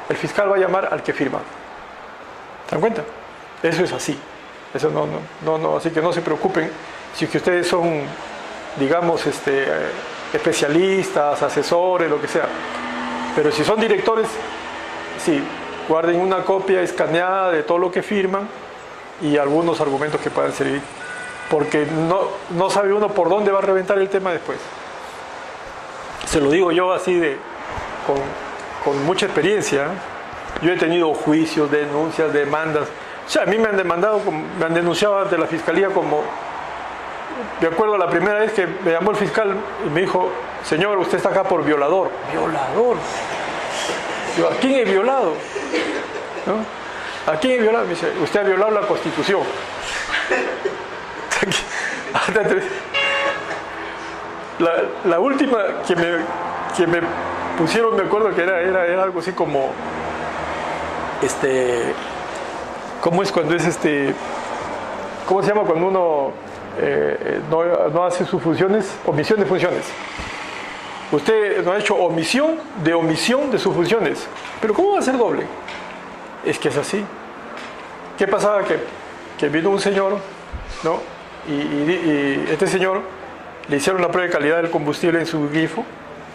El fiscal va a llamar al que firma. ¿Se dan cuenta? Eso es así. Eso no, así que no se preocupen si que ustedes son, digamos, especialistas, asesores, lo que sea. Pero si son directores, sí, guarden una copia escaneada de todo lo que firman y algunos argumentos que puedan servir, porque no sabe uno por dónde va a reventar el tema después. Se lo digo yo así con mucha experiencia. Yo he tenido juicios, denuncias, demandas. O sea, a mí me han demandado, me han denunciado ante la fiscalía como... Me acuerdo la primera vez que me llamó el fiscal y me dijo, señor, usted está acá por violador. ¿Violador? Yo, ¿a quién he violado? ¿No? ¿A quién he violado? Me dice, usted ha violado la Constitución. La última que me pusieron, me acuerdo que era algo así como, ¿cómo es cuando es ¿cómo se llama cuando uno no hace sus funciones? Omisión de funciones. Usted no ha hecho omisión de sus funciones. ¿Pero cómo va a ser doble? Es que es así. ¿Qué pasaba? Que vino un señor, ¿no? Y este señor le hicieron la prueba de calidad del combustible en su grifo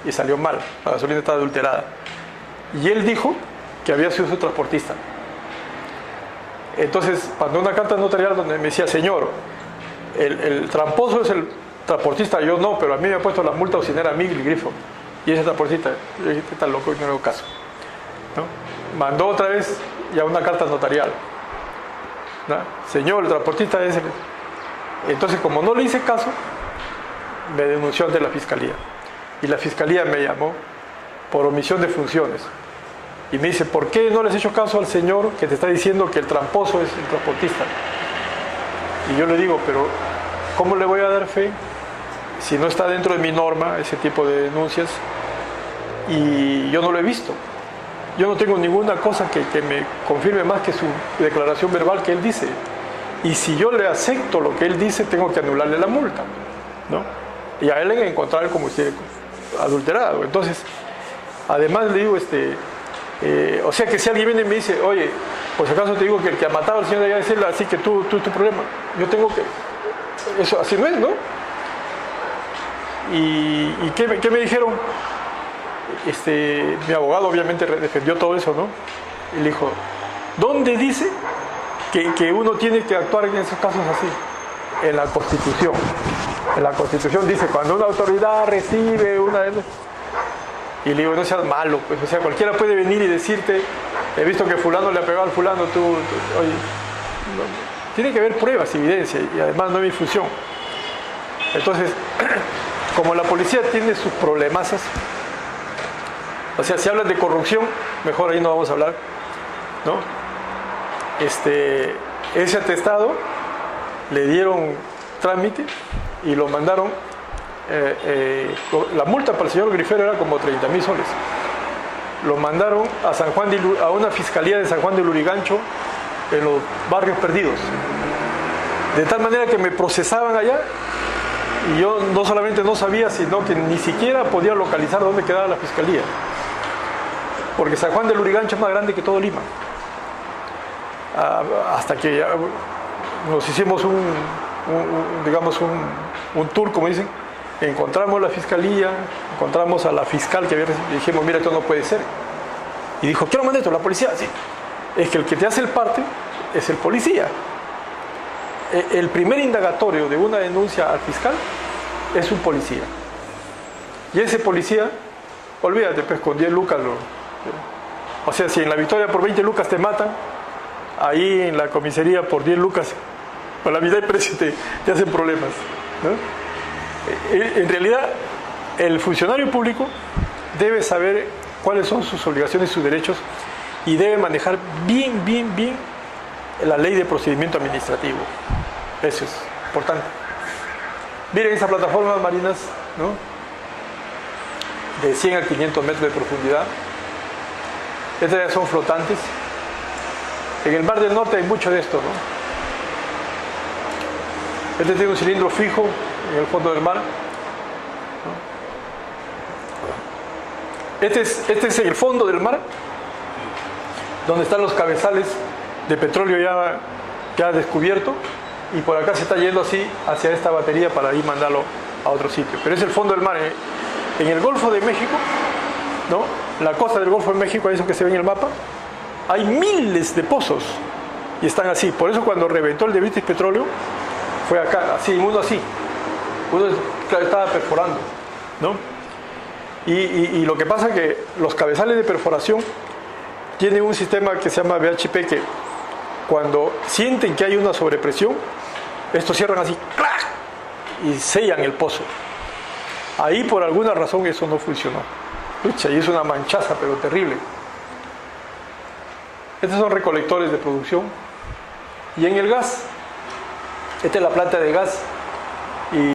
y salió mal. La gasolina estaba adulterada. Y él dijo que había sido su transportista. Entonces mandó una carta notarial donde me decía: señor, el tramposo es el transportista. Yo no, pero a mí me ha puesto la multa auxiliar a mí el grifo. Y ese transportista, yo dije: está loco, y no le hago caso, ¿no? Mandó otra vez ya una carta notarial, ¿no? Señor, el transportista es el... Entonces, como no le hice caso, me denunció ante la fiscalía. Y la fiscalía me llamó por omisión de funciones. Y me dice: ¿por qué no le has hecho caso al señor que te está diciendo que el tramposo es el transportista? Y yo le digo: pero ¿cómo le voy a dar fe si no está dentro de mi norma ese tipo de denuncias? Y yo no lo he visto. Yo no tengo ninguna cosa que me confirme más que su declaración verbal que él dice. Y si yo le acepto lo que él dice, tengo que anularle la multa, ¿no? Y a él le encontrar el combustible adulterado. Entonces, además le digo, o sea que si alguien viene y me dice: oye, por si acaso te digo que el que ha matado al señor de allá, decirle así que tú tu problema. Yo tengo que... Eso así no es, ¿no? ¿Y qué me dijeron? Mi abogado obviamente defendió todo eso, ¿no? Y le dijo: ¿dónde dice que uno tiene que actuar en esos casos así? En la Constitución. En la Constitución dice: cuando una autoridad recibe una... Y le digo: no seas malo, pues, o sea, cualquiera puede venir y decirte: he visto que fulano le ha pegado al fulano, oye, no, tiene que haber pruebas, evidencia, y además no es mi función. Entonces, como la policía tiene sus problemazas, o sea, si hablan de corrupción, mejor ahí no vamos a hablar, ¿no? Ese atestado le dieron trámite y lo mandaron. La multa para el señor Grifero era como 30.000 soles. Lo mandaron a una fiscalía de San Juan de Lurigancho, en los barrios perdidos, de tal manera que me procesaban allá, y yo no solamente no sabía, sino que ni siquiera podía localizar dónde quedaba la fiscalía, porque San Juan de Lurigancho es más grande que todo Lima. Hasta que ya nos hicimos un tour, como dicen. Encontramos la fiscalía, encontramos a la fiscal que había recibido, y dijimos: mira, esto no puede ser. Y dijo: quiero mandar esto, la policía. Sí. Es que el que te hace el parte es el policía. El primer indagatorio de una denuncia al fiscal es un policía. Y ese policía, olvídate, pues con 10 lucas o sea, si en la Victoria por 20 lucas te matan, ahí en la comisaría por 10 lucas, por la mitad de precio te hacen problemas, ¿no? En realidad, el funcionario público debe saber cuáles son sus obligaciones y sus derechos, y debe manejar bien la ley de procedimiento administrativo. Eso es importante. Miren esas plataformas marinas, ¿no? De 100 a 500 metros de profundidad. Estas ya son flotantes. En el Mar del Norte hay mucho de esto, ¿no? Este tiene un cilindro fijo en el fondo del mar, ¿no? Este es el fondo del mar, donde están los cabezales de petróleo ya descubierto, y por acá se está yendo así hacia esta batería para ir mandarlo a otro sitio. Pero es el fondo del mar. En el Golfo de México, ¿no? La costa del Golfo de México, eso que se ve en el mapa, hay miles de pozos y están así. Por eso cuando reventó el de British Petroleum, fue acá, así, uno estaba perforando, ¿no? Y lo que pasa es que los cabezales de perforación tienen un sistema que se llama BHP, que cuando sienten que hay una sobrepresión, estos cierran así, ¡clac!, y sellan el pozo. Ahí por alguna razón eso no funcionó. Pucha, y es una manchaza, pero terrible. Estos son recolectores de producción. Y en el gas, esta es la planta de gas